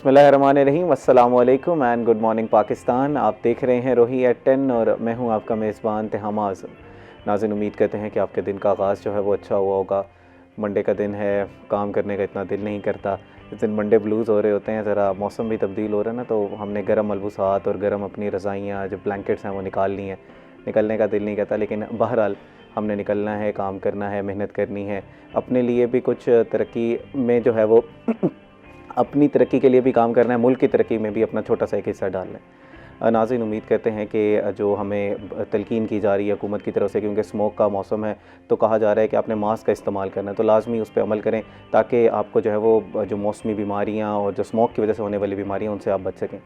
बिस्मिल्लाहिर्रहमानिर्रहीम, अस्सलामु अलैकुम एंड गुड मॉर्निंग पाकिस्तान। आप देख रहे हैं रोही एट 10 और मैं हूं आपका मेज़बान तिहामा आज़म। नाज़रीन, उम्मीद करते हैं कि आपके दिन का आगाज़ जो है वो अच्छा हुआ होगा। मंडे का दिन है, काम करने का इतना दिल नहीं करता। इस दिन मंडे ब्लूज़ हो रहे होते हैं, ज़रा मौसम भी तब्दील हो रहा है ना, तो हमने गर्म मलबूसात और गर्म अपनी रज़ाइयाँ जो ब्लैंकेट्स हैं वो निकाल ली हैं। निकलने का दिल नहीं करता, लेकिन बहरहाल हमने निकलना है, काम करना है, मेहनत करनी है। अपने लिए भी कुछ तरक्की में जो है वो अपनी तरक्की के लिए भी काम करना है, मुल्क की तरक्की में भी अपना छोटा सा एक हिस्सा डालना है। नाज़रीन, उम्मीद करते हैं कि जो हमें तलकीन की जा रही है हुकूमत की तरफ से, क्योंकि स्मोक का मौसम है तो कहा जा रहा है कि आपने मास्क का इस्तेमाल करना है, तो लाजमी उस पर अमल करें ताकि आपको जो है वो जो मौसमी बीमारियाँ और जो स्मोक की वजह से होने वाली बीमारियाँ उनसे आप बच सकें।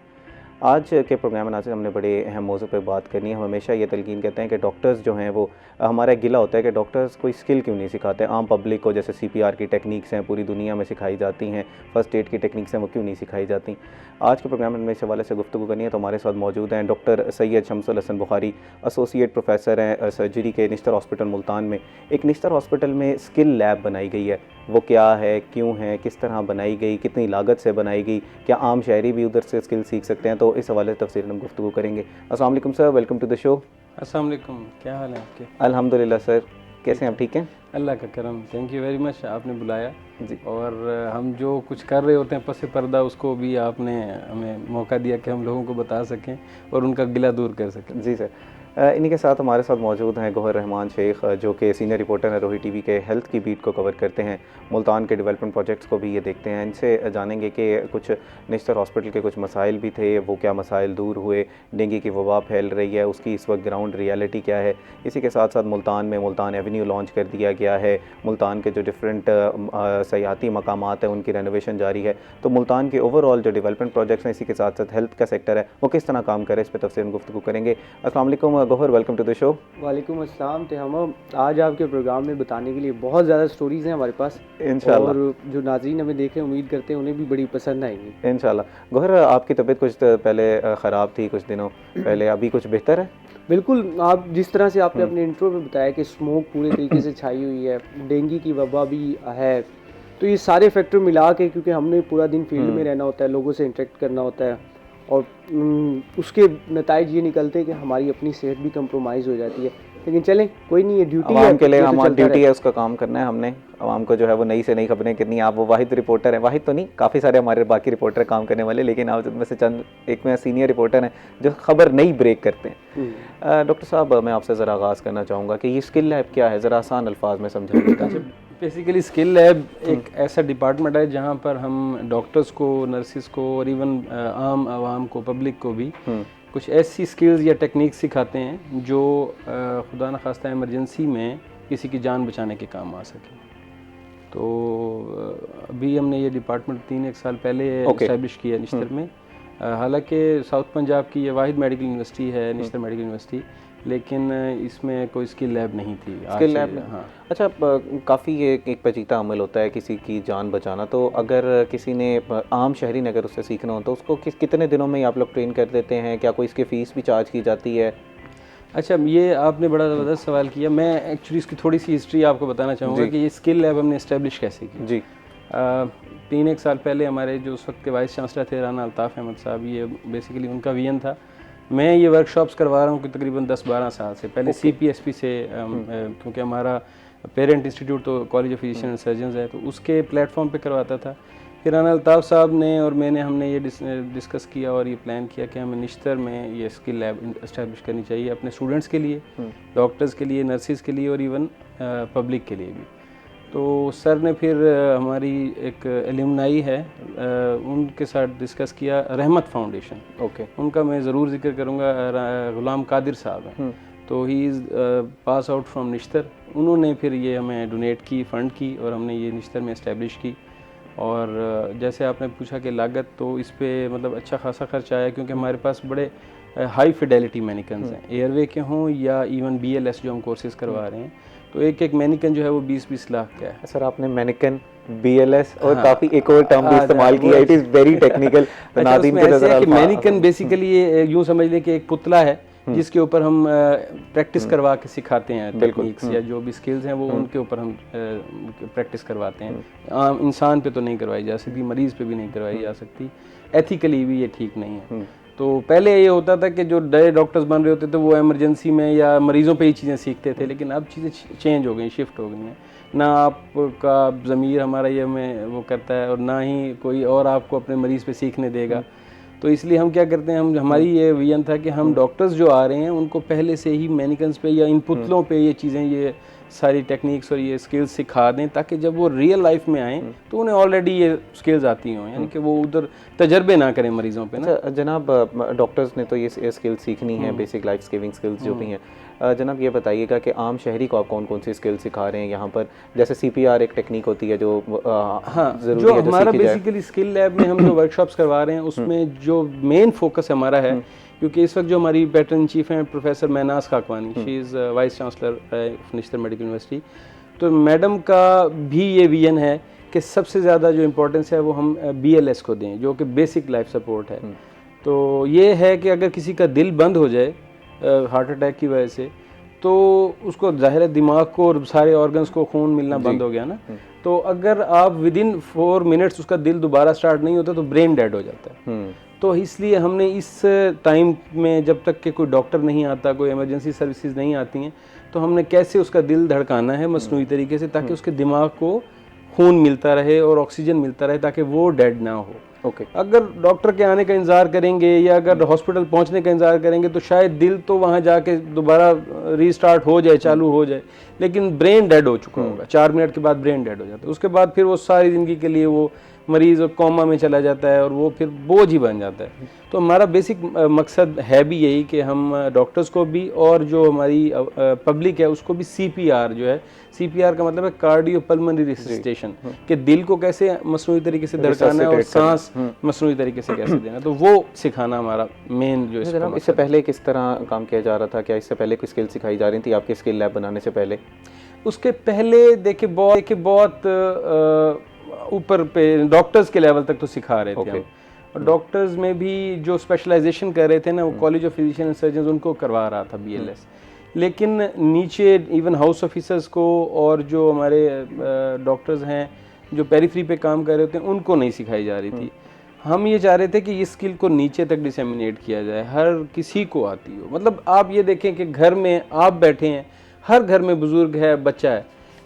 आज के प्रोग्राम में नाज़रीन हमने बड़े अहम मौजू पे बात करनी है। हम हमेशा ये तलकीन कहते हैं कि डॉक्टर्स जो हैं वो, हमारा एक गिला होता है कि डॉक्टर्स कोई स्किल क्यों नहीं सिखाते आम पब्लिक को। जैसे CPR की टेक्निक्स हैं पूरी दुनिया में सिखाई जाती हैं, फ़र्स्ट एड की टेक्निक्स हैं वो क्यों नहीं सिखाई जाती। आज के प्रोग्राम में इस हवाले से गुफ्तगू करनी है, तो हमारे साथ मौजूद हैं doctor Syed Shamsul Hasan Bukhari, associate professor हैं सर्जरी के निश्तर हॉस्पिटल मुल्तान में। एक निश्तर हॉस्पिटल में स्किल लैब बनाई गई है, वो क्या है, क्यों है, किस तरह बनाई गई, कितनी लागत से बनाई गई, क्या आम शहरी भी उधर से स्किल सीख सकते हैं, तो इस हवाले से तफसील हम गुफ्तगू करेंगे। अस्सलाम वालेकुम sir, welcome to the show. अस्सलाम वालेकुम, क्या हाल है आपके? अल्हम्दुलिल्लाह सर, कैसे हैं आप? ठीक हैं, अल्लाह का करम, थैंक यू वेरी मच, आपने बुलाया जी। और हम जो कुछ कर रहे होते हैं पस पर्दा, उसको भी आपने हमें मौका दिया कि हम लोगों को बता सकें और उनका गिला दूर कर सकें। जी सर, इन्हीं के साथ हमारे साथ मौजूद हैं गौहर रहमान शेख, जो कि सीनियर रिपोर्टर हैं रोही TV के हेल्थ की बीट को कवर करते हैं, मुल्तान के डेवलपमेंट प्रोजेक्ट्स को भी ये देखते हैं। इनसे जानेंगे कि कुछ निश्तर हॉस्पिटल के कुछ मसाइल भी थे, वो क्या मसाइल दूर हुए, डेंगू की वबा फैल रही है, उसकी इस वक्त ग्राउंड रियलिटी क्या है। इसी के साथ साथ मुल्तान में मुल्तान एवेन्यू लॉन्च कर दिया गया है, मुल्तान के जो डिफरेंट सयाहती मकामात हैं उनकी रेनोवेशन जारी है। तो मुल्तान के ओवरऑल जो डेवलपमेंट प्रोजेक्ट्स हैं, इसी के साथ साथ हेल्थ का सेक्टर है, वो किस तरह काम करे, इस पर तफसील गुफ्तगू करेंगे। अस्सलाम वालेकुम Gauhar, welcome to the show. वालेकुम अस्सलाम तिहामा, आज आपके प्रोग्राम में बताने के लिए बहुत ज़्यादा स्टोरीज़ हैं हमारे पास इंशाल्लाह, और जो नाज़रीन हमें देख रहे हैं उम्मीद करते हैं उन्हें भी बड़ी पसंद आएंगी इंशाल्लाह। गौहर, आपकी तबीयत कुछ पहले ख़राब थी, कुछ दिनों पहले, अभी कुछ बेहतर है? बिल्कुल, आप जिस तरह से आपने अपने इंट्रो में बताया कि स्मोक पूरे तरीके से छाई हुई है, डेंगू की वबा भी है, तो ये सारे फैक्टर मिला के, क्योंकि हमने पूरा दिन फील्ड में रहना होता है, लोगों से इंटरेक्ट करना होता है और उसके नताइज ये निकलते हैं कि हमारी अपनी सेहत भी कंप्रोमाइज़ हो जाती है। लेकिन चलें, कोई नहीं, ये ड्यूटी है, आवाम के लिए ये तो हमारी चलता ड्यूटी है, उसका काम करना है हमने। आवाम को जो है वो नई से नई खबरें कितनी, आप वो वाहिद रिपोर्टर हैं, वाहिद तो नहीं, काफ़ी सारे हमारे बाकी रिपोर्टर काम करने वाले, लेकिन आप में से चंद एक में सीनियर रिपोर्टर हैं जो खबर नई ब्रेक करते हैं। डॉक्टर साहब, मैं आपसे ज़रा आगाज़ करना चाहूँगा कि ये स्किल लैब क्या है, ज़रा आसान अल्फाज में समझाइएगा। बेसिकली स्किल लैब एक ऐसा डिपार्टमेंट है जहाँ पर हम डॉक्टर्स को, नर्सिस को और इवन आम आवाम को, पब्लिक को भी कुछ ऐसी स्किल्स या टेक्निक्स सिखाते हैं जो खुदा न खास्ता इमरजेंसी में किसी की जान बचाने के काम आ सके। तो अभी हमने ये डिपार्टमेंट 3-1 साल पहले इस्टेब्लिश किया निश्तर में। हालांकि साउथ पंजाब की ये वाहिद मेडिकल यूनिवर्सिटी है, निश्तर मेडिकल यूनिवर्सिटी, लेकिन इसमें कोई स्किल लैब नहीं थी। स्किल लैब में, हाँ। अच्छा, काफ़ी ये एक पेचीदा अमल होता है किसी की जान बचाना, तो अगर किसी ने, आम शहरी ने अगर उससे सीखना हो तो उसको कितने दिनों में आप लोग ट्रेन कर देते हैं? क्या कोई इसकी फ़ीस भी चार्ज की जाती है? अच्छा, ये आपने बड़ा ज़बरदस्त सवाल किया। मैं एक्चुअली इसकी थोड़ी सी हिस्ट्री आपको बताना चाहूँगा कि ये स्किल लैब हमने इस्टेब्लिश कैसे की। जी। 3-1 साल पहले हमारे जो उस वक्त के वाइस चांसलर थे राना अल्ताफ़ अहमद साहब, ये बेसिकली उनका विजन था। मैं ये वर्कशॉप्स करवा रहा हूँ कि तकरीबन 10-12 साल से। पहले CPSP से, क्योंकि हमारा पेरेंट इंस्टीट्यूट तो college of physician and surgeons है, तो उसके प्लेटफॉर्म पे करवाता था। फिर राना अल्ताफ़ साहब ने और हमने ये डिस्कस किया और ये प्लान किया कि हमें निश्तर में ये स्किल लैब इस्टेब्लिश करनी चाहिए अपने स्टूडेंट्स के लिए, डॉक्टर्स के लिए, नर्सिस के लिए और इवन पब्लिक के लिए भी। तो सर ने फिर हमारी एक एल्यूमनाई है, उनके साथ डिस्कस किया, रहमत फाउंडेशन, उनका मैं ज़रूर जिक्र करूँगा, गुलाम कादिर साहब हैं, तो he is pass out from Nishtar. उन्होंने फिर ये हमें डोनेट की, फ़ंड की और हमने ये निश्तर में इस्टेब्लिश की। और जैसे आपने पूछा कि लागत, तो इस पर मतलब अच्छा खासा खर्च आया, क्योंकि हमारे पास बड़े हाई फिडेलिटी मैनिकन्स हैं, एयरवे के हों या इवन BLS जो हम कोर्सेज़ करवा रहे हैं, तो एक मैनिकन जो है वो 20-20 लाख का है। सर, आपने मैनिकन, BLS और काफ़ी एक और टर्म भी इस्तेमाल किया, it is very technical. Mannequin basically ये यूँ समझ लें कि एक पुतला है जिसके ऊपर हम प्रैक्टिस करवा के सिखाते हैं टेक्निक्स या जो भी स्किल्स हैं वो उनके ऊपर हम प्रैक्टिस करवाते हैं। आम इंसान पे तो नहीं करवाई जा सकती, मरीज़ पे भी नहीं करवाई जा सकती, एथिकली भी ये ठीक नहीं है। तो पहले ये होता था कि जो नए डॉक्टर्स बन रहे होते थे वो इमरजेंसी में या मरीज़ों पे ही चीज़ें सीखते थे, लेकिन अब चीज़ें चेंज हो गई, शिफ्ट हो गई हैं। ना आपका ज़मीर हमारा ये में वो करता है और ना ही कोई और आपको अपने मरीज़ पे सीखने देगा। तो इसलिए हम क्या करते हैं, हम हमारी ये विजन था कि हम डॉक्टर्स जो आ रहे हैं उनको पहले से ही मैनिकन्स पे या इन पुतलों पे ये चीज़ें, ये सारी टेक्निक्स और ये स्किल्स सिखा दें, ताकि जब वो रियल लाइफ में आएँ तो उन्हें ऑलरेडी ये स्किल्स आती हों, यानी कि वो उधर तजर्बे ना करें मरीज़ों पे ना। अच्छा जनाब, डॉक्टर्स ने तो ये स्किल सीखनी है, बेसिक लाइफ सेविंग स्किल्स जो भी हैं। जनाब ये बताइएगा कि आम शहरी को आप कौन कौन सी स्किल सिखा रहे हैं यहाँ पर? जैसे CPR एक टेक्निक होती है जो हाँ, ज़रूरी जो है हमारा बेसिकली स्किल लैब में हम जो वर्कशॉप्स करवा रहे हैं उसमें जो मेन फोकस हमारा है, क्योंकि इस वक्त जो हमारी पैटर्न चीफ हैं professor Mahnaz Khakwani, she is vice chancellor of Nishtar medical university, तो मैडम का भी ये विजन है कि सबसे ज़्यादा जो इम्पोर्टेंस है वो हम BLS को दें, जो कि बेसिक लाइफ सपोर्ट है। तो ये है कि अगर किसी का दिल बंद हो जाए हार्ट अटैक की वजह से, तो उसको ज़ाहिर है दिमाग को और सारे ऑर्गन्स को खून मिलना बंद हो गया ना, तो अगर आप विदिन 4 मिनट्स उसका दिल दोबारा स्टार्ट नहीं होता तो ब्रेन डेड हो जाता है। तो इसलिए हमने इस टाइम में, जब तक कि कोई डॉक्टर नहीं आता, कोई इमरजेंसी सर्विसेज नहीं आती हैं, तो हमने कैसे उसका दिल धड़काना है मसनूई तरीके से, ताकि उसके दिमाग को खून मिलता रहे और ऑक्सीजन मिलता रहे, ताकि वो डेड ना हो। अगर डॉक्टर के आने का इंतज़ार करेंगे या अगर हॉस्पिटल पहुंचने का इंतज़ार करेंगे तो शायद दिल तो वहां जाके दोबारा रीस्टार्ट हो जाए, चालू हो जाए, लेकिन ब्रेन डेड हो चुका होगा। 4 मिनट के बाद ब्रेन डेड हो जाता है। उसके बाद फिर वो सारी ज़िंदगी के लिए वो मरीज़ कोमा में चला जाता है और वो फिर बोझ ही बन जाता है। तो हमारा बेसिक मकसद है भी यही कि हम डॉक्टर्स को भी और जो हमारी पब्लिक है उसको भी CPR जो है, CPR का मतलब है कार्डियो पल्मोनरी रिससिटेशन, कि दिल को कैसे मसनूई तरीके से धड़काना है और सांस मसनूई तरीके से कैसे देना, तो वो सिखाना हमारा मेन जो है। जनाब इससे पहले किस तरह काम किया जा रहा था? क्या इससे पहले कोई स्किल सिखाई जा रही थी आपके स्किल लैब बनाने से पहले? उसके पहले देखिए बहुत ऊपर पे डॉक्टर्स के लेवल तक तो सिखा रहे थे हम। और डॉक्टर्स में भी जो स्पेशलाइजेशन कर रहे थे ना, वो college of physician and surgeon उनको करवा रहा था BLS, लेकिन नीचे इवन हाउस ऑफिसर्स को और जो हमारे डॉक्टर्स हैं जो पेरिफेरी पे काम कर रहे होते हैं उनको नहीं सिखाई जा रही थी। हम ये चाह रहे थे कि इस स्किल को नीचे तक डिसेमिनेट किया जाए, हर किसी को आती हो। मतलब आप ये देखें कि घर में आप बैठे हैं, हर घर में बुजुर्ग है, बच्चा है,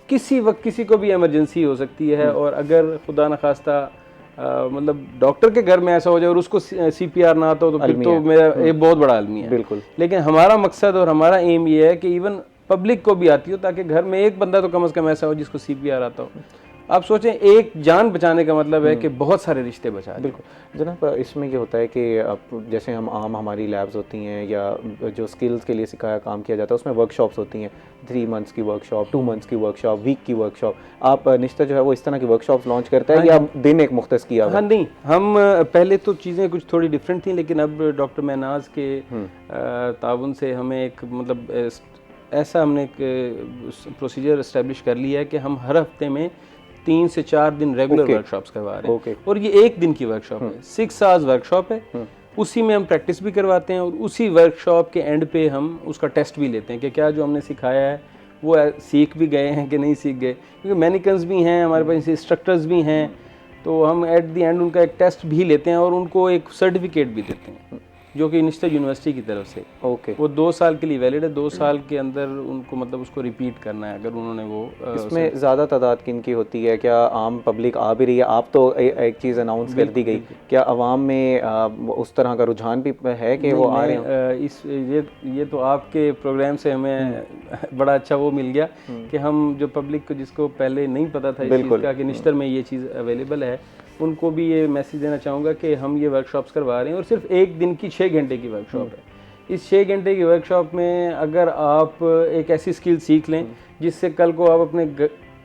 किसी वक्त किसी को भी इमरजेंसी हो सकती है, और अगर खुदा न खास्ता मतलब डॉक्टर के घर में ऐसा हो जाए और उसको CPR ना आता हो तो फिर तो मेरा ये बहुत बड़ा अलमी है। बिल्कुल। लेकिन हमारा मकसद और हमारा एम ये है कि इवन पब्लिक को भी आती हो, ताकि घर में एक बंदा तो कम से कम ऐसा हो जिसको CPR आता हो। आप सोचें, एक जान बचाने का मतलब है कि बहुत सारे रिश्ते बचा दें। बिल्कुल जनाब, इसमें ये होता है कि अब जैसे हमारी लैब्स होती हैं या जो स्किल्स के लिए सिखाया काम किया जाता है उसमें वर्कशॉप्स होती हैं, 3 मंथ्स की वर्कशॉप, 2 मंथ्स की वर्कशॉप, वीक की वर्कशॉप। आप निश्चित जो है वो इस तरह की वर्कशॉप्स लॉन्च करते हैं या दिन एक मुख्तस किया? हाँ नहीं, हम पहले तो चीज़ें कुछ थोड़ी डिफरेंट थी, लेकिन अब डॉक्टर महनाज के ताउन से हमें एक मतलब ऐसा हमने एक प्रोसीजर इस्टेब्लिश कर लिया है कि हम हर हफ्ते में 3 से 4 दिन रेगुलर वर्कशॉप्स करवा रहे हैं। और ये 1 दिन की वर्कशॉप है, 6 आवर्स वर्कशॉप है। उसी में हम प्रैक्टिस भी करवाते हैं और उसी वर्कशॉप के एंड पे हम उसका टेस्ट भी लेते हैं कि क्या जो हमने सिखाया है वो सीख भी गए हैं कि नहीं सीख गए, क्योंकि मैनिकन्स भी हैं हमारे पास, इंस्ट्रक्टर्स भी हैं, तो हम एट द एंड उनका एक टेस्ट भी लेते हैं और उनको एक सर्टिफिकेट भी देते हैं जो कि निश्चित यूनिवर्सिटी की तरफ से। वो 2 साल के लिए वैलिड है, 2 साल के अंदर उनको मतलब उसको रिपीट करना है अगर उन्होंने वो। इसमें ज़्यादा तादाद किन की होती है? क्या आम पब्लिक आ भी रही है? आप तो एक चीज़ अनाउंस कर दी गई, क्या आवाम में उस तरह का रुझान भी है कि वो आ रहे हैं? ये तो आपके प्रोग्राम से हमें बड़ा अच्छा वो मिल गया कि हम जो पब्लिक को, जिसको पहले नहीं पता था इस चीज़ का कि निश्तर में ये चीज़ अवेलेबल है, उनको भी ये मैसेज देना चाहूँगा कि हम ये वर्कशॉप्स करवा रहे हैं और सिर्फ 1 दिन की 6 घंटे की वर्कशॉप है। इस 6 घंटे की वर्कशॉप में अगर आप एक ऐसी स्किल सीख लें जिससे कल को आप अपने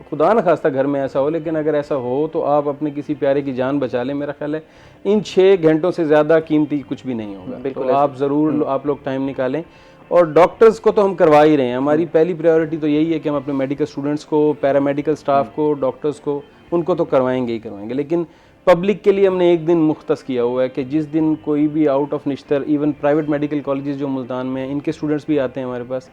खुदा न खास्ता घर में ऐसा हो, लेकिन अगर ऐसा हो तो आप अपने किसी प्यारे की जान बचा लें। मेरा ख्याल है इन 6 घंटों से ज़्यादा कीमती कुछ भी नहीं होगा। तो आप ज़रूर आप लोग टाइम निकालें। और डॉक्टर्स को तो हम करवा ही रहे हैं, हमारी पहली प्रायोरिटी तो यही है कि हम अपने मेडिकल स्टूडेंट्स को, पैरामेडिकल स्टाफ को, डॉक्टर्स को, उनको तो करवाएंगे ही करवाएंगे। लेकिन पब्लिक के लिए हमने एक दिन मुख्तस किया हुआ है कि जिस दिन कोई भी out of Nishtar, even private medical colleges जो मुल्तान में हैं, इनके स्टूडेंट्स भी आते हैं हमारे पास।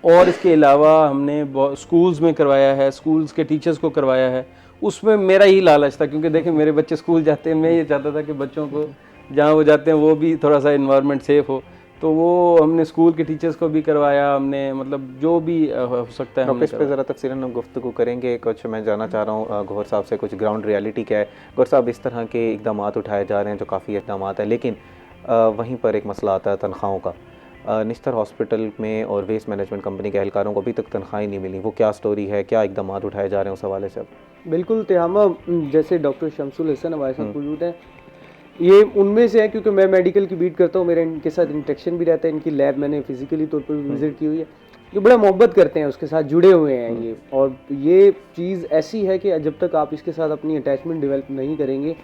और इसके अलावा हमने स्कूल्स में करवाया है, स्कूल्स के टीचर्स को करवाया है। उसमें मेरा ही लालच था, क्योंकि देखें मेरे बच्चे स्कूल जाते हैं, मैं ये चाहता था कि बच्चों को जहाँ वो जाते हैं वो भी थोड़ा सा इन्वायरमेंट सेफ़ हो। तो वो हमने स्कूल के टीचर्स को भी करवाया, हमने मतलब जो भी हो सकता है हमने इस पे ज़रा तफसीलन हम गुफ्तगू करेंगे। कुछ मैं जानना चाह रहा हूँ गौहर साहब से, कुछ ग्राउंड रियलिटी क्या है। गौहर साहब, इस तरह के इकदाम उठाए जा रहे हैं जो काफ़ी इकदाम है, लेकिन वहीं पर एक मसला आता है तनख्वाहों का। निश्तर हॉस्पिटल में और वेस्ट मैनेजमेंट कंपनी के एहलकारों को अभी तक तनख्वाही नहीं मिली। वो क्या स्टोरी है, क्या इकदाम उठाए जा रहे हैं उस हवाले से? बिल्कुल तिहामा, जैसे डॉक्टर शमसुल हसन हमारे साथ मौजूद हैं, ये उनमें से है, क्योंकि मैं मेडिकल की बीट करता हूँ, मेरा इनके साथ इंटरेक्शन भी रहता है। इनकी लैब मैंने फिजिकली तौर पर भी विजिट की हुई है। ये बड़ा मोहब्बत करते हैं, उसके साथ जुड़े हुए हैं ये। और ये चीज़ ऐसी है कि जब तक आप इसके साथ अपनी अटैचमेंट डेवलप नहीं करेंगे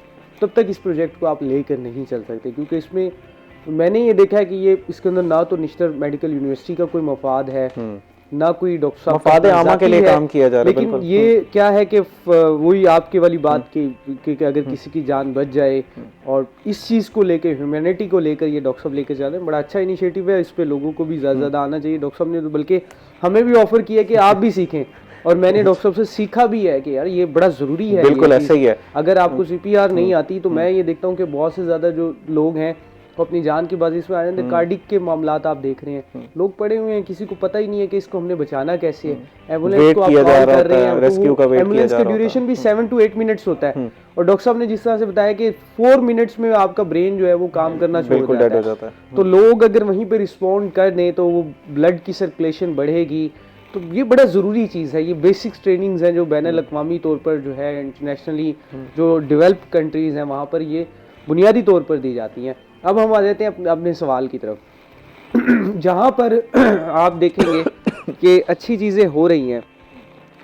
तब तक इस प्रोजेक्ट को आप लेकर नहीं चल सकते। क्योंकि इसमें मैंने ये देखा है कि ये इसके अंदर ना तो निश्तर मेडिकल यूनिवर्सिटी का कोई मफाद है, ना कोई डॉक्टर साहब मफाद आमा के लिए काम किया जा रहा है। लेकिन ये क्या है कि वही आपके वाली बात कि अगर किसी की जान बच जाए, और इस चीज़ को लेकर, ह्यूमैनिटी को लेकर ये डॉक्टर साहब लेकर जा रहे हैं। बड़ा अच्छा इनिशिएटिव है, इस पे लोगों को भी ज़्यादा आना चाहिए। डॉक्टर साहब ने तो बल्कि हमें भी ऑफर किया कि आप भी सीखें, और मैंने डॉक्टर साहब से सीखा भी है कि यार ये बड़ा ज़रूरी है। बिल्कुल ऐसा ही है। अगर आपको CPR नहीं आती तो मैं ये देखता हूँ कि बहुत से ज़्यादा जो लोग हैं वो अपनी जान की बाजी इसमें आ रहे हैं। कार्डिक के मामलात आप देख रहे हैं, लोग पड़े हुए हैं, किसी को पता ही नहीं है कि इसको हमने बचाना कैसे है। एम्बुलेंस को आप कॉल कर रहे हैं, रेस्क्यू का एम्बुलेंस का ड्यूरेशन भी 7 to 8 मिनट्स होता है। और डॉक्टर साहब ने जिस तरह से बताया कि 4 मिनट्स में आपका ब्रेन जो है वो काम करना छोड़ जाता है। तो लोग अगर वहीं पे रिस्पॉन्ड कर दें तो वो ब्लड की सर्कुलेशन बढ़ेगी। तो ये बड़ा ज़रूरी चीज़ है। ये बेसिक्स ट्रेनिंग्स हैं जो बैनुल-अक़वामी तौर पर जो है इंटरनेशनली जो डेवलप्ड कंट्रीज़ हैं वहाँ पर ये बुनियादी तौर पर दी जाती हैं। अब हम आ जाते हैं अपने सवाल की तरफ। जहाँ पर आप देखेंगे कि अच्छी चीज़ें हो रही हैं,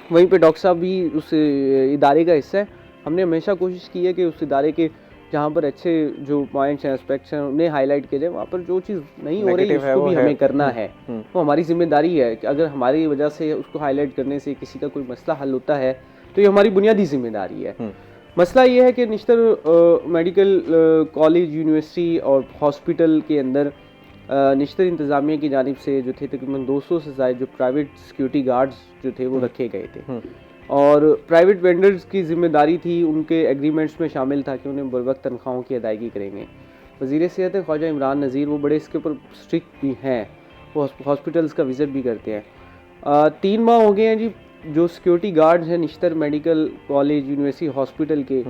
वहीं पे डॉक्टर साहब भी उस इदारे का हिस्सा है। हमने हमेशा कोशिश की है कि उस इदारे के जहाँ पर अच्छे जो पॉइंट्स हैं, एस्पेक्ट्स हैं, उन्हें हाईलाइट किया जाए। वहाँ पर जो चीज़ नहीं हो रही उसको भी हमें करना है। वो हमारी जिम्मेदारी है कि अगर हमारी वजह से उसको हाईलाइट करने से किसी का कोई मसला हल होता है तो ये हमारी बुनियादी जिम्मेदारी है। मसला ये है कि निश्तर मेडिकल कॉलेज, यूनिवर्सिटी और हॉस्पिटल के अंदर निश्तर इंतज़ामिया की जानिब से जो थे तकरीबन 200 से ज़ायद जो प्राइवेट सिक्योरिटी गार्ड्स जो थे वो रखे गए थे। और प्राइवेट वेंडर्स की जिम्मेदारी थी, उनके एग्रीमेंट्स में शामिल था कि उन्हें बरवक्त तनख्वाहों की अदायगी करेंगे। वज़ीर सेहत ख्वाजा इमरान नज़ीर वो बड़े इसके ऊपर स्ट्रिक्ट भी हैं, वो हॉस्पिटल्स का विज़िट भी करते हैं। 3 माह हो गए हैं जी, जो सिक्योरिटी गार्ड्स हैं Nishtar medical college, university, hospital के,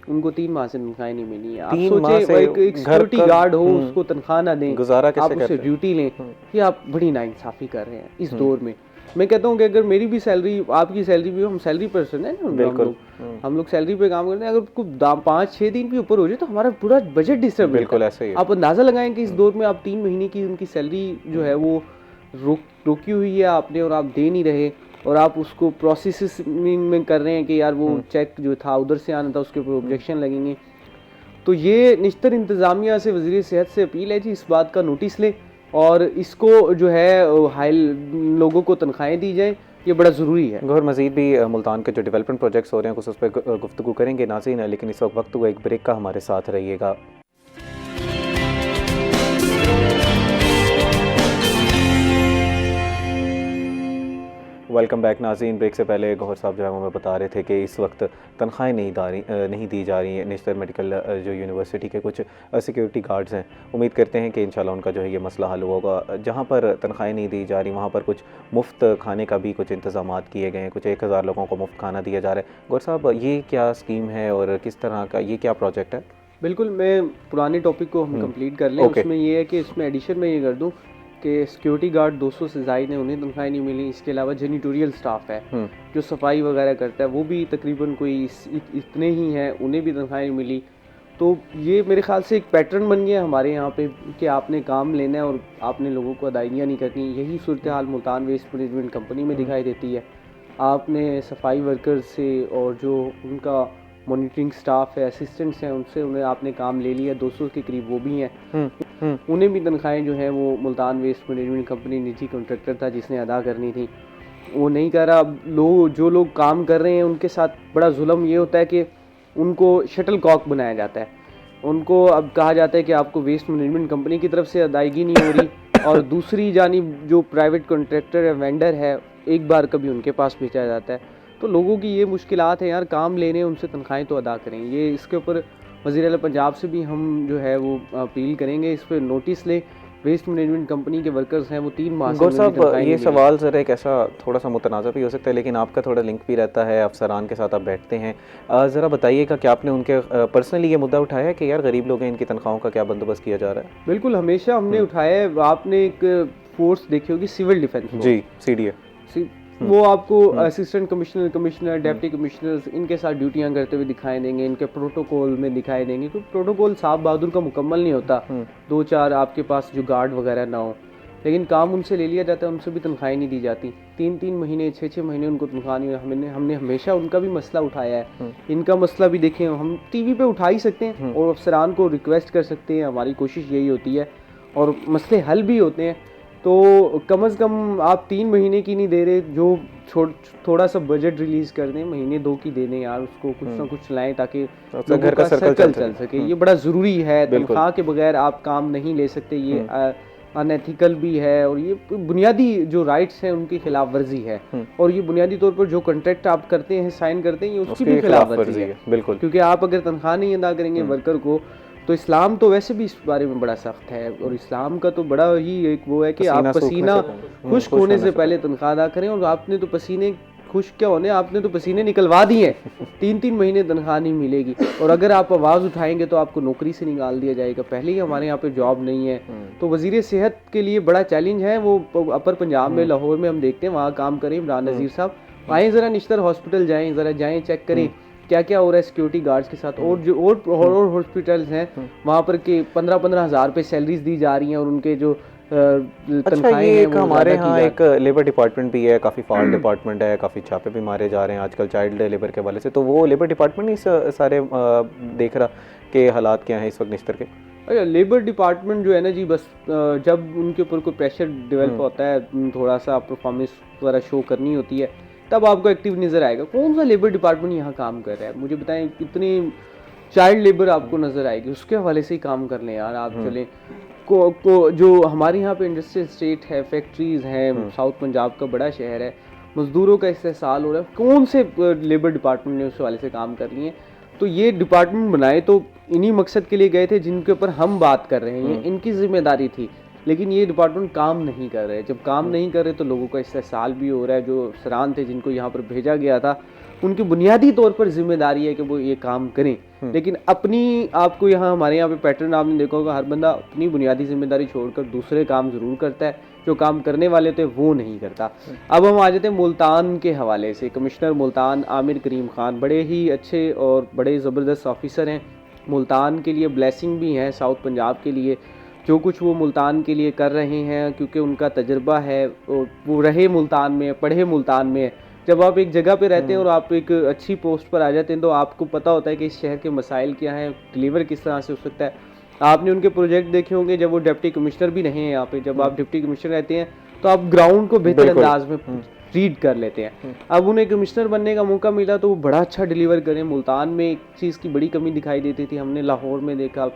उनको 3 माह से तनख्वाह नहीं मिली है। आप सोचे एक सिक्योरिटी गार्ड हो, उसको तनख्वाह ना दें, आप उससे ड्यूटी लें, ये आप बड़ी नाइंसाफ़ी कर रहे हैं इस दौर में। मैं कहता हूँ कि अगर मेरी भी सैलरी, आपकी सैलरी भी हो, हम सैलरी पर्सन है ना, हम लोग सैलरी पे काम करते हैं। अगर 5-6 दिन भी ऊपर हो जाए तो हमारा पूरा बजट डिस्टर्ब है। आप अंदाज़ा लगाएं कि इस दौर में आप 3 महीने की उनकी सैलरी जो है वो रोकी हुई है आपने, और आप दे नहीं रहे, और आप उसको प्रोसेसिंग में कर रहे हैं कि यार वो चेक जो था उधर से आना था, उसके ऊपर ऑब्जेक्शन लगेंगे। तो ये निश्तर इंतज़ामिया से, वज़ीर सेहत से अपील है जी, इस बात का नोटिस लें और इसको जो है हाई लोगों को तनख्वाहें दी जाए, ये बड़ा ज़रूरी है। गौर मज़ीद भी मुल्तान के जो डेवलपमेंट प्रोजेक्ट्स हो रहे हैं कुछ उस पर गुफ्तगू करेंगे नाज़रीन, लेकिन इस वक्त हुआ एक ब्रेक का, हमारे साथ रहिएगा। वेलकम बैक नाज़रीन। ब्रेक से पहले गौहर साहब जो है हमें बता रहे थे कि इस वक्त तनख्वाहें नहीं दी जा रही हैं निश्तर मेडिकल जो यूनिवर्सिटी के कुछ सिक्योरिटी गार्ड्स हैं। उम्मीद करते हैं कि इंशाल्लाह उनका जो है ये मसला हल होगा। जहाँ पर तनख्वाहें नहीं दी जा रही वहाँ पर कुछ मुफ्त खाने का भी कुछ इंतज़ाम किए गए हैं, कुछ 1000 लोगों को मुफ्त खाना दिया जा रहा है। गौहर साहब, ये क्या स्कीम है और किस तरह का, ये क्या प्रोजेक्ट है? बिल्कुल, मैं पुराने टॉपिक को हम कंप्लीट कर लें। उसमें ये है कि इसमें एडिशन में ये कर दूँ कि सिक्योरिटी गार्ड 200 से ज़ायद हैं, उन्हें तनख्वाहें नहीं मिली। इसके अलावा जेनिटोरियल स्टाफ है जो सफाई वगैरह करता है, वो भी तकरीबन कोई इतने ही हैं, उन्हें भी तनख्वाहें नहीं मिली। तो ये मेरे ख्याल से एक पैटर्न बन गया हमारे यहाँ पे कि आपने काम लेना है और आपने लोगों को अदायगियाँ नहीं करनी। यही सूरत हाल मुल्तान वेस्ट मैनेजमेंट कंपनी में दिखाई देती है। आपने सफाई वर्कर्स से और जो उनका मॉनिटरिंग स्टाफ है, असिस्टेंट्स हैं, उनसे उन्हें आपने काम ले लिया, 200 के करीब वो भी हैं। उन्हें भी तनख्वाहें जो हैं वो मुल्तान वेस्ट मैनेजमेंट कंपनी निजी कॉन्ट्रैक्टर था जिसने अदा करनी थी, वो नहीं कर रहा। जो लोग काम कर रहे हैं उनके साथ बड़ा जुल्म ये होता है कि उनको शटल कॉक बनाया जाता है। उनको अब कहा जाता है कि आपको वेस्ट मैनेजमेंट कंपनी की तरफ से अदायगी नहीं हो रही, और दूसरी जानिब जो प्राइवेट कॉन्ट्रैक्टर है, वेंडर है, एक बार कभी उनके पास भेजा जाता है। तो लोगों की ये मुश्किलात है यार, काम लेने उनसे तनख्वाहें तो अदा करें। ये इसके ऊपर वज़ीर आला पंजाब से भी हम जो है वो अपील करेंगे, इस पर नोटिस ले। वेस्ट मैनेजमेंट कंपनी के वर्कर्स हैं वो 3 माह से गौर उनकी साहब, तनख्वाहें ये नहीं सवाल ज़रा एक ऐसा थोड़ा सा मुतनाज़ा भी हो सकता है, लेकिन आपका थोड़ा लिंक भी रहता है, अफसरान के साथ आप बैठते हैं। ज़रा बताइएगा कि आपने उनके पर्सनली ये मुद्दा उठाया है कि यार गरीब लोग हैं, इनकी तनख्वाहों का क्या बंदोबस्त किया जा रहा है? बिल्कुल, हमेशा हमने उठाया है। आपने एक फोर्स देखी होगी, सिविल डिफेंस फोर्स। जी, CDA। वो आपको assistant commissioner, commissioner, deputy commissioners इनके साथ ड्यूटियां करते हुए दिखाई देंगे, इनके प्रोटोकॉल में दिखाई देंगे। क्योंकि प्रोटोकॉल साहब बहादुर का मुकम्मल नहीं होता, 2-4 आपके पास जो गार्ड वगैरह ना हो, लेकिन काम उनसे ले लिया जाता है, उनसे भी तनख्वाहें नहीं दी जाती। 3-3 महीने, 6-6 महीने उनको तनख्वाह नहीं। हमने हमेशा उनका भी मसला उठाया है। इनका मसला भी देखें, हम टीवी पे उठा ही सकते हैं और अफसरान को रिक्वेस्ट कर सकते हैं। हमारी कोशिश यही होती है और मसले हल भी होते हैं। तो कम से कम आप 3 महीने की नहीं दे रहे, जो थोड़ा सा बजट रिलीज कर दें, महीने 2 की दे दें यार, उसको कुछ ना कुछ लाएं ताकि घर का सर्कल चल सके। ये बड़ा ज़रूरी है। तनख्वाह के बगैर आप काम नहीं ले सकते, ये अनएथिकल भी है और ये बुनियादी जो राइट्स हैं उनकी खिलाफ वर्जी है। और ये बुनियादी तौर पर जो कॉन्ट्रैक्ट आप करते हैं, साइन करते हैं, ये उसकी भी खिलाफ वर्जी है। बिल्कुल, क्योंकि आप अगर तनख्वाह नहीं अदा करेंगे वर्कर को, तो इस्लाम तो वैसे भी इस बारे में बड़ा सख्त है। और इस्लाम का तो बड़ा ही एक वो है कि आप पसीना खुश्क होने से पहले तनख्वाह अदा करें। और आपने तो पसीने खुश्क क्या होने, आपने तो पसीने निकलवा दिए, 3-3 महीने तनख्वाह नहीं मिलेगी। और अगर आप आवाज़ उठाएंगे तो आपको नौकरी से निकाल दिया जाएगा। पहले ही हमारे यहाँ पे जॉब नहीं है। तो वज़ीर सेहत के लिए बड़ा चैलेंज है। वो अपर पंजाब में, लाहौर में हम देखते हैं, वहाँ काम करें इमरान नज़ीर साहब, आएँ ज़रा निश्तर हॉस्पिटल जाएँ, ज़रा जाएँ, चेक करें क्या क्या हो रहा है सिक्योरिटी गार्ड्स के साथ। और जो और हॉस्पिटल्स हैं वहाँ पर के 15-15 हज़ार रुपये सैलरीज दी जा रही हैं और उनके जो अच्छा, ये एक हमारे यहाँ एक लेबर डिपार्टमेंट भी है, काफ़ी फाल डिपार्टमेंट है, काफ़ी छापे भी मारे जा रहे हैं आजकल चाइल्ड लेबर के हवाले से। तो वो लेबर डिपार्टमेंट नहीं सारे देख रहा कि हालात क्या हैं इस वक्त निश्तर के? अच्छा, लेबर डिपार्टमेंट जो है ना जी, बस जब उनके ऊपर कोई प्रेशर डेवलप होता है, थोड़ा सा परफॉर्मेंस वगैरह शो करनी होती है, तब आपको एक्टिव नज़र आएगा। कौन सा लेबर डिपार्टमेंट यहाँ काम कर रहा है मुझे बताएं। कितनी चाइल्ड लेबर आपको नज़र आएगी, उसके हवाले से ही काम कर लें यार आप। चलें को जो हमारे यहाँ पे इंडस्ट्रियल स्टेट है, फैक्ट्रीज़ हैं, साउथ पंजाब का बड़ा शहर है, मज़दूरों का इस्तेसाल हो रहा है, कौन से लेबर डिपार्टमेंट ने उस हवाले से काम कर लिए हैं? तो ये डिपार्टमेंट बनाए तो इन्हीं मकसद के लिए गए थे जिनके ऊपर हम बात कर रहे हैं, इनकी जिम्मेदारी थी। लेकिन ये डिपार्टमेंट काम नहीं कर रहे। जब काम नहीं कर रहे तो लोगों का इस्तेसाल भी हो रहा है। जो अफसरान थे जिनको यहाँ पर भेजा गया था, उनकी बुनियादी तौर पर जिम्मेदारी है कि वो ये काम करें। लेकिन अपनी, आपको यहाँ हमारे यहाँ पे पैटर्न आपने देखा होगा, हर बंदा अपनी बुनियादी जिम्मेदारी छोड़कर दूसरे काम ज़रूर करता है, जो काम करने वाले थे वो नहीं करता। अब हम आ जाते हैं मुल्तान के हवाले से। कमिश्नर मुल्तान आमिर करीम खान बड़े ही अच्छे और बड़े ज़बरदस्त ऑफिसर हैं। मुल्तान के लिए ब्लेसिंग भी हैं, साउथ पंजाब के लिए जो कुछ वो मुल्तान के लिए कर रहे हैं, क्योंकि उनका तजर्बा है और वो रहे मुल्तान में, पढ़े मुल्तान में। जब आप एक जगह पे रहते हैं और आप एक अच्छी पोस्ट पर आ जाते हैं तो आपको पता होता है कि इस शहर के मसाइल क्या हैं, डिलीवर किस तरह से हो सकता है। आपने उनके प्रोजेक्ट देखे होंगे जब वो डिप्टी कमिश्नर भी रहे हैं यहाँ पे। जब आप डिप्टी कमिश्नर रहते हैं तो आप ग्राउंड को बेहतर अंदाज में रीड कर लेते हैं। अब उन्हें कमिश्नर बनने का मौका मिला तो वो बड़ा अच्छा डिलीवर करें। मुल्तान में एक चीज़ की बड़ी कमी दिखाई देती थी, हमने लाहौर में देखा,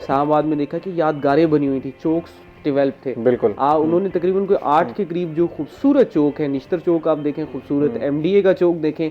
इस्लामाबाद में देखा कि यादगारें बनी हुई थी, चौक्स डेवलप थे। बिल्कुल, उन्होंने तकरीबन कोई 8 के करीब जो खूबसूरत चौक है, निश्तर चौक आप देखें खूबसूरत, MDA का चौक देखें,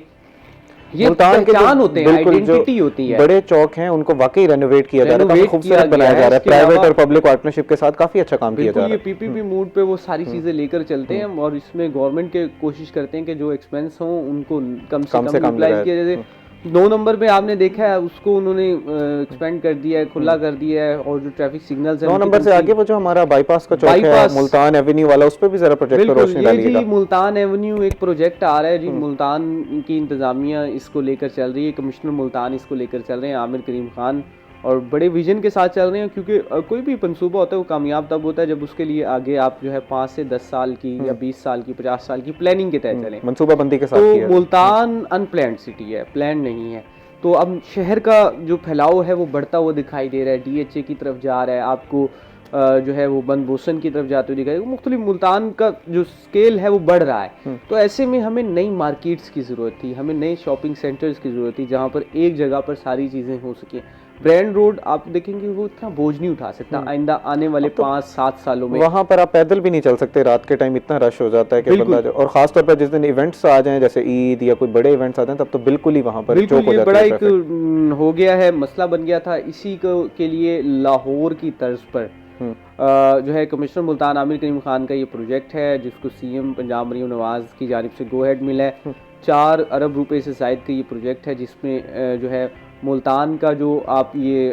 ये पहचान होते हैं, आइडेंटिटी होती है। बड़े चौक हैं, उनको वाकई रेनोवेट किया जा रहा है, काफी खूबसूरत बनाया जा रहा है। प्राइवेट और पब्लिक पार्टनरशिप के साथ काफी अच्छा काम किया जा रहा है। ये PPP मूड पे वो सारी चीजें लेकर चलते हैं और इसमें गवर्नमेंट के कोशिश करते हैं कि जो एक्सपेंस हो उनको कम से कम यूटिलाइज किया जाए। 2 नंबर पे आपने देखा है उसको उन्होंने एक्सपेंड कर दिया है, खुला कर दिया है। और जो ट्रैफिक सिग्नल्स है 9 नंबर से आगे वो जो हमारा बाईपास का चौक है, मुल्तान एवेन्यू वाला, उस पे भी जरा प्रोजेक्ट पर रोशनी डालिएगा। जी, मुल्तान एवेन्यू एक प्रोजेक्ट आ रहा है जी, मुल्तान की इंतजामिया इसको लेकर चल रही है, कमिश्नर मुल्तान इसको लेकर चल रहे हैं आमिर करीम खान, और बड़े विजन के साथ चल रहे हैं। क्योंकि कोई भी मंसूबा होता है वो कामयाब तब होता है जब उसके लिए आगे आप जो है 5 से 10 साल की या 20 साल की, 50 साल की प्लानिंग के तहत चलें, मंसूबाबंदी के साथ। तो मुल्तान अनप्लान्ड सिटी है, प्लान नहीं है। तो अब शहर का जो फैलाव है वो बढ़ता हुआ दिखाई दे रहा है, DHA की तरफ जा रहा है। आपको जो है वो बंद बोसन की तरफ जाते हुए दिखाई, मुख्तलिफ मुल्तान का जो स्केल है वो बढ़ रहा है। तो ऐसे में हमें नई मार्केट्स की ज़रूरत थी, हमें नए शॉपिंग सेंटर्स की ज़रूरत थी जहाँ पर एक जगह पर सारी चीज़ें हो सकें। ब्रांड रोड आप देखेंगे वो इतना बोझ नहीं उठा सकता आइंदा आने वाले 5-7 सालों में। वहाँ पर आप पैदल भी नहीं चल सकते, रात के टाइम इतना रश हो जाता है कि बंदा और खास तौर पर जिस दिन इवेंट्स आ जाएं जैसे ईद या कोई बड़े इवेंट्स आ जाएं तब तो बिल्कुल ही वहाँ पर बिल्कुल चौक हो ये जाता बड़ा है एक हो गया है, मसला बन गया था। इसी को के लिए लाहौर की तर्ज पर जो है कमिश्नर मुल्तान आमिर करीम खान का ये प्रोजेक्ट है जिसको सीएम पंजाब मरीम नवाज की जानिब से गो हेड मिला है। 4 अरब रुपए से ज़ायद का ये प्रोजेक्ट है जिसमें जो है मुल्तान का जो आप ये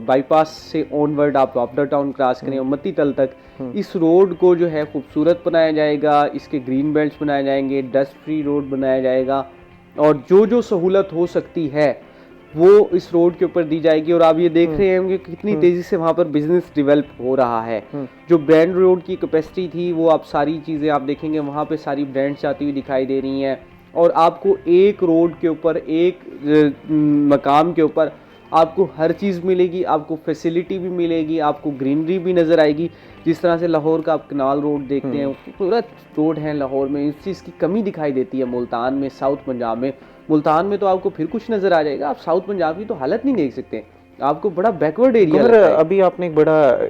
बाईपास से ऑनवर्ड आप वापडा टाउन क्रॉस करें और मत्ती तल तक इस रोड को जो है खूबसूरत बनाया जाएगा, इसके ग्रीन बेल्ट्स बनाए जाएंगे, डस्ट फ्री रोड बनाया जाएगा और जो सहूलत हो सकती है वो इस रोड के ऊपर दी जाएगी। और आप ये देख रहे होंगे कितनी तेज़ी से वहाँ पर बिजनेस डेवलप हो रहा है। जो ब्रांड रोड की कैपेसिटी थी वो आप सारी चीज़ें आप देखेंगे वहाँ पे सारी ब्रांड्स आती हुई दिखाई दे रही हैं और आपको एक रोड के ऊपर एक मकाम के ऊपर आपको हर चीज़ मिलेगी, आपको फैसिलिटी भी मिलेगी, आपको ग्रीनरी भी नज़र आएगी। जिस तरह से लाहौर का आप कनाल रोड देखते हैं, खूबसूरत रोड है लाहौर में, इस चीज़ की कमी दिखाई देती है मुल्तान में, साउथ पंजाब में। मुल्तान में तो आपको फिर कुछ नज़र आ जाएगा, आप साउथ पंजाब की तो हालत नहीं देख सकते, आपको बड़ा बैकवर्ड एरिया लगता है। अभी आपने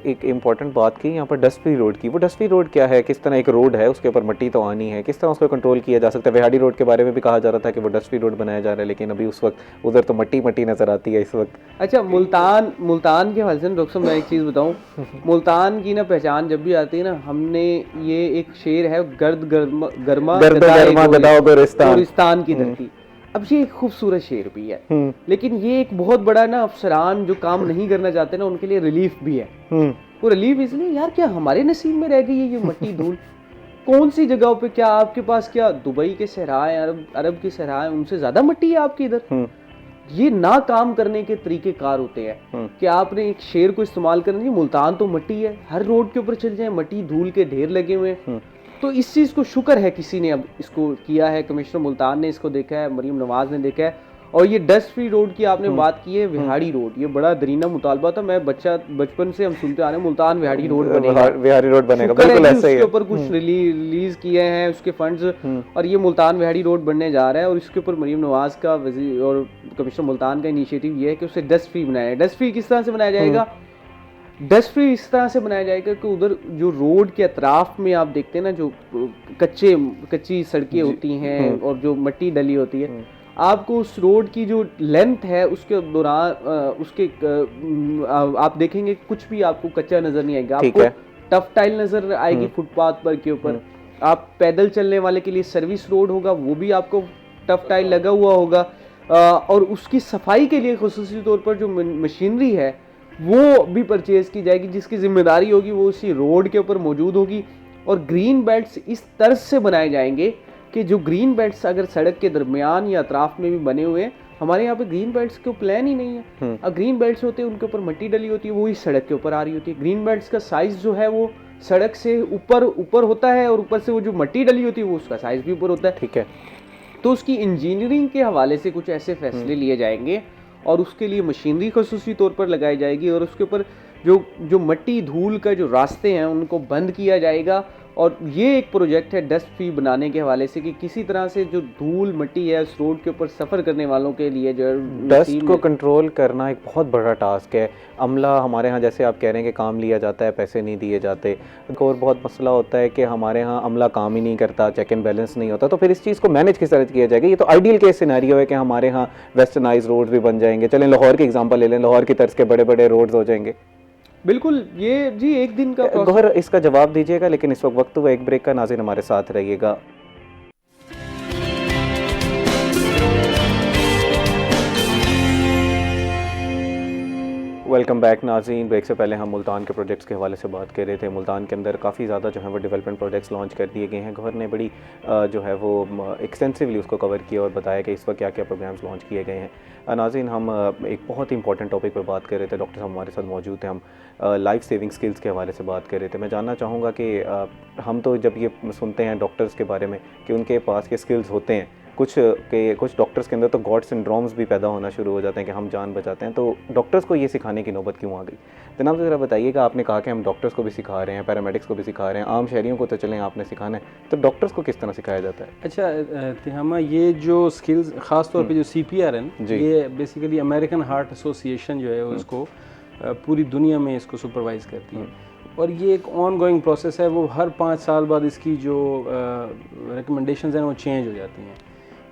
एक इम्पोर्टेंट बात की यहाँ पर डस्ट फ्री रोड की। वो डस्ट फ्री रोड क्या है, किस तरह एक रोड है उसके ऊपर मिट्टी तो आनी है, किस तरह उसको कंट्रोल किया जा सकता है? विहाड़ी रोड के बारे में भी कहा जा रहा था कि वो डस्ट फ्री रोड बनाया जा रहा है लेकिन अभी उस वक्त उधर तो मट्टी नजर आती है इस वक्त। अच्छा, मुल्तान के हवाले से डॉक्टर साहब मैं एक चीज़ बताऊँ, मुल्तान की ना पहचान जब भी आती है ना, हमने ये एक शेर है गर्मा गोरिस्तान की धरती। अब ये एक खूबसूरत शेर भी है लेकिन ये एक बहुत बड़ा ना अफसरान जो काम नहीं करना चाहते ना उनके लिए रिलीफ भी है। वो रिलीफ इसलिए यार क्या हमारे नसीब में रह गई है ये मट्टी धूल? कौन सी जगहों पे, क्या आपके पास क्या दुबई के सहराएं, अरब के सहराएं, उनसे ज्यादा मट्टी है आपके इधर? ये ना काम करने के तरीके कार होते हैं कि आपने एक शेर को इस्तेमाल करना चाहिए। मुल्तान तो मट्टी है, हर रोड के ऊपर चल जाए मट्टी धूल के ढेर लगे हुए हैं। तो इस चीज़ को शुक्र है किसी ने अब इसको किया है, कमिश्नर मुल्तान ने इसको देखा है, मरीम नवाज ने देखा है। और ये डस्ट फ्री रोड की आपने बात की है, विहाड़ी रोड, ये बड़ा दरीना मुतालबा था। मैं बचपन से हम सुनते आ रहे हैं मुल्तान विहाड़ी रोड बनेगा, विहाड़ी रोड बनेगा, बिल्कुल ऐसा ही है। उसके ऊपर कुछ रिलीज किए हैं उसके फंड्स और ये मुल्तान विहाड़ी रोड बनने जा रहा है। और इसके ऊपर मरीम नवाज का वजीर और कमिश्नर मुल्तान का इनिशिएटिव ये है कि उसे डस्ट फ्री बनाया है। डस्ट फ्री किस तरह से बनाया जाएगा? डस्ट फ्री इस तरह से बनाया जाएगा कि उधर जो रोड के अतराफ में आप देखते हैं ना, जो कच्ची सड़कें होती हैं और जो मिट्टी डली होती है, आपको उस रोड की जो लेंथ है उसके दौरान आप देखेंगे कुछ भी आपको कच्चा नजर नहीं आएगा, आपको टफ टाइल नजर आएगी फुटपाथ पर के ऊपर। आप पैदल चलने वाले के लिए सर्विस रोड होगा, वो भी आपको टफ टाइल लगा हुआ होगा। और उसकी सफाई के लिए खुसूसी तौर पर जो मशीनरी है वो भी परचेज की जाएगी, जिसकी जिम्मेदारी होगी वो उसी रोड के ऊपर मौजूद होगी। और ग्रीन बेल्ट्स इस तरह से बनाए जाएंगे कि जो ग्रीन बेल्ट्स अगर सड़क के दरमियान या अतराफ में भी बने हुए हैं, हमारे यहाँ पे ग्रीन बेल्ट्स के प्लान ही नहीं है। अब ग्रीन बेल्ट्स होते हैं उनके ऊपर मिट्टी डली होती है, वो ही सड़क के ऊपर आ रही होती है। ग्रीन बेल्ट्स का साइज जो है वो सड़क से ऊपर होता है और ऊपर से वो जो मिट्टी डली होती है वो उसका साइज भी ऊपर होता है। ठीक है, तो उसकी इंजीनियरिंग के हवाले से कुछ ऐसे फैसले लिए जाएंगे और उसके लिए मशीनरी खसूसी तौर पर लगाई जाएगी और उसके ऊपर जो मिट्टी धूल का जो रास्ते हैं उनको बंद किया जाएगा। और ये एक प्रोजेक्ट है डस्ट फ्री बनाने के हवाले से कि किसी तरह से जो धूल मिट्टी है उस रोड के ऊपर सफ़र करने वालों के लिए जो डस्ट को कंट्रोल करना एक बहुत बड़ा टास्क है। अमला हमारे यहाँ जैसे आप कह रहे हैं कि काम लिया जाता है, पैसे नहीं दिए जाते। एक और बहुत मसला होता है कि हमारे यहाँ अमला काम ही नहीं करता, चेक एंड बैलेंस नहीं होता। तो फिर इस चीज़ को मैनेज किस तरह किया जाएगा? ये तो आइडियल केस सिनेरियो है कि हमारे यहाँ वेस्टर्नाइज रोड भी बन जाएंगे। चलें लाहौर की एग्जाम्पल ले लें, लाहौर की तर्ज के बड़े बड़े रोड्स हो जाएंगे। बिल्कुल, ये जी एक दिन का गौहर इसका जवाब दीजिएगा, लेकिन इस वक्त हुआ एक ब्रेक का। नाज़रीन हमारे साथ रहिएगा। वेलकम बैक नाज़रीन। ब्रेक से पहले हम मुल्तान के प्रोजेक्ट्स के हवाले से बात कर रहे थे। मुल्तान के अंदर काफ़ी ज़्यादा जो है वो डेवलपमेंट प्रोजेक्ट्स लॉन्च कर दिए गए हैं। गौहर ने बड़ी जो है वो एक्सटेंसिवली उसको कवर किया और बताया कि इस वक्त क्या क्या प्रोग्राम्स लॉन्च किए गए हैं। नाज़रीन, हम एक बहुत ही इंपॉर्टेंट टॉपिक पर बात कर रहे थे। डॉक्टर साहब हमारे साथ मौजूद थे। हम लाइफ सेविंग स्किल्स के हवाले से बात कर रहे थे। मैं जानना चाहूँगा कि हम तो जब ये सुनते हैं डॉक्टर्स के बारे में कि उनके पास ये स्किल्स होते हैं, कुछ डॉक्टर्स के अंदर तो गॉड सिंड्रोम्स भी पैदा होना शुरू हो जाते हैं कि हम जान बचाते हैं, तो डॉक्टर्स को ये सिखाने की नौबत क्यों आ गई? जनाब ज़रा बताइएगा, आपने कहा कि हम डॉक्टर्स को भी सिखा रहे हैं, पैरामेडिक्स को भी सिखा रहे हैं, आम शहरियों को तो चलें आपने सिखाना है, तो डॉक्टर्स को किस तरह सिखाया जाता है? अच्छा तिहामा, ये जो स्किल्स ख़ास तौर पे जो CPR है ना, जी। ये बेसिकली अमेरिकन हार्ट एसोसिएशन जो है उसको पूरी दुनिया में इसको सुपरवाइज़ करती है, और ये एक ऑन गोइंग प्रोसेस है। वो हर 5 साल बाद इसकी जो रिकमेंडेशंस हैं वो चेंज हो जाती हैं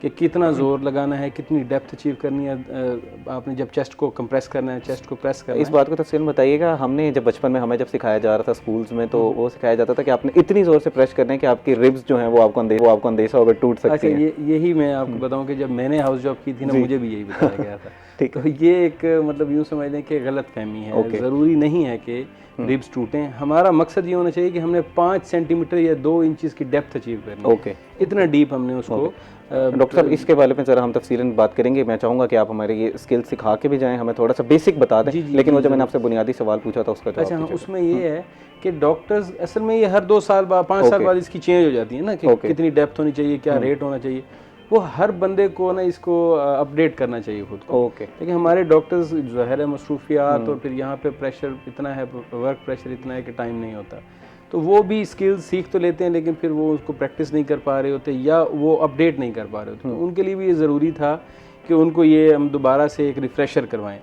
कि कितना ज़ोर लगाना है, कितनी डेप्थ अचीव करनी है, आपने जब चेस्ट को कंप्रेस करना है, चेस्ट को प्रेस करना इस बात को तफसील बताइएगा। हमने जब बचपन में हमें जब सिखाया जा रहा था स्कूल्स में, तो वो सिखाया जाता था कि आपने इतनी ज़ोर से प्रेस करना है कि आपकी रिब्स जो हैं वो आपको अंदेशा होकर टूट सकती अच्छा, हैं। यही मैं आपको बताऊं कि जब मैंने हाउस जॉब की थी ना, मुझे भी यही बताया गया था। ठीक तो ये एक मतलब यूँ समझ लें कि गलत फहमी है। ज़रूरी नहीं है कि रिब्स टूटें। हमारा मकसद ये होना चाहिए कि हमने 5 सेंटीमीटर या 2 इंचेस की डेप्थ अचीव करनी है। इतना डीप हमने उसको डॉक्टर साहब, इसके बारे में ज़रा हम तफसीलन बात करेंगे। मैं चाहूँगा कि आप हमारे ये स्किल सिखा के भी जाएं, हमें थोड़ा सा बेसिक बता दें। लेकिन वो जो मैंने आपसे बुनियादी सवाल पूछा था उसका जवाब अच्छा, दीजिएगा। उसमें ये है कि डॉक्टर्स असल में ये हर 2 साल बाद 5 साल बाद इसकी चेंज हो जाती है ना कि कितनी डेप्थ होनी चाहिए, क्या रेट होना चाहिए। वो हर बंदे को ना इसको अपडेट करना चाहिए खुद को। लेकिन हमारे डॉक्टर्स ज़ाहिर है मसरूफियात और फिर यहाँ पे प्रेशर इतना है, वर्क प्रेशर इतना है कि टाइम नहीं होता, तो वो भी स्किल्स सीख तो लेते हैं लेकिन फिर वो उसको प्रैक्टिस नहीं कर पा रहे होते या वो अपडेट नहीं कर पा रहे होते। तो उनके लिए भी ये ज़रूरी था कि उनको ये हम दोबारा से एक रिफ्रेशर करवाएं।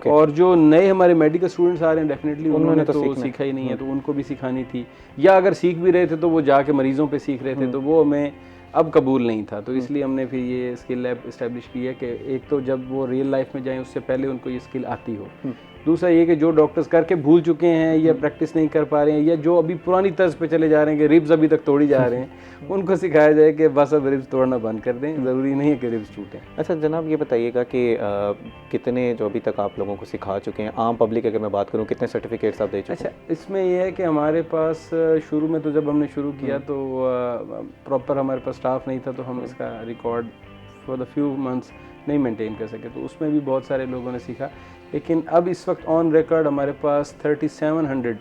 और जो नए हमारे मेडिकल स्टूडेंट्स आ रहे हैं, डेफिनेटली उन्होंने तो सीखा ही नहीं है, तो उनको भी सिखानी थी, या अगर सीख भी रहे थे तो वो जाके मरीज़ों पे सीख रहे थे, तो वो हमें अब कबूल नहीं था। तो इसलिए हमने फिर ये स्किल लैब इस्टेब्लिश की है कि एक तो जब वो रियल लाइफ में जाएं उससे पहले उनको ये स्किल आती हो। दूसरा ये कि जो डॉक्टर्स करके भूल चुके हैं या प्रैक्टिस नहीं कर पा रहे हैं या जो अभी पुरानी तर्ज पे चले जा रहे हैं कि रिब्स अभी तक तोड़ी जा रहे हैं, उनको सिखाया जाए कि बस अब रिब्स तोड़ना बंद कर दें, ज़रूरी नहीं है कि रिब्स टूटें। अच्छा जनाब, ये बताइएगा कि कितने जो अभी तक आप लोगों को सिखा चुके हैं, आम पब्लिक अगर मैं बात करूं, कितने सर्टिफिकेट्स आप दे चुके हैं? अच्छा, इसमें ये है कि हमारे पास शुरू में तो जब हमने शुरू किया तो प्रॉपर हमारे पास स्टाफ नहीं था, तो हम इसका record for the few months नहीं मेंटेन कर सके, तो उसमें भी बहुत सारे लोगों ने सीखा। लेकिन अब इस वक्त ऑन रिकॉर्ड हमारे पास 3700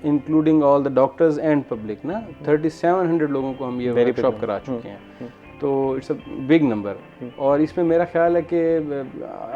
including all the doctors and public ना, 3700 लोगों को हम ये वर्कशॉप करा चुके हैं। तो इट्स अ बिग नंबर, और इसमें मेरा ख्याल है कि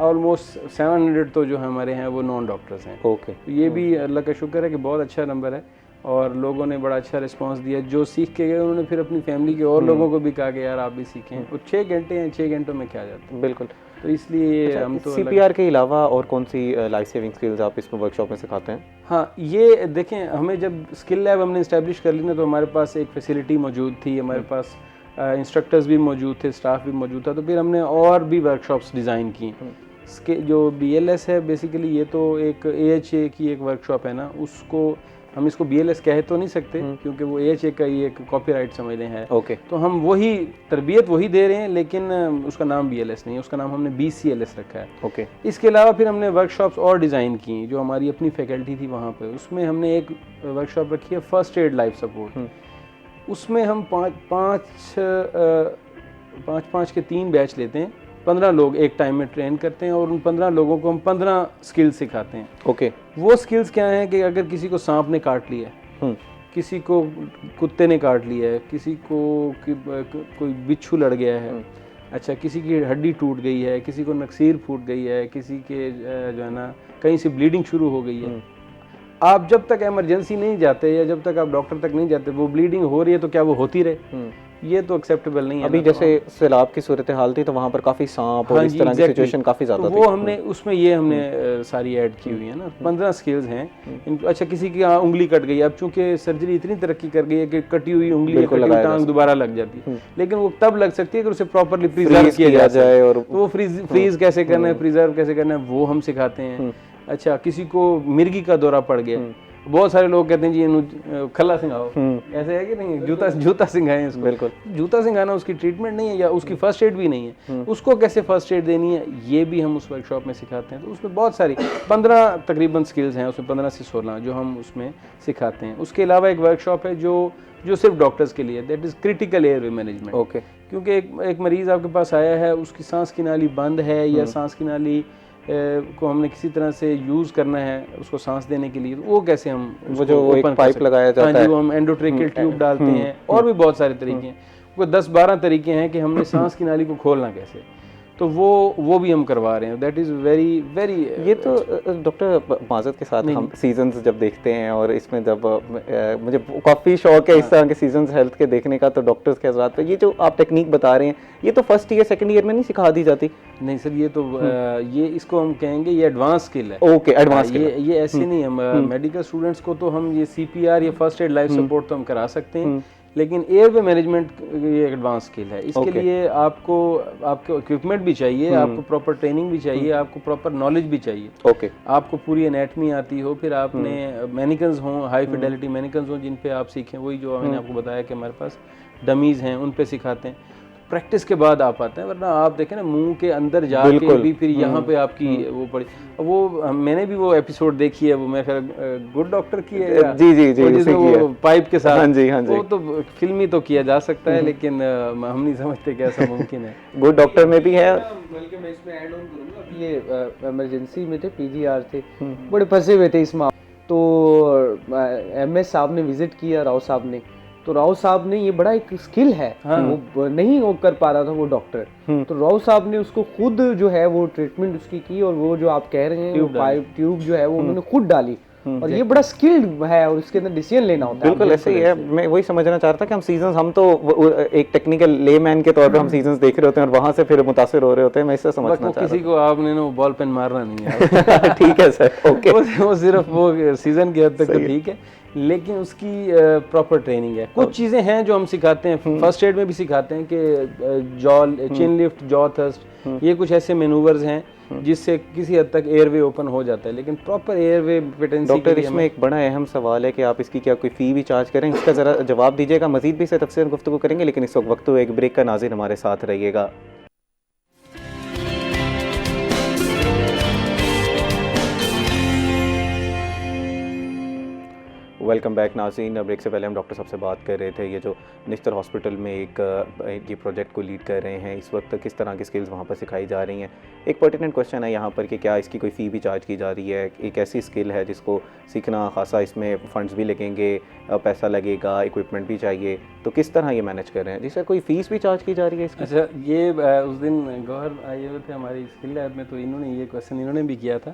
ऑलमोस्ट 700 तो जो हमारे हैं वो नॉन डॉक्टर्स हैं। तो ये भी अल्लाह का शुक्र है कि बहुत अच्छा नंबर है, और लोगों ने बड़ा अच्छा रिस्पांस दिया। जो सीख के गए उन्होंने फिर अपनी फैमिली के और लोगों को भी कहा कि यार आप भी सीखें। और 6 घंटे हैं, 6 घंटों में क्या जाता है। बिल्कुल। तो इसलिए अच्छा, हम तो CPR के अलावा और कौन सी लाइफ सेविंग स्किल्स आप इसमें वर्कशॉप में सिखाते हैं? हाँ, ये देखें, हमें जब स्किल लैब हमने इस्टेब्लिश कर ली ना, तो हमारे पास एक फैसिलिटी मौजूद थी, हमारे पास इंस्ट्रक्टर्स भी मौजूद थे, स्टाफ भी मौजूद था, तो फिर हमने और भी वर्कशॉप्स डिज़ाइन की। इसके जो BLS है बेसिकली, ये तो एक AHA की एक वर्कशॉप है ना, उसको हम इसको BLS कह तो नहीं सकते क्योंकि वो AHA का ही एक कॉपीराइट समझ लें है। तो हम वही तरबियत वही दे रहे हैं, लेकिन उसका नाम BLS नहीं है, उसका नाम हमने BCLS रखा है। इसके अलावा फिर हमने वर्कशॉप्स और डिज़ाइन की जो हमारी अपनी फैकल्टी थी वहाँ पे। उसमें हमने एक वर्कशॉप रखी है फर्स्ट एड लाइफ सपोर्ट। उसमें हम पाँच के 3 बैच लेते हैं, 15 लोग एक टाइम में ट्रेन करते हैं, और उन 15 लोगों को हम 15 स्किल्स सिखाते हैं। वो स्किल्स क्या हैं कि अगर किसी को सांप ने काट लिया है, किसी को कुत्ते ने काट लिया है, किसी को कोई बिच्छू लड़ गया है, अच्छा किसी की हड्डी टूट गई है, किसी को नक्सीर फूट गई है, किसी के जो है ना कहीं से ब्लीडिंग शुरू हो गई है, आप जब तक इमरजेंसी नहीं जाते या जब तक आप डॉक्टर तक नहीं जाते, वो ब्लीडिंग हो रही है तो क्या वो होती रहे? ये तो एक्सेप्टेबल नहीं है। अभी जैसे सैलाब की सूरत हाल थी तो वहाँ पर काफ़ी सांप और इस तरह की सिचुएशन काफ़ी ज़्यादा थी। वो हमने उसमें ये हमने सारी ऐड की हुई है ना, 15 स्किल्स हैं। अच्छा, किसी की उंगली कट गई, अब चूंकि सर्जरी इतनी तरक्की कर गई है कि कटी हुई उंगली टांग दोबारा लग जाती है, लेकिन वो तब लग सकती है कि उसे प्रॉपरली प्रिजर्व किया जाए, और वो फ्रीज कैसे करना है, प्रिजर्व कैसे करना है, वो हम सिखाते हैं। अच्छा, किसी को मिर्गी का दौरा पड़ गया, बहुत सारे लोग कहते हैं जी इन्हों खला सिंघाओ, ऐसे है कि नहीं, जूता सिंघाएं इसको। बिल्कुल, जूता सिंघाना उसकी ट्रीटमेंट नहीं है या उसकी फर्स्ट एड भी नहीं है, उसको कैसे फर्स्ट एड देनी है ये भी हम उस वर्कशॉप में सिखाते हैं। तो उसमें बहुत सारी 15 तकरीबन स्किल्स हैं, उसमें 15 से 16 जो हम उसमें सिखाते हैं। उसके अलावा एक वर्कशॉप है जो सिर्फ डॉक्टर्स के लिए, that is critical airway management. क्योंकि एक मरीज़ आपके पास आया है, उसकी सांस की नाली बंद है या सांस की नाली को हमने किसी तरह से यूज़ करना है उसको सांस देने के लिए, वो कैसे हम वो जो एक पाइप लगाया जाता है, वो हम एंडोट्रेकियल ट्यूब डालते हैं, और भी बहुत सारे तरीके हैं, वो 10-12 तरीके हैं कि हमने सांस की नाली को खोलना कैसे, तो वो भी हम करवा रहे हैं। That is very very. ये तो डॉक्टर माजत के साथ हम सीजन्स जब देखते हैं और इसमें जब मुझे काफ़ी शौक है इस तरह के सीजन्स हेल्थ के देखने का, तो डॉक्टर्स के हज़रात पे ये जो आप टेक्निक बता रहे हैं ये तो फर्स्ट ईयर सेकंड ईयर में नहीं सिखा दी जाती? नहीं सर, ये तो ये इसको हम कहेंगे ये एडवांस स्किल है। ओके, एडवांस ये ऐसे नहीं, हम मेडिकल स्टूडेंट्स को तो हम ये CPR या फर्स्ट एड लाइफ सपोर्ट तो हम करा सकते हैं, लेकिन एयरवे मैनेजमेंट ये एडवांस स्किल है। इसके लिए आपको इक्विपमेंट भी चाहिए, आपको प्रॉपर ट्रेनिंग भी चाहिए, आपको प्रॉपर नॉलेज भी चाहिए। ओके, आपको पूरी एनेटमी आती हो, फिर आपने मैनिकन्स हों, हाई फिडेलिटी मैनिकन्स हों जिन पे आप सीखें, वही जो मैंने आपको बताया कि हमारे पास डमीज़ हैं उन पे सिखाते हैं। प्रैक्टिस के बाद आप आते हैं, वरना आप देखें ना मुंह के अंदर जाके भी फिर यहाँ पे आपकी वो पड़ी। वो मैंने भी वो एपिसोड देखी है, वो मैं खैर गुड डॉक्टर की है जी जी जी, जिसमें वो पाइप के साथ, हाँ जी हाँ जी, वो तो फिल्मी तो किया जा सकता है, लेकिन हम नहीं समझते कि ऐसा मुमकिन है। गुड डॉक्टर में भी है। बल्कि मैं इसमें ऐड ऑन करूँगा, ये इमरजेंसी में थे, PGR थे, बड़े फंसे हुए थे इसमें, तो MS साहब ने विजिट किया, राव साहब ने, तो राव साहब ने ये बड़ा एक स्किल है, वो नहीं वो कर पा रहा था वो डॉक्टर, तो राव साहब ने उसको खुद जो है वो ट्रीटमेंट उसकी की, और वो जो आप कह रहे हैं वो पाइप ट्यूब जो है वो उन्होंने खुद डाली, और ये बड़ा स्किल्ड है और इसके अंदर डिसीजन लेना होता है। बिल्कुल ऐसे ही है, मैं वही समझना चाह रहा था कि हम सीजन्स, हम तो एक टेक्निकल लेमैन के तौर पे हम सीजन्स देख रहे होते हैं और वहां से फिर मुतासिर हो रहे होते हैं, मैं इससे समझना चाह रहा किसी को आपने ना बॉल पेन मारना नहीं है। ठीक है सर, ओके, वो सिर्फ वो सीजन की हद तक तो ठीक है, लेकिन उसकी प्रॉपर ट्रेनिंग है। कुछ चीज़ें हैं जो हम सिखाते हैं, फर्स्ट एड में भी सिखाते हैं कि जॉ चिन लिफ्ट, जॉ थ्रस्ट, ये कुछ ऐसे मैनूवर्स हैं जिससे किसी हद तक एयरवे ओपन हो जाता है, लेकिन प्रॉपर एयरवे पेटेंसी। डॉक्टर इसमें एक बड़ा अहम सवाल है कि आप इसकी क्या कोई फ़ी भी चार्ज करें, इसका ज़रा जवाब दीजिएगा। मज़ीद भी इससे तफसील गुफ्तगू करेंगे, लेकिन इस वक्त एक ब्रेक का, नाज़रीन हमारे साथ रहिएगा। वेलकम बैक नाज़रीन। ब्रेक से पहले हम डॉक्टर साहब से बात कर रहे थे, ये जो निश्तर हॉस्पिटल में एक ये प्रोजेक्ट को लीड कर रहे हैं, इस वक्त किस तरह की स्किल्स वहाँ पर सिखाई जा रही हैं। एक पर्टिनेंट क्वेश्चन है यहाँ पर कि क्या इसकी कोई फ़ी भी चार्ज की जा रही है? एक ऐसी स्किल है जिसको सीखना खासा, इसमें फ़ंड्स भी लगेंगे, पैसा लगेगा, इक्विपमेंट भी चाहिए, तो किस तरह ये मैनेज कर रहे हैं? जिससे कोई फ़ीस भी चार्ज की जा रही है इसकी? अच्छा, ये उस दिन गौहर आए हुए थे हमारी स्किल लैब में, तो इन्होंने ये क्वेश्चन इन्होंने भी किया था,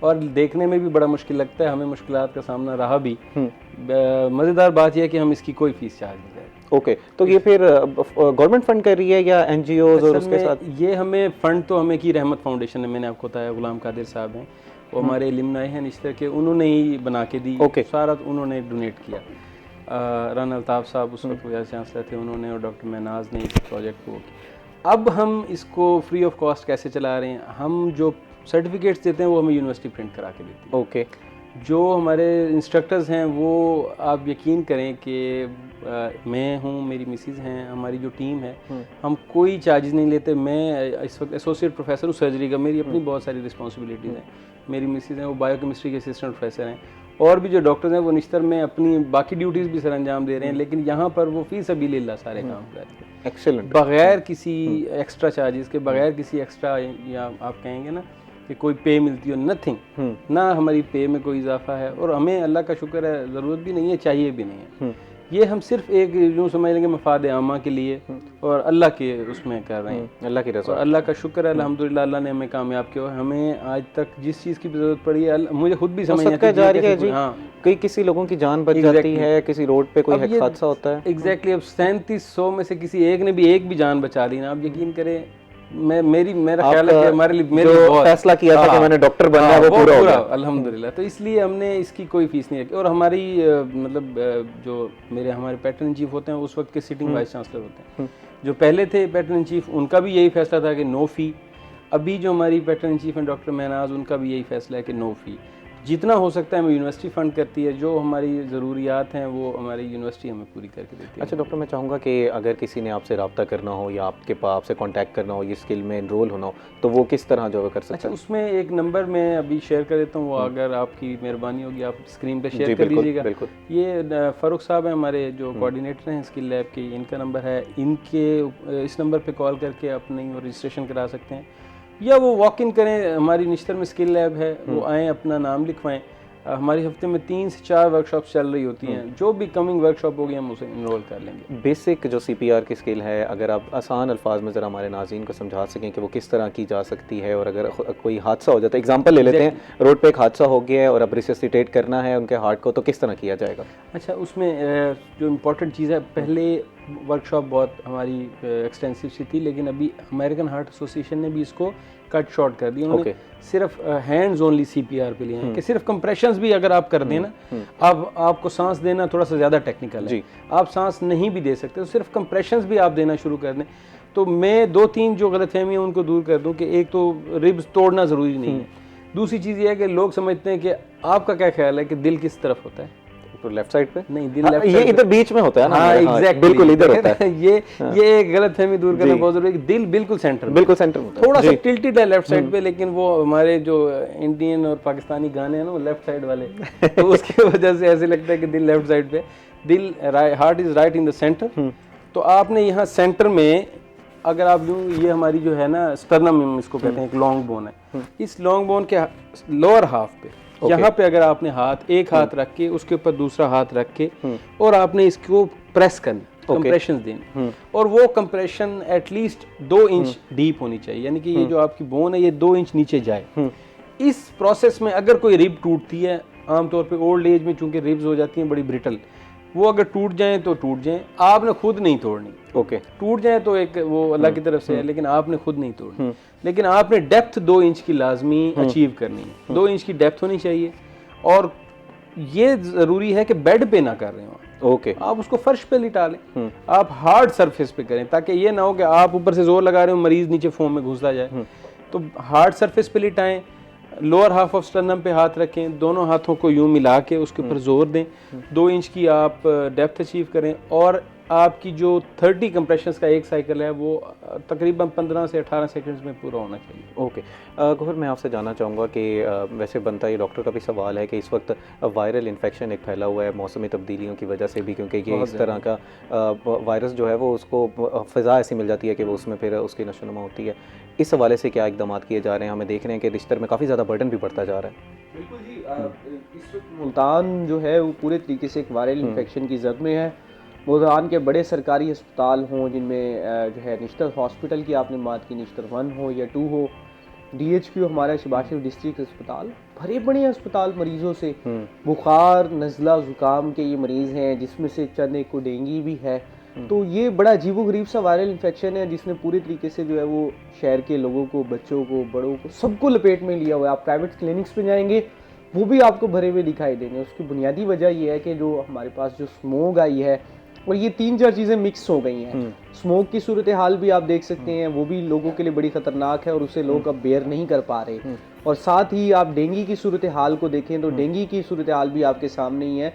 और देखने में भी बड़ा मुश्किल लगता है, हमें मुश्किलात का सामना रहा भी। मज़ेदार बात यह है कि हम इसकी कोई फ़ीस चार्ज नहीं करते। ओके, तो ये फिर गवर्नमेंट फ़ंड कर रही है या NGOs और उसके साथ? ये हमें फ़ंड तो हमें की रहमत फाउंडेशन ने, मैंने आपको बताया, गुलाम कादिर साहब हैं, वो हमारे इल्मुनाए हैं निश्तर के, उन्होंने ही बना के दी, सारा उन्होंने डोनेट किया। राना अल्ताफ़ साहब उस वक्त वाइस चांसलर थे, उन्होंने, और डॉक्टर महनाज ने इस प्रोजेक्ट को। अब हम इसको फ्री ऑफ कॉस्ट कैसे चला रहे हैं? हम जो सर्टिफिकेट्स देते हैं वो हमें यूनिवर्सिटी प्रिंट करा के देती है। ओके, जो हमारे इंस्ट्रक्टर्स हैं वो, आप यकीन करें कि मैं हूँ, मेरी मिसेज़ हैं, हमारी जो टीम है, हम कोई चार्जेस नहीं लेते। मैं इस वक्त एसोसिएट प्रोफेसर हूँ सर्जरी का, मेरी अपनी बहुत सारी रिस्पॉन्सिबिलिटीज़ हैं। मेरी मिसेज़ हैं, वो बायोकेमिस्ट्री के असिस्टेंट प्रोफेसर हैं, और भी जो डॉक्टर्स हैं वो निश्तर में अपनी बाकी ड्यूटीज़ भी सर अंजाम दे रहे हैं, लेकिन यहाँ पर वो फ़ी सबीलिल्लाह सारे काम कर रहे हैं। एक्सेलेंट, बगैर किसी एक्स्ट्रा चार्जेस के, बगैर किसी एक्स्ट्रा, या आप कहेंगे ना कि कोई पे मिलती हो, नथिंग, ना हमारी पे में कोई इजाफा है, और हमें अल्लाह का शुक्र है ज़रूरत भी नहीं है, चाहिए भी नहीं है। ये हम सिर्फ एक यूँ समझ लेंगे मफाद आमा के लिए और अल्लाह के उसमें कर रहे हैं, अल्लाह की रज़ा। अल्लाह का शुक्र है, अल्हम्दुलिल्लाह, अल्लाह ने हमें कामयाब किया। हमें आज तक जिस चीज़ की ज़रूरत पड़ी है, मुझे खुद भी समझ नहीं आती। हाँ, कई किसी लोगों की जान बच जाती है, किसी रोड पे कोई हादसा होता है। एग्जैक्टली, अब 3700 में से किसी एक ने भी एक भी जान बचा ली ना, आप यकीन करें, मेरा ख्याल है कि हमारे लिए, मेरे बहुत फैसला किया था कि मैंने डॉक्टर बनना है, वो पूरा हो गया अल्हम्दुलिल्लाह। तो इसलिए हमने इसकी कोई फीस नहीं रखी। और हमारी मतलब जो हमारे पैटर्न इन चीफ होते हैं उस वक्त के सिटिंग वाइस चांसलर होते हैं, जो पहले थे पैटर्न इन चीफ, उनका भी यही फैसला था कि नो फ़ी। अभी जो हमारी पैटर्न इन चीफ हैं डॉक्टर महनाज, उनका भी यही फैसला है कि नो फ़ी। जितना हो सकता है हमें यूनिवर्सिटी फ़ंड करती है, जो हमारी ज़रूरियात हैं वो हमारी यूनिवर्सिटी हमें पूरी करके देती है। अच्छा डॉक्टर, मैं चाहूँगा कि अगर किसी ने आपसे रब्ता करना हो या आपसे कांटेक्ट करना हो, ये स्किल में एनरोल होना हो, तो वो किस तरह जो कर सकता है? अच्छा, उसमें एक नंबर मैं अभी शेयर कर देता हूँ, वो अगर आपकी मेहरबानी होगी आप स्क्रीन पे शेयर कर दीजिएगा। ये फ़ारूक साहब हैं हमारे जो कोऑर्डिनेटर हैं स्किल लैब के, इनका नंबर है, इनके इस नंबर पर कॉल करके अपनी रजिस्ट्रेशन करा सकते हैं, या वो वॉक इन करें। हमारी निश्तर में स्किल लैब है, वो आएँ, अपना नाम लिखवाएं, हमारी हफ्ते में 3 से 4 वर्कशॉप्स चल रही होती हैं। जो भी कमिंग वर्कशॉप होगी हम उसे इनरोल कर लेंगे। बेसिक जो CPR की स्किल है, अगर आप आसान अल्फाज में ज़रा हमारे नाज़रीन को समझा सकें कि वो किस तरह की जा सकती है, और अगर कोई हादसा हो जाता है, एग्जांपल ले लेते हैं, रोड पे एक हादसा हो गया है और अब रिससिटेट करना है उनके हार्ट को, तो किस तरह किया जाएगा? अच्छा, उसमें जो इम्पोर्टेंट चीज़ है, पहले वर्कशॉप बहुत हमारी एक्सटेंसिव सी थी, लेकिन अभी अमेरिकन हार्ट एसोसिएशन ने भी इसको कट शॉर्ट कर दिया। उन्होंने सिर्फ हैंड्स ओनली CPR पे लिए हैं कि सिर्फ कंप्रेशंस भी अगर आप कर दें ना, अब आपको सांस देना थोड़ा सा ज़्यादा टेक्निकल है, आप सांस नहीं भी दे सकते, तो सिर्फ कंप्रेशंस भी आप देना शुरू कर दें। तो मैं 2-3 जो गलतफहमी है उनको दूर कर दूं कि एक तो रिब्स तोड़ना ज़रूरी नहीं है। दूसरी चीज़ ये है कि लोग समझते हैं कि आपका क्या ख्याल है कि दिल किस तरफ होता है? तो लेफ्ट साइड पे नहीं, दिल लेफ्ट ये इधर बीच में होता है ना। हाँ, एग्जैक्टली, बिल्कुल इधर होता है। ये एक गलतफहमी दूर करना बहुत जरूरी है कि दिल बिल्कुल सेंटर में, बिल्कुल सेंटर में होता है। थोड़ा सा टिल्टेड है लेफ्ट साइड पे, लेकिन वो हमारे जो इंडियन और पाकिस्तानी गाने हैं ना, वो लेफ्ट साइड वाले, तो उसकी वजह से ऐसे लगता है कि दिल लेफ्ट साइड पे, दिल heart is right in the centre. तो आपने यहाँ सेंटर में अगर आप यूँ, ये हमारी जो है ना स्टर्नम इसको कहते हैं, एक लॉन्ग बोन है, इस लॉन्ग बोन के लोअर हाफ पे यहाँ पे अगर आपने एक हाथ रख के उसके ऊपर दूसरा हाथ रख के और आपने इसको प्रेस करना, कंप्रेशन देने, और वो कंप्रेशन एटलीस्ट 2 इंच डीप होनी चाहिए, यानी कि ये जो आपकी बोन है ये 2 इंच नीचे जाए। इस प्रोसेस में अगर कोई रिब टूटती है, आमतौर पे ओल्ड एज में चूंकि रिब्स हो जाती हैं बड़ी ब्रिटल, वो अगर टूट जाएं तो टूट जाएं, आपने खुद नहीं तोड़नी। टूट जाए तो एक वो अल्लाह की तरफ से है, लेकिन आपने खुद नहीं तोड़नी। लेकिन आपने डेप्थ 2 इंच की लाजमी अचीव करनी है, 2 इंच की डेप्थ होनी चाहिए, और ये ज़रूरी है कि बेड पे ना कर रहे हो, आप उसको फर्श पे लिटा लें, आप हार्ड सरफेस पे करें, ताकि ये ना हो कि आप ऊपर से जोर लगा रहे हो, मरीज नीचे फोम में घुसता जाए। तो हार्ड सरफेस पे लिटाएं, लोअर हाफ ऑफ स्टर्नम पे हाथ रखें, दोनों हाथों को यूं मिला के उसके ऊपर जोर दें, 2 इंच की आप डेप्थ अचीव करें, और आपकी जो 30 कंप्रेशंस का एक साइकिल है वो तकरीबन 15 से 18 सेकंड्स में पूरा होना चाहिए। गौहर, मैं आपसे जानना चाहूँगा कि वैसे बनता ये डॉक्टर का भी सवाल है कि इस वक्त वायरल इन्फेक्शन एक फैला हुआ है मौसमी तब्दीलियों की वजह से भी, क्योंकि ये इस तरह का वायरस जो है वो उसको फ़िज़ा ऐसी मिल जाती है कि वो उसमें फिर उसकी नशोनुमा होती है। इस हवाले से क्या इक़दाम किए जा रहे हैं? हमें देख रहे हैं कि रिश्ते में काफ़ी ज़्यादा बर्डन भी बढ़ता जा रहा है। बिल्कुल जी, इस वक्त मुल्तान जो है वो पूरे तरीके से एक वायरल इन्फेक्शन की जद में है। मुल्तान के बड़े सरकारी अस्पताल हों, जिनमें जो है निश्तर हॉस्पिटल की आपने बात की, निश्तर 1 हो या 2 हो, DHQ हमारा शहबाज डिस्ट्रिक्ट अस्पताल, भरे बड़े अस्पताल मरीज़ों से, बुखार, नज़ला, ज़ुकाम के ये मरीज़ हैं, जिसमें से चंद एक को डेंगू भी है। तो ये बड़ा अजीबोगरीब सा वायरल इन्फेक्शन है जिसने पूरे तरीके से जो है वो शहर के लोगों को, बच्चों को, बड़ों को, सबको लपेट में लिया हुआ है। आप प्राइवेट क्लिनिक्स पे जाएंगे वो भी आपको भरे हुए दिखाई देंगे। उसकी बुनियादी वजह ये है कि जो हमारे पास जो स्मोक आई है, और ये 3-4 चीज़ें मिक्स हो गई हैं। स्मोक की सूरत हाल भी आप देख सकते हैं, वो भी लोगों के लिए बड़ी ख़तरनाक है और उसे लोग अब बेयर नहीं कर पा रहे। और साथ ही आप डेंगू की सूरत हाल को देखें तो डेंगू की सूरत हाल भी आपके सामने ही है।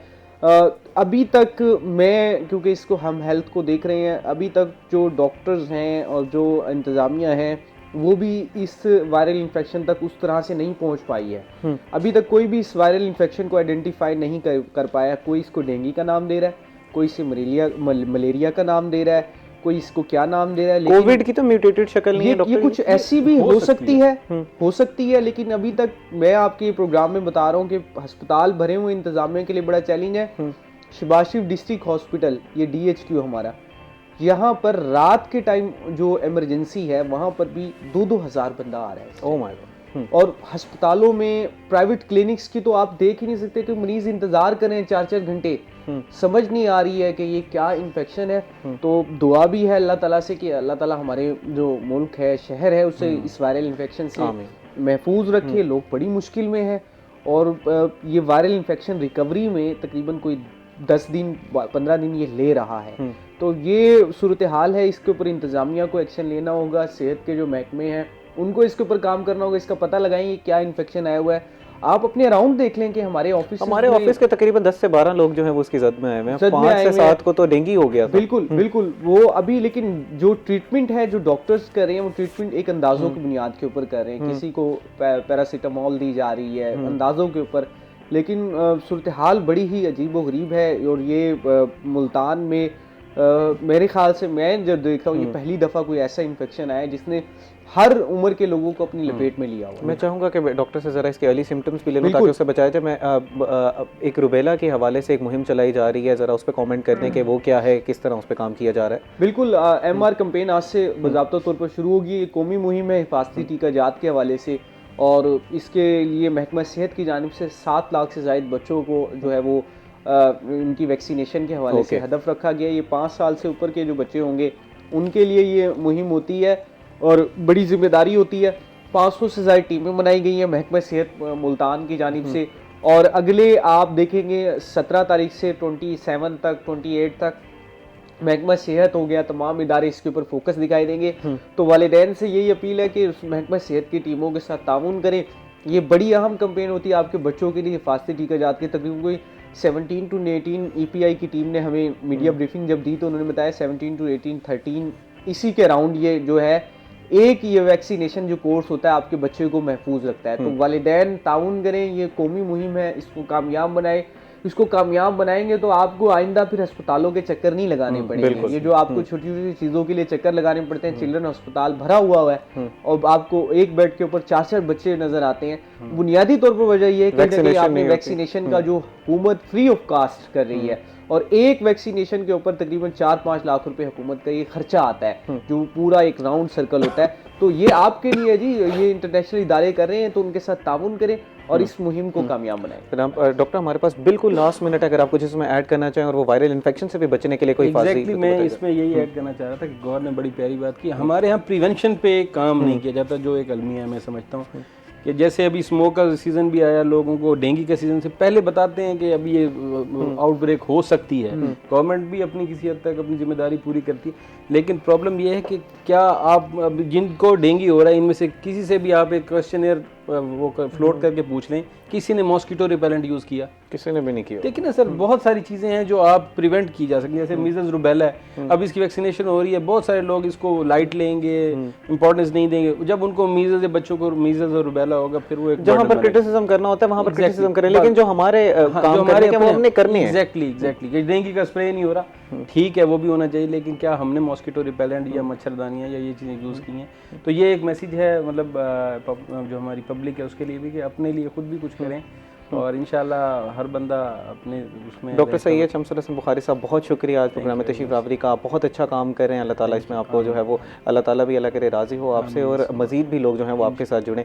अभी तक मैं, क्योंकि इसको हम हेल्थ को देख रहे हैं, अभी तक जो डॉक्टर्स हैं और जो इंतज़ामिया हैं वो भी इस वायरल इन्फेक्शन तक उस तरह से नहीं पहुंच पाई है। अभी तक कोई भी इस वायरल इन्फेक्शन को आइडेंटिफाई नहीं कर पाया। कोई इसको डेंगू का नाम दे रहा है, कोई इसे मलेरिया का नाम दे रहा है, कोई इसको क्या नाम दे रहा है। कोविड की तो म्यूटेटेड शक्ल नहीं है डॉक्टर, ये कुछ ऐसी भी हो सकती है, लेकिन अभी तक मैं आपके प्रोग्राम में बता रहा हूँ कि अस्पताल भरे हुए, इंतजामिया के लिए बड़ा चैलेंज है। शहबाज डिस्ट्रिक्ट हॉस्पिटल, ये DHQ हमारा, यहाँ पर रात के टाइम जो इमरजेंसी है वहाँ पर भी 2-2 हज़ार बंदा आ रहा है। Oh my God. और अस्पतालों में, प्राइवेट क्लिनिक्स की तो आप देख ही नहीं सकते कि मरीज इंतजार करें 4-4 घंटे। समझ नहीं आ रही है कि ये क्या इन्फेक्शन है। तो दुआ भी है अल्लाह ताला से कि अल्लाह ताला हमारे जो मुल्क है, शहर है, उसे इस वायरल इन्फेक्शन से महफूज रखे। लोग बड़ी मुश्किल में हैं, और ये वायरल इन्फेक्शन रिकवरी में तकरीबन कोई 10 दिन 15 दिन ये ले रहा है। तो ये सूरत हाल है, इसके ऊपर इंतज़ामिया को एक्शन लेना होगा, सेहत के जो महकमे हैं उनको इसके ऊपर काम करना होगा, इसका पता लगाएं क्या इन्फेक्शन आया हुआ है। आप अपने अराउंड देख लें कि हमारे ऑफिस के तकरीबन 10 से 12 लोग जो हैं वो उसकी जद में आए हैं। 5 से 7 को तो डेंगू हो गया था। बिल्कुल वो अभी, लेकिन जो ट्रीटमेंट है जो डॉक्टर्स कर रहे हैं वो ट्रीटमेंट एक अंदाजों की बुनियाद के ऊपर कर रहे हैं। किसी को पैरासीटामोल दी जा रही है अंदाजों के ऊपर, लेकिन सूरत हाल बड़ी ही अजीब व गरीब है। और ये मुल्तान में मेरे ख्याल से मैं जब देखता हूँ ये पहली दफ़ा कोई ऐसा इन्फेक्शन आया है जिसने हर उम्र के लोगों को अपनी लपेट में लिया हुआ है। मैं चाहूँगा कि डॉक्टर से ज़रा इसके अर्ली सिम्टम्स भी ले लूँ ताकि उससे बचाया जाए। मैं एक रुबेला के हवाले से एक मुहिम चलाई जा रही है, ज़रा उस पर कमेंट कर दें कि वो क्या है, किस तरह उस पर काम किया जा रहा है। बिल्कुल, MR कैंपेन आज से बाज़ाब्ता तौर पर शुरू होगी। ये कौमी मुहिम है हिफाजती टीका जात के हवाले से, और इसके लिए महकमा सेहत की जानिब से 7 लाख से ज़ायद बच्चों को जो है वो उनकी वैक्सीनेशन के हवाले से हदफ रखा गया। ये 5 साल से ऊपर के जो बच्चे होंगे उनके लिए ये मुहिम होती है और बड़ी जिम्मेदारी होती है। 500 से ज़्यादा टीमें बनाई गई हैं महकमा सेहत मुल्तान की जानिब से, और अगले आप देखेंगे 17 तारीख से 27 तक 28 तक महकमा सेहत हो गया, तमाम इदारे इसके ऊपर फोकस दिखाई देंगे। तो वालिदैन से यही अपील है कि महकमा सेहत की टीमों के साथ ताउन करें। ये बड़ी अहम कैंपेन होती है आपके बच्चों के लिए हिफाजती टीका जात के। तकरीबन कोई 17 to 18 EPI की टीम ने हमें मीडिया ब्रीफिंग जब दी तो उन्होंने बताया 17 to 18 13 इसी के अराउंड ये जो है एक ये वैक्सीनेशन जो कोर्स होता है आपके बच्चे को महफूज रखता है। तो वालिदैन ताउन करें, ये कौमी मुहिम है, इसको कामयाब बनाए। इसको कामयाब बनाएंगे तो आपको आइंदा फिर अस्पतालों के चक्कर नहीं लगाने पड़ेंगे। ये जो आपको छोटी छोटी चीज़ों के लिए चक्कर लगाने पड़ते हैं, चिल्ड्रन अस्पताल भरा हुआ है और आपको एक बेड के ऊपर 4-4 बच्चे नजर आते हैं। बुनियादी तौर पर वजह ये है कि आपने वैक्सीनेशन का जो हुकूमत फ्री ऑफ कास्ट कर रही है, और एक वैक्सीनेशन के ऊपर तकरीबन 4-5 लाख रुपए हुकूमत का ये खर्चा आता है, जो पूरा एक राउंड सर्कल होता है। तो ये आपके लिए जी, ये इंटरनेशनल इदारे कर रहे हैं तो उनके साथ ताउन करें और इस मुहिम को कामयाब बनाएं। डॉक्टर हमारे पास बिल्कुल लास्ट मिनट अगर आप कुछ इसमें ऐड करना चाहें और वो वायरल इन्फेक्शन से भी बचने के लिए कोई एग्जैक्टली मैं इसमें यही ऐड करना चाह रहा था कि गौर ने बड़ी प्यारी बात की। हमारे यहाँ प्रिवेंशन पे काम नहीं किया जाता, जो एक अलमिया है। मैं समझता हूँ कि जैसे अभी स्मोक का सीज़न भी आया, लोगों को डेंगू के सीज़न से पहले बताते हैं कि अभी ये आउटब्रेक हो सकती है। गवर्नमेंट भी अपनी किसी हद तक अपनी जिम्मेदारी पूरी करती है, लेकिन प्रॉब्लम ये है कि क्या आप जिनको डेंगू हो रहा है इनमें से किसी से भी आप एक क्वेश्चनियर वो फ्लोट करके पूछ लें, किसी ने मॉस्किटो रिपेलेंट यूज़ किया? किसी ने भी नहीं किया। लेकिन ना सर, बहुत सारी चीज़ें हैं जो आप प्रिवेंट की जा सकती हैं, जैसे मीजल्स रूबेला है, अब इसकी वैक्सीनेशन हो रही है, बहुत सारे लोग इसको लाइट लेंगे, इंपॉर्टेंस नहीं देंगे। जब उनको मीजल्स या बच्चों को मीजल्स और रूबेला होगा, फिर वो एक जहाँ पर क्रिटिसिज्म करना होता है वहाँ पर क्रिटिसिज्म करें, लेकिन जो हमारे काम करने के वो हमने करनी है। एग्जैक्टली डेंगू का स्प्रे नहीं हो रहा, ठीक है, वो भी होना चाहिए, लेकिन क्या हमने मॉस्किटो रिपेलेंट या मच्छरदानियाँ या ये चीज़ें यूज़ की हैं? तो ये एक मैसेज है, मतलब जो हमारी पब्लिक है उसके लिए भी, कि अपने लिए खुद भी कुछ करें और इंशाल्लाह हर बंदा अपने उसमें। डॉक्टर सैयद शमसुल हसन बुखारी साहब, बहुत शुक्रिया आज प्रोग्राम में तशरीफ़ आवरी का। आप बहुत अच्छा काम कर रहे हैं, अल्लाह ताला इसमें आपको जो है वो अल्लाह ताला भी अल्लाह करे राज़ी हो आपसे और मज़ीद भी लोग जो हैं वो आपके साथ जुड़ें।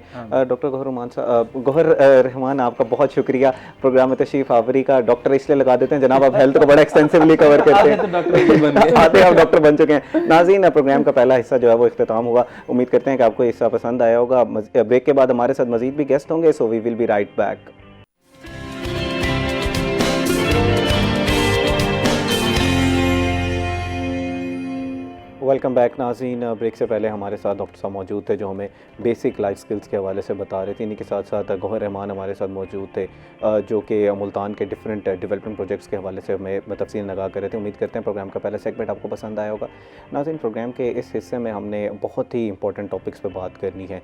डॉक्टर गौहर रहमान, आपका बहुत शुक्रिया प्रोग्राम में तशरीफ़ आवरी का। डॉक्टर इसलिए लगा देते हैं जनाब, आप हेल्थ को बड़ा एक्सटेंसिवली कवर करते हैं, आते आप डॉक्टर बन चुके हैं। नाज़रीन, प्रोग्राम का पहला हिस्सा जो है वो इख्तिताम हुआ। उम्मीद करते हैं कि आपको हिस्सा पसंद आया होगा। ब्रेक के बाद हमारे साथ मज़ीद भी गेस्ट होंगे, so we will be right back. Welcome back नाज़रीन। ब्रेक से पहले हमारे साथ डॉक्टर साहब मौजूद थे जो हमें बेसिक लाइफ स्किल्स के हवाले से बता रहे थे। इन्हीं के साथ साथ गौहर रहमान हमारे साथ मौजूद थे जो कि मुल्तान के डिफरेंट डेवलपमेंट प्रोजेक्ट्स के हवाले से हमें तफसील नगा कर रहे थे। उम्मीद करते हैं प्रोग्राम का पहला सेगमेंट आपको पसंद आया होगा। नाज़रीन, प्रोग्राम के इस हिस्से में हमने बहुत ही इंपॉर्टेंट टॉपिक्स पर बात करनी है,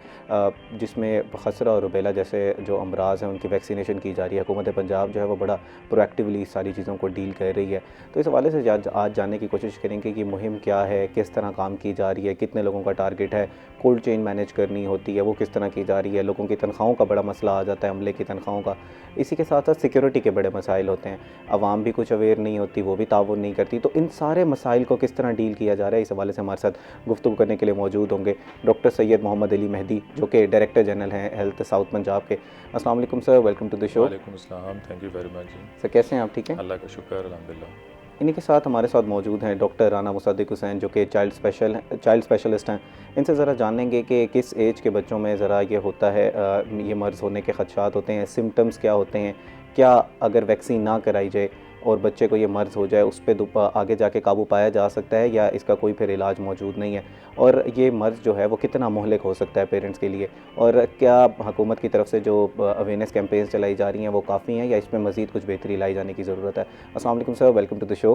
जिसमें खसरा और रुबेला जैसे जो अमराज हैं उनकी वैक्सीनेशन की जा रही है। हुकूमत पंजाब जो है वो बड़ा प्रोएक्टिवली सारी चीज़ों को डील कर रही है। तो इस हवाले से आज जानने की कोशिश करेंगे कि मुहिम क्या है, किस तरह काम की जा रही है, कितने लोगों का टारगेट है, कोल्ड चेन मैनेज करनी होती है वो किस तरह की जा रही है, लोगों की तनख्वाहों का बड़ा मसला आ जाता है, अमले की तनख्वाहों का। इसी के साथ साथ सिक्योरिटी के बड़े मसाइल होते हैं, आवाम भी कुछ अवेयर नहीं होती, वो भी ताउन नहीं करती। तो इन सारे मसाइल को किस तरह डील किया जा रहा है, इस हवाले से हमारे साथ गुफ्तगू करने के लिए मौजूद होंगे डॉक्टर सैयद मोहम्मद अली मेहदी जो कि डायरेक्टर जनरल हैं हेल्थ साउथ पंजाब के। अस्सलाम वालेकुम sir, welcome to the show. वालेकुम अस्सलाम, thank you very much. Sir कैसे हैं आप? ठीक हैं, अल्लाह का शुक्र, अल्हम्दुलिल्लाह। इन्हीं के साथ हमारे साथ मौजूद हैं डॉक्टर राना मुसद्दिक हुसैन जो कि चाइल्ड स्पेशलिस्ट हैं। इनसे ज़रा जानेंगे कि किस एज के बच्चों में ज़रा ये होता है, ये मर्ज़ होने के खदशात होते हैं, सिम्टम्स क्या होते हैं, क्या अगर वैक्सीन ना कराई जाए और बच्चे को ये मर्ज़ हो जाए उस पर आगे जाके काबू पाया जा सकता है या इसका कोई फिर इलाज मौजूद नहीं है, और ये मर्ज़ जो है वो कितना मुहलिक हो सकता है पेरेंट्स के लिए, और क्या हुकूमत की तरफ से जो अवेयरनेस कैंपेन्स चलाई जा रही हैं वो काफ़ी हैं या इसमें मज़ीद कुछ बेहतरी लाई जाने की ज़रूरत है। अस्सलाम वालेकुम sir, welcome to the show.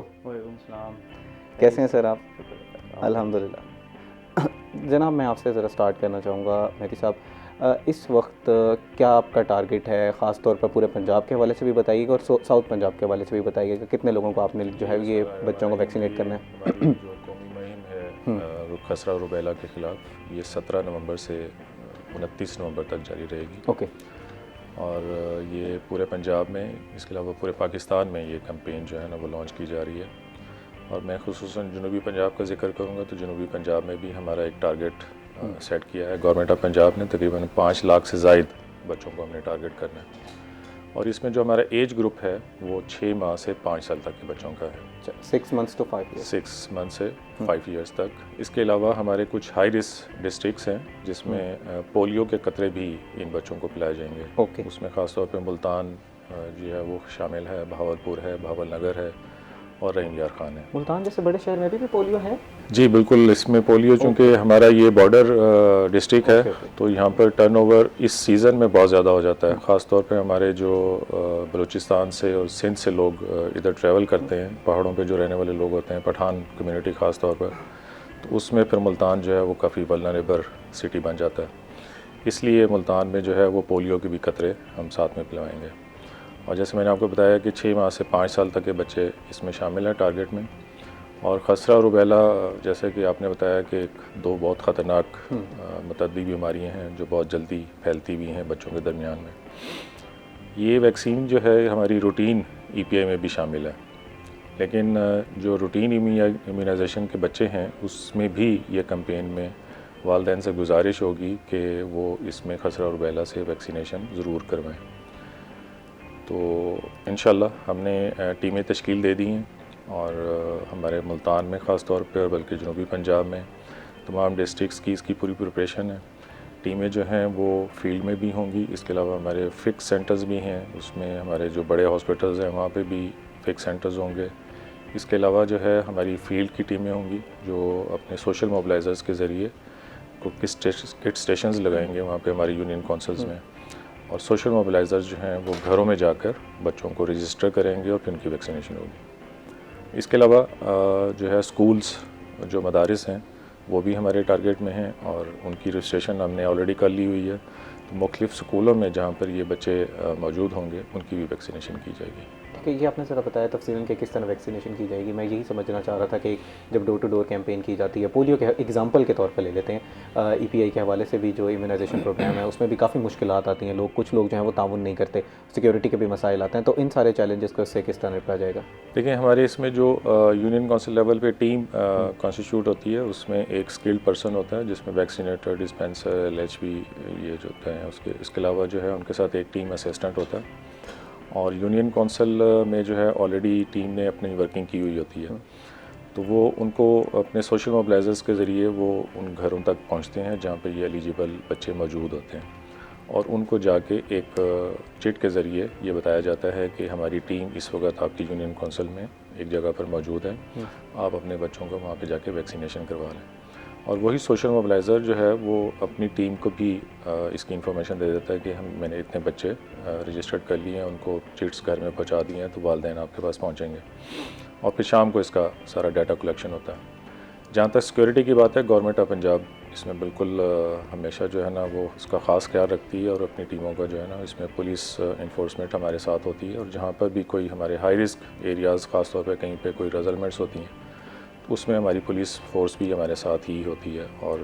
कैसे हैं सर आप? अल्हम्दुलिल्लाह। जनाब, मैं आपसे ज़रा स्टार्ट करना चाहूँगा मेहदी साहब, इस वक्त क्या आपका टारगेट है, ख़ास तौर पर पूरे पंजाब के हवाले से भी बताइएगा और साउथ पंजाब के हवाले से भी बताइएगा, कितने लोगों को आपने जो है ये बच्चों को वैक्सीनेट करना है? हमारी जो कौमी मुहिम है खसरा और रुबैला के ख़िलाफ़, ये 17 नवंबर से 29 नवंबर तक जारी रहेगी। ओके। और ये पूरे पंजाब में, इसके अलावा पूरे पाकिस्तान में ये कैंपेन जो है ना वो लॉन्च की जा रही है। और मैं खुसूसन जनूबी पंजाब का जिक्र करूँगा तो जनूबी पंजाब में भी हमारा एक टारगेट सेट किया है गवर्नमेंट ऑफ पंजाब ने। तकरीबन 5 लाख से ज़ायद बच्चों को हमने टारगेट करना है। और इसमें जो हमारा एज ग्रुप है वो 6 माह से 5 साल तक के बच्चों का है। 6 months to 5 years। 6 मंथ से 5 ईयर्स तक। इसके अलावा हमारे कुछ हाई रिस्क डिस्ट्रिक्ट्स हैं जिसमें पोलियो के कतरे भी इन बच्चों को पिलाए जाएंगे। ओके। उसमें ख़ास तौर पे मुल्तान जो है वो शामिल है, बहावलपुर है, भावल नगर है और रहीम यार खान है। मुल्तान जैसे बड़े शहर में भी पोलियो है? जी बिल्कुल, इसमें पोलियो चूँकि हमारा ये बॉर्डर डिस्ट्रिक्ट है तो यहाँ पर टर्नओवर इस सीज़न में बहुत ज़्यादा हो जाता है। ख़ास तौर पे हमारे जो बलूचिस्तान से और सिंध से लोग इधर ट्रैवल करते हैं, पहाड़ों पे जो रहने वाले लोग होते हैं, पठान कम्युनिटी ख़ास तौर पर, तो उसमें फिर मुल्तान जो है वो काफ़ी वल्नरेबल सिटी बन जाता है। इसलिए मुल्तान में जो है वो पोलियो के भी कतरे हम साथ में पिलवाएंगे। और जैसे मैंने आपको बताया कि 6 माह से 5 साल तक के बच्चे इसमें शामिल हैं टारगेट में। और खसरा और रुबैला, जैसे कि आपने बताया कि 2 बहुत ख़तरनाक मतअद्दी बीमारियां हैं जो बहुत जल्दी फैलती भी हैं बच्चों के दरमियान में। ये वैक्सीन जो है हमारी रूटीन EPI में भी शामिल है, लेकिन जो रूटीन इम्यूनाइजेशन के बच्चे हैं उसमें भी ये कैंपेन में वालिदैन से गुजारिश होगी कि वो इसमें खसरा और रुबैला से वैक्सीनेशन ज़रूर करवाएँ। तो इंशाल्लाह हमने टीमें तश्कील दे दी हैं और हमारे मुल्तान में ख़ास तौर पे और बल्कि जनूबी पंजाब में तमाम डिस्ट्रिक्ट्स की इसकी पूरी प्रिपरेशन है। टीमें जो हैं वो फील्ड में भी होंगी। इसके अलावा हमारे फ़िक्स सेंटर्स भी हैं, उसमें हमारे जो बड़े हॉस्पिटल्स हैं वहाँ पे भी फ़िक्स सेंटर्स होंगे। इसके अलावा जो है हमारी फील्ड की टीमें होंगी जो अपने सोशल मोबिलाइजर्स के ज़रिए किट स्टेशंस लगाएंगे वहाँ पे हमारी यूनियन काउंसिल्स में। और सोशल मोबिलाइजर्स जो हैं वो घरों में जाकर बच्चों को रजिस्टर करेंगे और फिर उनकी वैक्सीनेशन होगी। इसके अलावा जो है स्कूल्स, जो मदारिस हैं वो भी हमारे टारगेट में हैं और उनकी रजिस्ट्रेशन हमने ऑलरेडी कर ली हुई है। तो मुख्तलिफ़ स्कूलों में जहाँ पर ये बच्चे मौजूद होंगे उनकी भी वैक्सीनेशन की जाएगी। कि ये आपने ज़रा बताया तफसीलन कि किस तरह वैक्सीनेशन की जाएगी। मैं यही समझना चाह रहा था कि जब डोर टू डोर कैंपेन की जाती है, पोलियो के एग्जांपल के तौर पर ले लेते हैं, EPI के हवाले से भी जो इम्यूनाइजेशन प्रोग्राम है उसमें भी काफ़ी मुश्किलात आती हैं। कुछ लोग जो हैं वो ताउन नहीं करते, सिक्योरिटी के भी मसाइल आते हैं, तो इन सारे चैलेंजेस को इससे किस तरह निपटा जाएगा? देखिए, हमारे इसमें जो यूनियन काउंसिल लेवल पे टीम कॉन्स्टिट्यूट होती है उसमें एक स्किल्ड पर्सन होता है जिसमें वैक्सीनेटर, डिस्पेंसर, LHB ये जो होते हैं उसके। इसके अलावा जो है उनके साथ एक टीम असिस्टेंट होता है। और यूनियन काउंसिल में जो है ऑलरेडी टीम ने अपनी वर्किंग की हुई होती है, तो वो उनको अपने सोशल मोबिलाइजर्स के ज़रिए वो उन घरों तक पहुंचते हैं जहां पर ये एलिजिबल बच्चे मौजूद होते हैं और उनको जाके एक चिट के ज़रिए ये बताया जाता है कि हमारी टीम इस वक्त आपकी यूनियन काउंसिल में एक जगह पर मौजूद है, आप अपने बच्चों को वहाँ पर जाके वैक्सीनेशन करवा लें। और वही सोशल मोबिलाइज़र जो है वो अपनी टीम को भी इसकी इन्फॉर्मेशन दे देता है कि मैंने इतने बच्चे रजिस्टर्ड कर लिए हैं, उनको चिट्स घर में पहुंचा दिए हैं, तो वालिदैन आपके पास पहुंचेंगे। और फिर शाम को इसका सारा डाटा कलेक्शन होता है। जहाँ तक सिक्योरिटी की बात है, गवर्नमेंट ऑफ पंजाब इसमें बिल्कुल हमेशा जो है ना वो उसका ख़ास ख्याल रखती है और अपनी टीमों का जो है ना इसमें पुलिस इन्फोर्समेंट हमारे साथ होती है। और जहाँ पर भी कोई हमारे हाई रिस्क एरियाज़ ख़ास तौर पर कहीं पर कोई रजलमेंट्स होती हैं उसमें हमारी पुलिस फोर्स भी हमारे साथ ही होती है। और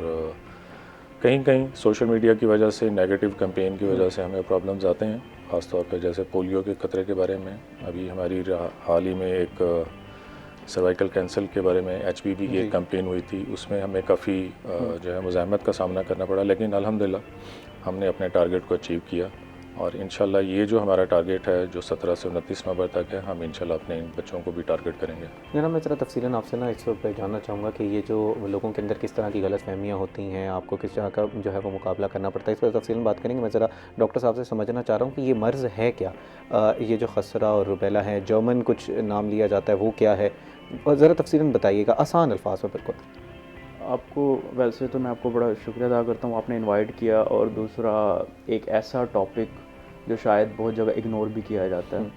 कहीं कहीं सोशल मीडिया की वजह से, नेगेटिव कैंपेन की वजह से हमें प्रॉब्लम्स आते हैं, ख़ास तौर पे जैसे पोलियो के खतरे के बारे में। अभी हमारी हाल ही में एक सर्वाइकल कैंसर के बारे में HPV की एक कैंपेन हुई थी, उसमें हमें काफ़ी जो है मुज़ाहमत का सामना करना पड़ा, लेकिन अल्हम्दुलिल्लाह हमने अपने टारगेट को अचीव किया। और इंशाल्लाह ये जो हमारा टारगेट है जो 17 से 29 नवंबर तक है, हम इंशाल्लाह अपने इन बच्चों को भी टारगेट करेंगे। जनाब, मैं ज़रा तफसीलन आपसे ना इस पर जानना चाहूँगा कि ये जो लोगों के अंदर किस तरह की गलत फहमियाँ होती हैं, आपको किस तरह का जो है वो मुकाबला करना पड़ता है, इस पर तफसीलन बात करेंगे। मैं ज़रा डॉक्टर साहब से समझना चाह रहा हूँ कि ये मर्ज़ है क्या, ये जो खसरा और रुबैला है, जर्मन कुछ नाम लिया जाता है, वो क्या है, और ज़रा तफसीलन बताइएगा आसान अल्फाज में। बिल्कुल आपको वैसे तो मैं आपको बड़ा शुक्रिया अदा करता हूँ, आपने इनवाइट किया। और दूसरा, एक ऐसा टॉपिक जो शायद बहुत जगह इग्नोर भी किया जाता है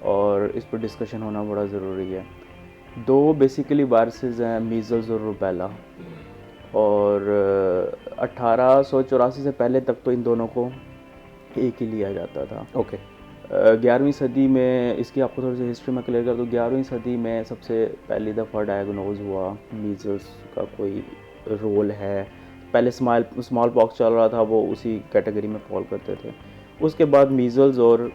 और इस पर डिस्कशन होना बड़ा ज़रूरी है। 2 बेसिकली वायरसेस हैं, मीज़ल्स और रुबैला। और 1884 से पहले तक तो इन दोनों को एक ही लिया जाता था। ओके 11वीं सदी में, इसकी आपको थोड़ी सी हिस्ट्री में क्लियर कर दूँ, 11वीं सदी में सबसे पहली दफ़ा डायग्नोज हुआ मीज़ल्स का कोई रोल है। पहले स्मॉल पॉक्स चल रहा था, वो उसी कैटेगरी में फॉल करते थे। उसके बाद मीज़ल्स और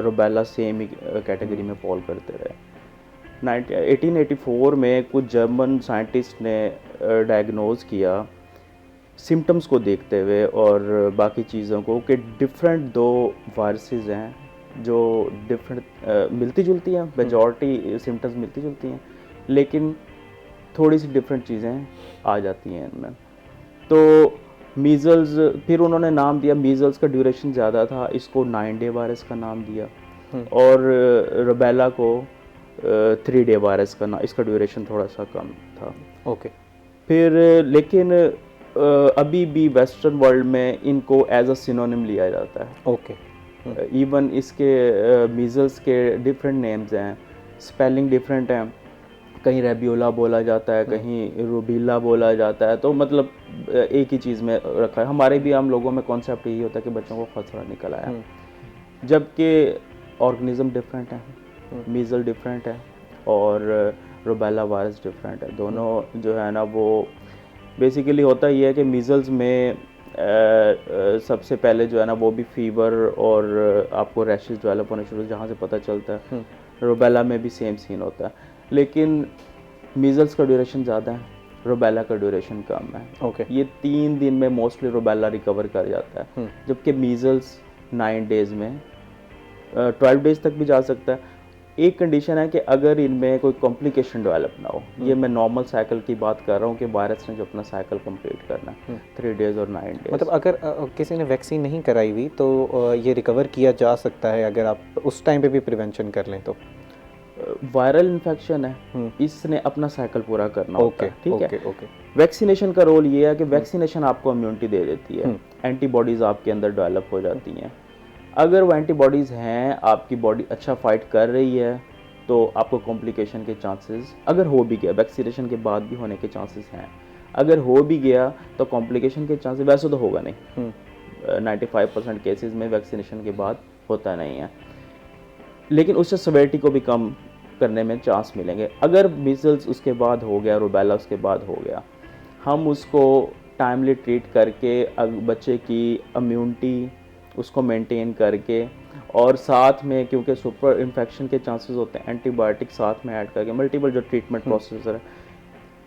रुबेला सेम ही कैटेगरी में फॉल करते रहे। 1884 में कुछ जर्मन साइंटिस्ट ने डायग्नोज किया सिम्टम्स को देखते हुए और बाकी चीज़ों को कि डिफरेंट दो वायरसेस हैं जो डिफरेंट मिलती जुलती हैं, मेजॉरिटी सिम्टम्स मिलती जुलती हैं, लेकिन थोड़ी सी डिफरेंट चीज़ें आ जाती हैं इनमें। तो मीज़ल्स, फिर उन्होंने नाम दिया, मीज़ल्स का ड्यूरेशन ज़्यादा था, इसको 9 डे वायरस का नाम दिया, और रुबेला को 3 डे वायरस का नाम, इसका ड्यूरेशन थोड़ा सा कम था। ओके फिर लेकिन अभी भी वेस्टर्न वर्ल्ड में इनको एज अ सिनोनिम लिया जाता है। ओके इवन इसके मीज़ल्स के डिफरेंट नेम्स हैं, स्पेलिंग डिफरेंट हैं, कहीं रेबियोला बोला जाता है, कहीं रूबीला बोला जाता है, तो मतलब एक ही चीज़ में रखा है। हमारे भी हम लोगों में कॉन्सेप्ट यही होता है कि बच्चों को खसरा निकल आया, जबकि ऑर्गेनिज्म डिफरेंट है, मीज़ल डिफरेंट है और रूबेला वायरस डिफरेंट है। दोनों जो है ना वो बेसिकली होता ही है कि मीज़ल्स में सबसे पहले जो है ना वो भी फीवर और आपको रैशेस डेवलप होने शुरू, जहाँ से पता चलता है। रूबेला में भी सेम सीन होता है, लेकिन मीज़ल्स का ड्यूरेशन ज़्यादा है, रूबेला का ड्यूरेशन कम है। ओके ये 3 दिन में मोस्टली रूबेला रिकवर कर जाता है, जबकि मीज़ल्स 9 डेज़ में 12 डेज़ तक भी जा सकता है। एक कंडीशन है कि अगर इनमें कोई कॉम्प्लिकेशन डेवलप ना हो, ये मैं नॉर्मल साइकिल की बात कर रहा हूँ कि वायरस ने जो अपना साइकिल कंप्लीट करना है 3 डेज़ और 9 डेज़। मतलब अगर किसी ने वैक्सीन नहीं कराई हुई तो ये रिकवर किया जा सकता है अगर आप उस टाइम पे भी प्रिवेंशन कर लें तो? वायरल इन्फेक्शन है, इसने अपना साइकिल पूरा करना होता है, ठीक है। ओके वैक्सीनेशन का रोल ये है कि वैक्सीनेशन आपको इम्यूनिटी दे देती है, एंटीबॉडीज़ आपके अंदर डेवलप हो जाती हैं। अगर वो एंटीबॉडीज़ हैं, आपकी बॉडी अच्छा फाइट कर रही है, तो आपको कॉम्प्लिकेशन के चांसेस, अगर हो भी गया, वैक्सीनेशन के बाद भी होने के चांसेस हैं। अगर हो भी गया तो कॉम्प्लिकेशन के चांसेस, वैसे तो होगा नहीं, 95% केसेस में वैक्सीनेशन के बाद होता नहीं है, लेकिन उससे सेवेरिटी को भी कम करने में चांस मिलेंगे। अगर मीज़ल्स उसके बाद हो गया, रूबेला उसके बाद हो गया, हम उसको टाइमली ट्रीट करके बच्चे की इम्यूनिटी उसको मेंटेन करके, और साथ में क्योंकि सुपर इन्फेक्शन के चांसेस होते हैं, एंटीबायोटिक साथ में ऐड करके, मल्टीपल जो ट्रीटमेंट प्रोसेस है,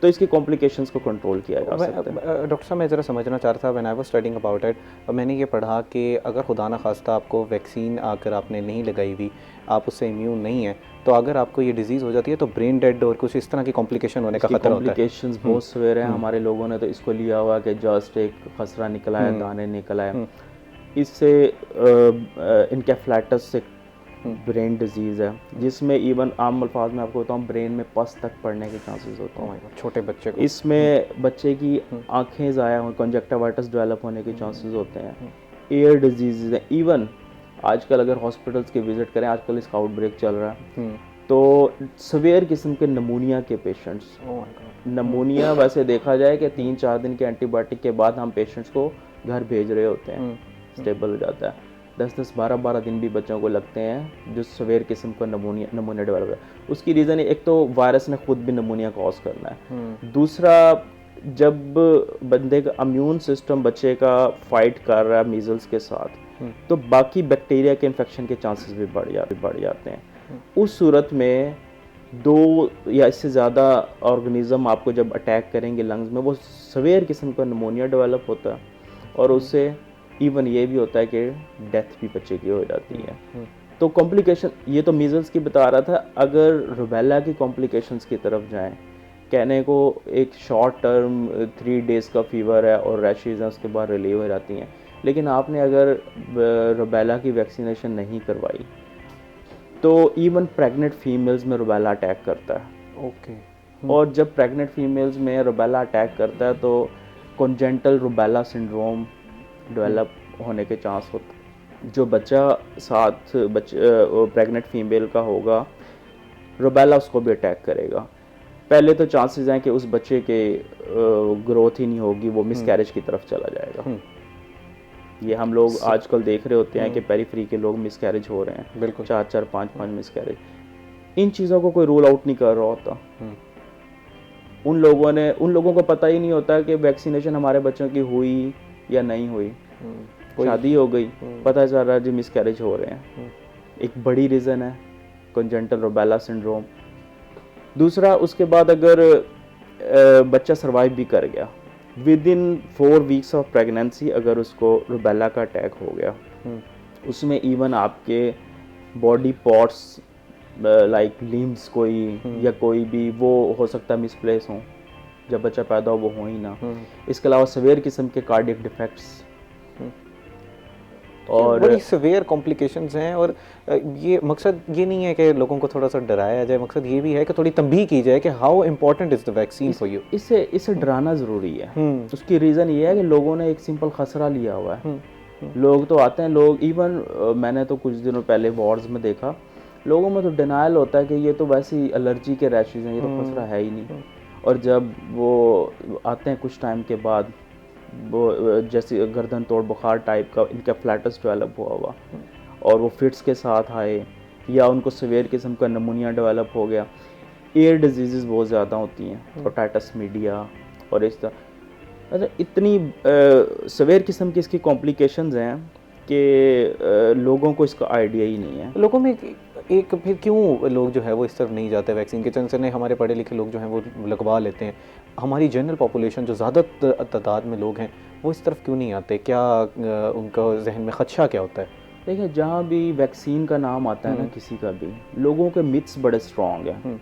तो इसकी कॉम्प्लिकेशंस को कंट्रोल किया जा सकता है। डॉक्टर साहब मैं ज़रा समझना चाह रहा था, when I was studying about it, मैंने ये पढ़ा कि अगर खुदा न खास्ता आपको वैक्सीन अगर आपने नहीं लगाई हुई, आप उससे इम्यून नहीं है, तो अगर आपको ये डिजीज़ हो जाती है तो ब्रेन डेड और कुछ इस तरह की कॉम्प्लिकेशन होने का खतरा होता है। कॉम्प्लिकेशंस बहुत सवेरे हैं, हमारे लोगों ने तो इसको लिया हुआ कि जस्ट एक खसरा निकला है, दाने निकला है, इससे इनकेफ्लाइटिस से ब्रेन डिजीज़ है, जिसमें इवन आम अल्फाज में आपको बताऊँ ब्रेन में पस तक पड़ने के चांसेस होते हैं छोटे बच्चे को। इसमें बच्चे की आंखें ज़ाया हो, कंजक्टिवाइटिस डेवलप होने के चांसेस होते हैं, एयर डिजीज़ हैं। इवन आजकल अगर हॉस्पिटल्स के विज़िट करें, आजकल इसका आउटब्रेक चल रहा है, तो सवेयर किस्म के नमूनिया के पेशेंट्स, नमूनिया वैसे देखा जाए कि 3-4 दिन के एंटीबायोटिक के बाद हम पेशेंट्स को घर भेज रहे होते हैं, स्टेबल हो जाता है। 10-10, 12-12 दिन भी बच्चों को लगते हैं जो सवेयर किस्म का नमूनिया डेवलप है। उसकी रीज़न एक तो वायरस ने खुद भी नमूनिया कॉज करना है, दूसरा जब बंदे का इम्यून सिस्टम बच्चे का फाइट कर रहा है मीज़ल्स के साथ, तो बाकी बैक्टीरिया के इन्फेक्शन के चांसेस भी बढ़ जाते हैं। उस सूरत में 2 या इससे ज़्यादा ऑर्गेनिज्म आपको जब अटैक करेंगे लंग्स में, वो सवेयर किस्म का नमूनिया डेवलप होता है, और उससे इवन ये भी होता है कि डेथ भी बच्चे की हो जाती है। तो कॉम्प्लिकेशन, ये तो मीज़ल्स की बता रहा था। अगर रूबेला की कॉम्प्लिकेशंस की तरफ जाएं, कहने को एक शॉर्ट टर्म 3 डेज़ का फीवर है और रैशेज़ हैं, उसके बाद रिलीव हो जाती हैं, लेकिन आपने अगर रूबेला की वैक्सीनेशन नहीं करवाई तो इवन प्रेग्नेंट फीमेल्स में रूबेला अटैक करता है। ओके और जब प्रेग्नेंट फीमेल्स में रूबेला अटैक करता है तो कॉन्जेंटल रूबेला सिंड्रोम डेवलप होने के चांस होते हैं। जो बच्चा साथ प्रेग्नेंट फीमेल का होगा, रूबेला उसको भी अटैक करेगा। पहले तो चांसेस हैं कि उस बच्चे के ग्रोथ ही नहीं होगी, वो मिसकैरेज की तरफ चला जाएगा। ये हम लोग आजकल देख रहे होते हैं कि पेरीफ्री के लोग मिसकैरेज हो रहे हैं, बिल्कुल 4-4 5-5 मिसकैरेज। इन चीज़ों को कोई रूल आउट नहीं कर रहा होता। उन लोगों को पता ही नहीं होता कि वैक्सीनेशन हमारे बच्चों की हुई या नहीं हुई। शादी हो गई, पता चल रहा है जी मिसकैरेज हो रहे हैं। एक बड़ी रीज़न है कंजेंटल रूबेला सिंड्रोम। दूसरा, उसके बाद अगर बच्चा सर्वाइव भी कर गया, with in 4 weeks of pregnancy अगर उसको रूबेला का अटैक हो गया, उसमें इवन आपके बॉडी पार्ट्स लाइक लिम्स कोई या कोई भी वो हो सकता है मिसप्लेस हो, जब बच्चा पैदा हो वो ही ना। इसके अलावा सवेयर किस्म के कार्डियक डिफेक्ट्स और बड़ी सवेयर कॉम्प्लिकेशंस हैं। और ये मकसद ये नहीं है कि लोगों को थोड़ा सा डराया जाए, मकसद ये भी है कि थोड़ी तंबीह की जाए कि how important is the vaccine for you. इससे डराना ज़रूरी है। उसकी रीज़न ये है कि लोगों ने एक सिंपल खसरा लिया हुआ है। लोग तो आते हैं, लोग इवन मैंने तो कुछ दिनों पहले वार्ड्स में देखा, लोगों में तो डिनायल होता है कि ये तो वैसे ही एलर्जी के रैशेज हैं, ये तो खसरा है ही नहीं। और जब वो आते हैं कुछ टाइम के बाद, वो जैसे गर्दन तोड़ बुखार टाइप का इनका फ्लैटस डेवलप हुआ और वो फिट्स के साथ आए, या उनको सवेयर किस्म का नमूनिया डेवलप हो गया। एयर डिजीज़ बहुत ज़्यादा होती हैं, ओटाइटिस मीडिया और इस तरह। अच्छा, इतनी सवेयर किस्म की इसकी कॉम्प्लिकेशंस हैं कि लोगों को इसका आइडिया ही नहीं है। लोगों में एक फिर क्यों लोग जो है वो इस तरफ नहीं जाते वैक्सीन के चंद से? हमारे पढ़े लिखे लोग जो हैं वो लगवा लेते हैं, हमारी जनरल पॉपुलेशन जो ज़्यादा तादाद में लोग हैं वो इस तरफ क्यों नहीं आते? क्या उनका जहन में खदशा क्या होता है? देखिए, जहाँ भी वैक्सीन का नाम आता है ना किसी का भी, लोगों के मिथ्स बड़े स्ट्रॉन्ग हैं।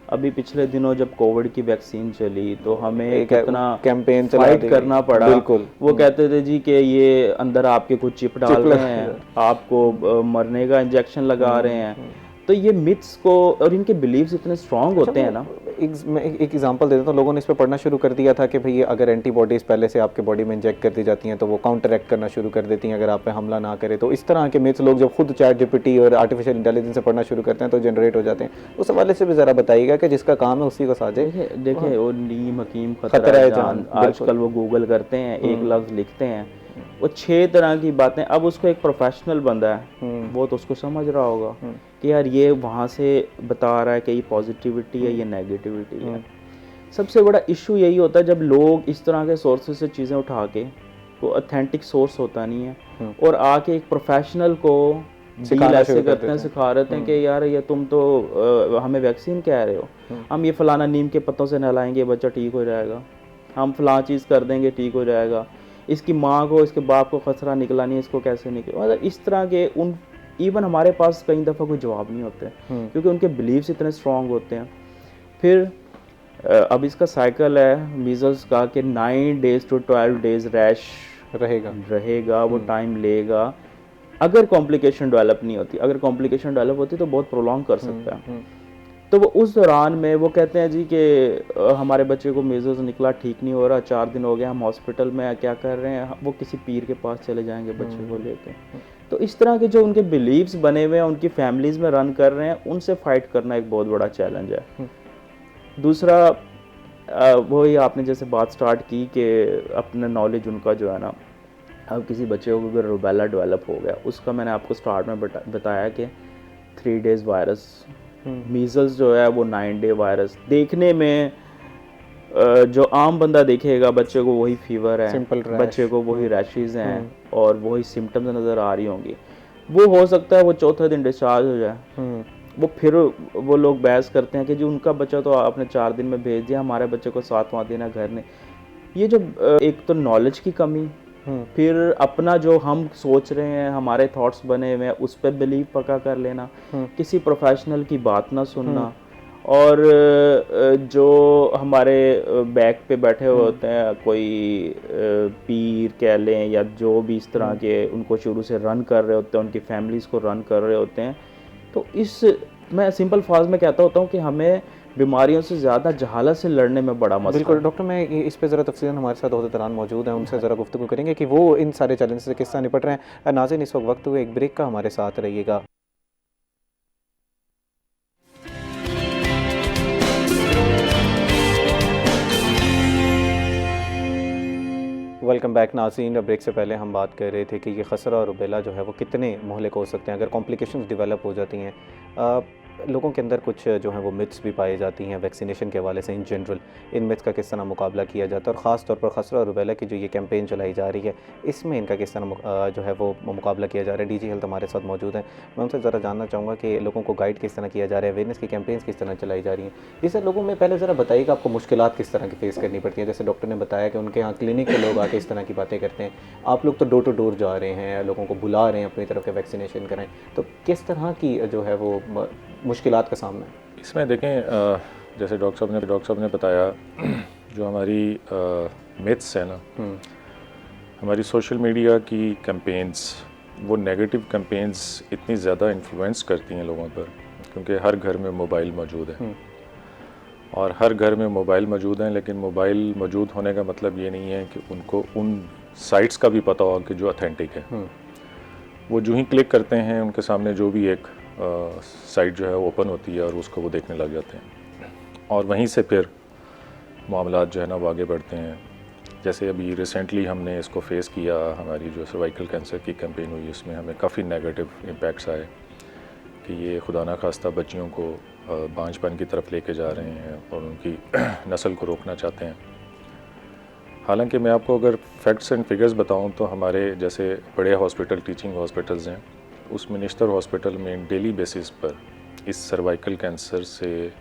अभी पिछले दिनों जब कोविड की वैक्सीन चली तो हमें कितना कैंपेन फाइट करना पड़ा। बिल्कुल। वो कहते थे जी कि ये अंदर आपके कुछ चिप डाल रहे हैं, आपको मरने का इंजेक्शन लगा रहे हैं। तो ये मिथ्स को, और इनके बिलीव्स इतने स्ट्रांग होते हैं ना। मैं एक एग्जांपल दे देता हूँ। लोगों ने इस पर पढ़ना शुरू कर दिया था कि भाई अगर एंटीबॉडीज़ पहले से आपके बॉडी में इंजेक्ट कर दी जाती हैं तो वो काउंटर एक्ट करना शुरू कर देती हैं अगर आप पे हमला ना करे। तो इस तरह के मिथ्स लोग जब खुद चैट जीपीटी और आर्टिफिशियल इंटेलिजेंस से पढ़ना शुरू करते हैं तो जनरेट हो जाते हैं। उस हवाले से भी ज़रा बताइएगा कि जिसका काम है उसी को साझे। देखिए, वो नीम हकीम खतरा है जान, आजकल वो गूगल करते हैं, एक लफ्ज़ लिखते हैं, वो 6 तरह की बातें। अब उसको एक प्रोफेशनल बंदा है, वो तो उसको समझ रहा होगा कि यार ये वहाँ से बता रहा है कि ये पॉजिटिविटी है, ये नेगेटिविटी है। सबसे बड़ा इशू यही होता है जब लोग इस तरह के सोर्सेज से चीज़ें उठा के, वो ऑथेंटिक सोर्स होता नहीं है, और आके एक प्रोफेशनल को डील ऐसे करते हैं, सिखा रहे हैं कि यार ये तुम तो हमें वैक्सीन कह रहे हो, हम ये फलाना नीम के पत्तों से नहलाएंगे बच्चा ठीक हो जाएगा, हम फलां चीज़ कर देंगे ठीक हो जाएगा, इसकी माँ को इसके बाप को खसरा निकला नहीं, इसको कैसे निकला। मतलब इस तरह के उन इवन हमारे पास कई दफ़ा कोई जवाब नहीं होते क्योंकि उनके बिलीव्स इतने स्ट्रॉन्ग होते हैं। फिर अब इसका साइकिल है मीजल्स का कि 9 days to 12 days रैश रहेगा, वो टाइम लेगा अगर कॉम्प्लिकेशन डेवलप नहीं होती। अगर कॉम्प्लिकेशन डेवलप होती तो बहुत प्रोलॉन्ग कर सकता है। तो वो उस दौरान में वो कहते हैं जी कि हमारे बच्चे को मीजल्स निकला, ठीक नहीं हो रहा, 4 दिन हो गए, हम हॉस्पिटल में क्या कर रहे हैं, वो किसी पीर के पास चले जाएंगे बच्चे को लेके। तो इस तरह के जो उनके बिलीव्स बने हुए हैं, उनकी फैमिलीज़ में रन कर रहे हैं, उनसे फाइट करना एक बहुत बड़ा चैलेंज है। दूसरा, वही आपने जैसे बात स्टार्ट की कि अपना नॉलेज उनका जो है ना, अब किसी बच्चे को अगर रूबेला डेवलप हो गया, उसका मैंने आपको स्टार्ट में बताया कि 3 days वायरस, मीजल्स जो है वो 9 day वायरस। देखने में जो आम बंदा देखेगा बच्चे को वही फीवर है, बच्चे को वही रैशेज़ हैं और वही सिम्टम्स नज़र आ रही होंगी। वो हो सकता है वो चौथे दिन डिस्चार्ज हो जाए। वो फिर वो लोग बहस करते हैं कि जो उनका बच्चा तो आपने 4 दिन में भेज दिया, हमारे बच्चे को 7वां दिन है घर ने। ये जो एक तो नॉलेज की कमी, फिर अपना जो हम सोच रहे हैं, हमारे थॉट्स बने हुए हैं, उस पर बिलीव पक्का कर लेना, किसी प्रोफेशनल की बात ना सुनना, और जो हमारे बैक पे बैठे हुए होते हैं, कोई पीर कह लें या जो भी इस तरह के उनको शुरू से रन कर रहे होते हैं, उनकी फैमिलीज़ को रन कर रहे होते हैं। तो मैं सिंपल फाज में कहता होता हूँ कि हमें बीमारियों से ज़्यादा जहालत से लड़ने में बड़ा मसला। बिल्कुल डॉक्टर, मैं इस पे ज़रा तफसीलन हमारे साथ बहुत दरान मौजूद हैं, उनसे ज़रा गुफ्तगू करेंगे कि वो इन सारे चैलेंज से किस तरह निपट रहे हैं। नाज़रीन, इस वक्त हुए एक ब्रेक का, हमारे साथ रहिएगा। वेलकम बैक नाज़रीन। ब्रेक से पहले हम बात कर रहे थे कि ये खसरा और रुबेला जो है वो कितने मुहलिक हो सकते हैं अगर कॉम्प्लिकेशंस डेवलप हो जाती हैं। लोगों के अंदर कुछ जो है वो मिथ्स भी पाई जाती हैं वैक्सीनेशन के हवाले से। इन जनरल इन मिथ्स का किस तरह मुकाबला किया जाता है और ख़ास तौर पर खसरा और रुबेला की जो ये कैंपेन चलाई जा रही है इसमें इनका किस तरह जो है वो मुकाबला किया जा रहा है। डीजी हेल्थ हमारे साथ मौजूद हैं। मैं उनसे ज़रा जानना चाहूँगा कि लोगों को गाइड किस तरह किया जा रहा है, अवेयरनेस की कैंपेन्स किस तरह चलाई जा रही हैं। जी सर, लोगों में पहले ज़रा बताइएगा आपको मुश्किलात किस तरह की फेस करनी पड़ती हैं। जैसे डॉक्टर ने बताया कि उनके यहाँ क्लिनिक के लोग आके इस तरह की बातें करते हैं, आप लोग तो डोर टू डोर जा रहे हैं, लोगों को बुला रहे हैं अपनी तरफ के वैक्सीनेशन करें, तो किस तरह की जो है वो मुश्किलात का सामना है? इसमें देखें, जैसे डॉक्टर साहब ने बताया, जो हमारी मिथ्स है ना, हमारी सोशल मीडिया की कैंपेन्स, वो नेगेटिव कैंपेन्स इतनी ज़्यादा इन्फ्लुएंस करती हैं लोगों पर, क्योंकि हर घर में मोबाइल मौजूद है और हर घर में मोबाइल मौजूद हैं। लेकिन मोबाइल मौजूद होने का मतलब ये नहीं है कि उनको उन साइट्स का भी पता हो कि जो ऑथेंटिक है। वो जो ही क्लिक करते हैं उनके सामने जो भी एक साइट जो है ओपन होती है और उसको वो देखने लग जाते हैं और वहीं से फिर मामलात जो है ना वो आगे बढ़ते हैं। जैसे अभी रिसेंटली हमने इसको फेस किया, हमारी जो सर्वाइकल कैंसर की कैंपेन हुई उसमें हमें काफ़ी नेगेटिव इम्पैक्ट्स आए कि ये खुदा ना खास्ता बच्चियों को बांझपन की तरफ लेके जा रहे हैं और उनकी नस्ल को रोकना चाहते हैं। हालांकि मैं आपको अगर फैक्ट्स एंड फिगर्स बताऊं तो हमारे जैसे बड़े हॉस्पिटल, टीचिंग हॉस्पिटल्स हैं, उस मिनिस्टर हॉस्पिटल में डेली बेसिस पर इस सर्वाइकल कैंसर से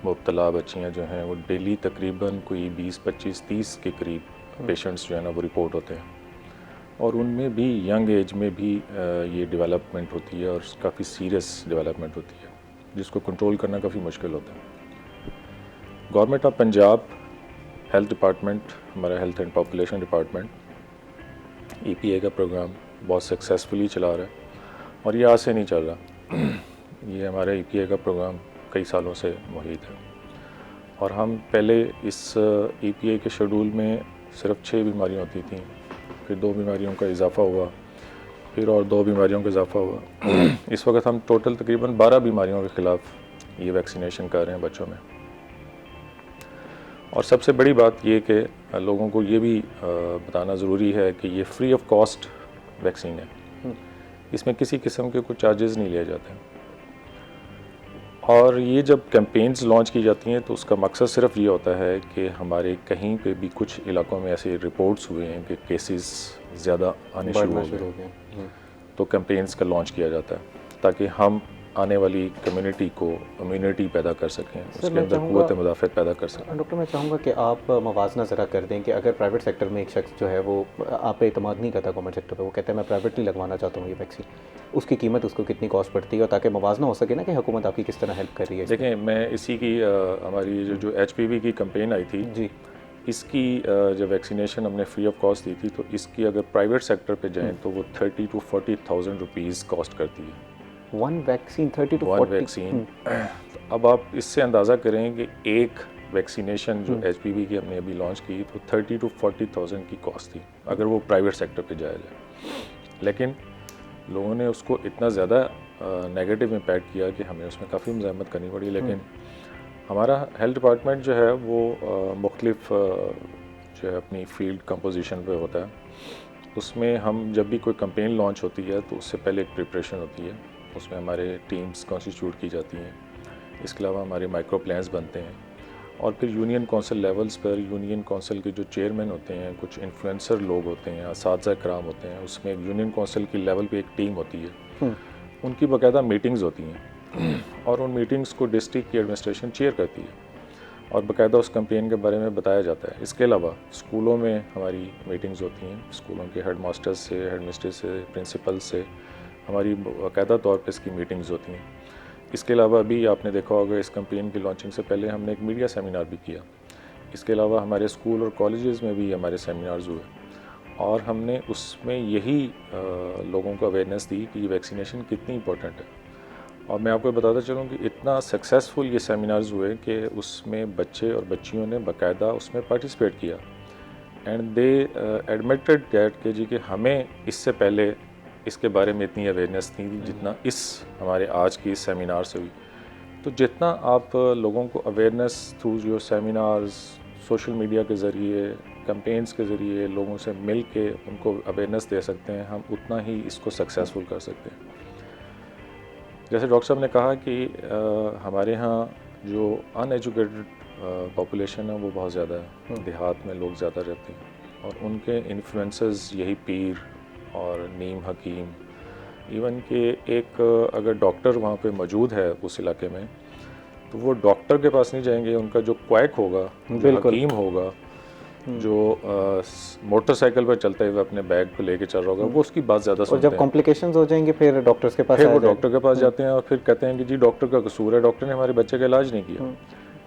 मुब्तला बच्चियां जो हैं वो डेली तकरीबन कोई 20, 25, 30 के करीब पेशेंट्स जो है ना वो रिपोर्ट होते हैं और उनमें भी यंग एज में भी ये डेवलपमेंट होती है और काफ़ी सीरियस डेवलपमेंट होती है जिसको कंट्रोल करना काफ़ी मुश्किल होता है। Government of Punjab health department, हमारा health and population department EPA का प्रोग्राम बहुत सक्सेसफुली चला रहा है और ये आज से नहीं चल रहा। ये हमारा EPA का प्रोग्राम कई सालों से मुहित है और हम पहले इस EPA के शेड्यूल में सिर्फ 6 बीमारियां होती थी, फिर 2 बीमारियों का इजाफ़ा हुआ, फिर और 2 बीमारियों का इजाफ़ा हुआ। इस वक्त हम टोटल तकरीबन 12 बीमारियों के ख़िलाफ़ ये वैक्सीनेशन कर रहे हैं बच्चों में। और सबसे बड़ी बात ये कि लोगों को ये भी बताना ज़रूरी है कि ये फ्री ऑफ कॉस्ट वैक्सीन है, इसमें किसी किस्म के कोई चार्जेस नहीं लिए जाते हैं। और ये जब कैंपेन्स लॉन्च की जाती हैं तो उसका मकसद सिर्फ ये होता है कि हमारे कहीं पे भी कुछ इलाकों में ऐसे रिपोर्ट्स हुए हैं कि केसेस ज़्यादा आने शुरू हो गए, तो कैंपेन्स का लॉन्च किया जाता है ताकि हम आने वाली कम्युनिटी को इम्यूनिटी पैदा कर सकें, उसके अंदर क़ुव्वत मुदाफ़अत पैदा कर सकें। डॉक्टर, मैं चाहूँगा कि आप मवाजना ज़रा कर दें कि अगर प्राइवेट सेक्टर में एक शख्स जो है वो आप पे एतमाद नहीं करता गवर्नमेंट सेक्टर पे, वो कहता है मैं प्राइवेटली लगवाना चाहता हूँ ये वैक्सीन, उसकी कीमत उसको कितनी कॉस्ट पड़ती है और ताकि मवाजना हो सके ना कि हुकूमत आपकी किस तरह हेल्प कर रही है। देखें, मैं इसी की हमारी जो HPV की कैंपेन आई थी जी, इसकी जब वैक्सीनेशन हमने फ्री ऑफ कॉस्ट दी थी तो इसकी अगर प्राइवेट सेक्टर पे जाएं तो वो 30,000 to 40,000 रुपीज़ कॉस्ट करती है। One vaccine 30 to 40 vaccine. अब आप इससे अंदाज़ा करें कि एक वैक्सीनेशन जो HPV की हमने अभी लॉन्च की तो 30,000 to 40,000 की कॉस्ट थी अगर वो प्राइवेट सेक्टर पे जाया जाए। लेकिन लोगों ने उसको इतना ज़्यादा नेगेटिव इम्पैक्ट किया कि हमें उसमें काफ़ी मज़ाहमत करनी पड़ी। लेकिन हमारा हेल्थ डिपार्टमेंट जो है वो मुख्तलिफ जो है अपनी फील्ड कंपोजिशन पे होता है, उसमें हम जब भी कोई कैंपेन लॉन्च होती है तो उससे पहले एक प्रिपरेशन होती है, उसमें हमारे टीम्स कॉन्स्टिट्यूट की जाती हैं। इसके अलावा हमारे माइक्रो प्लान्स बनते हैं और फिर यूनियन काउंसिल लेवल्स पर यूनियन काउंसिल के जो चेयरमैन होते हैं, कुछ इन्फ्लुएंसर लोग होते हैं, असातिज़ा कराम होते हैं, उसमें एक यूनियन काउंसिल की लेवल पे एक टीम होती है, उनकी बाकायदा मीटिंग्स होती हैं और उन मीटिंग्स को डिस्ट्रिक्ट की एडमिनिस्ट्रेशन चेयर करती है और बाकायदा उस कैंपेन के बारे में बताया जाता है। इसके अलावा स्कूलों में हमारी मीटिंग्स होती हैं, स्कूलों के हेड मास्टर्स से, हेड मिस्ट्रेस से, प्रिंसिपल से हमारी बाकायदा तौर पे इसकी मीटिंग्स होती हैं। इसके अलावा अभी आपने देखा होगा इस कैंपेन की लॉन्चिंग से पहले हमने एक मीडिया सेमिनार भी किया। इसके अलावा हमारे स्कूल और कॉलेजेस में भी हमारे सेमिनार्स हुए और हमने उसमें यही लोगों को अवेयरनेस दी कि वैक्सीनेशन कितनी इंपॉर्टेंट है। और मैं आपको बताता चलूँ कि इतना सक्सेसफुल ये सेमिनार्स हुए कि उसमें बच्चे और बच्चियों ने बाकायदा उसमें पार्टिसिपेट किया एंड दे एडमिटेड दैट कि जी कि हमें इससे पहले इसके बारे में इतनी अवेयरनेस नहीं थी जितना इस हमारे आज की इस सेमिनार से हुई। तो जितना आप लोगों को awareness through your seminars, social media के ज़रिए, कैंपेन्स के ज़रिए लोगों से मिल के उनको अवेयरनेस दे सकते हैं, हम उतना ही इसको सक्सेसफुल कर सकते हैं। जैसे डॉक्टर साहब ने कहा कि हमारे यहाँ जो अनएजुकेटेड पॉपुलेशन है वो बहुत ज़्यादा है, देहात में लोग ज़्यादा रहते हैं और उनके इन्फ्लुएंसेस यही पीर और नीम हकीम, इवन कि एक अगर डॉक्टर वहाँ पे मौजूद है उस इलाके में तो वो डॉक्टर के पास नहीं जाएंगे, उनका जो क्वैक होगा, जो हकीम होगा, जो मोटरसाइकिल पर चलते हुए अपने बैग को लेके चल रहा होगा, वो उसकी बात ज़्यादा सुनते हैं। जब कॉम्प्लिकेशंस हो जाएंगे फिर डॉक्टर्स के पास फिर वो डॉक्टर के पास जाते हैं और फिर कहते हैं कि जी डॉक्टर का कसूर है, डॉक्टर ने हमारे बच्चे का इलाज नहीं किया।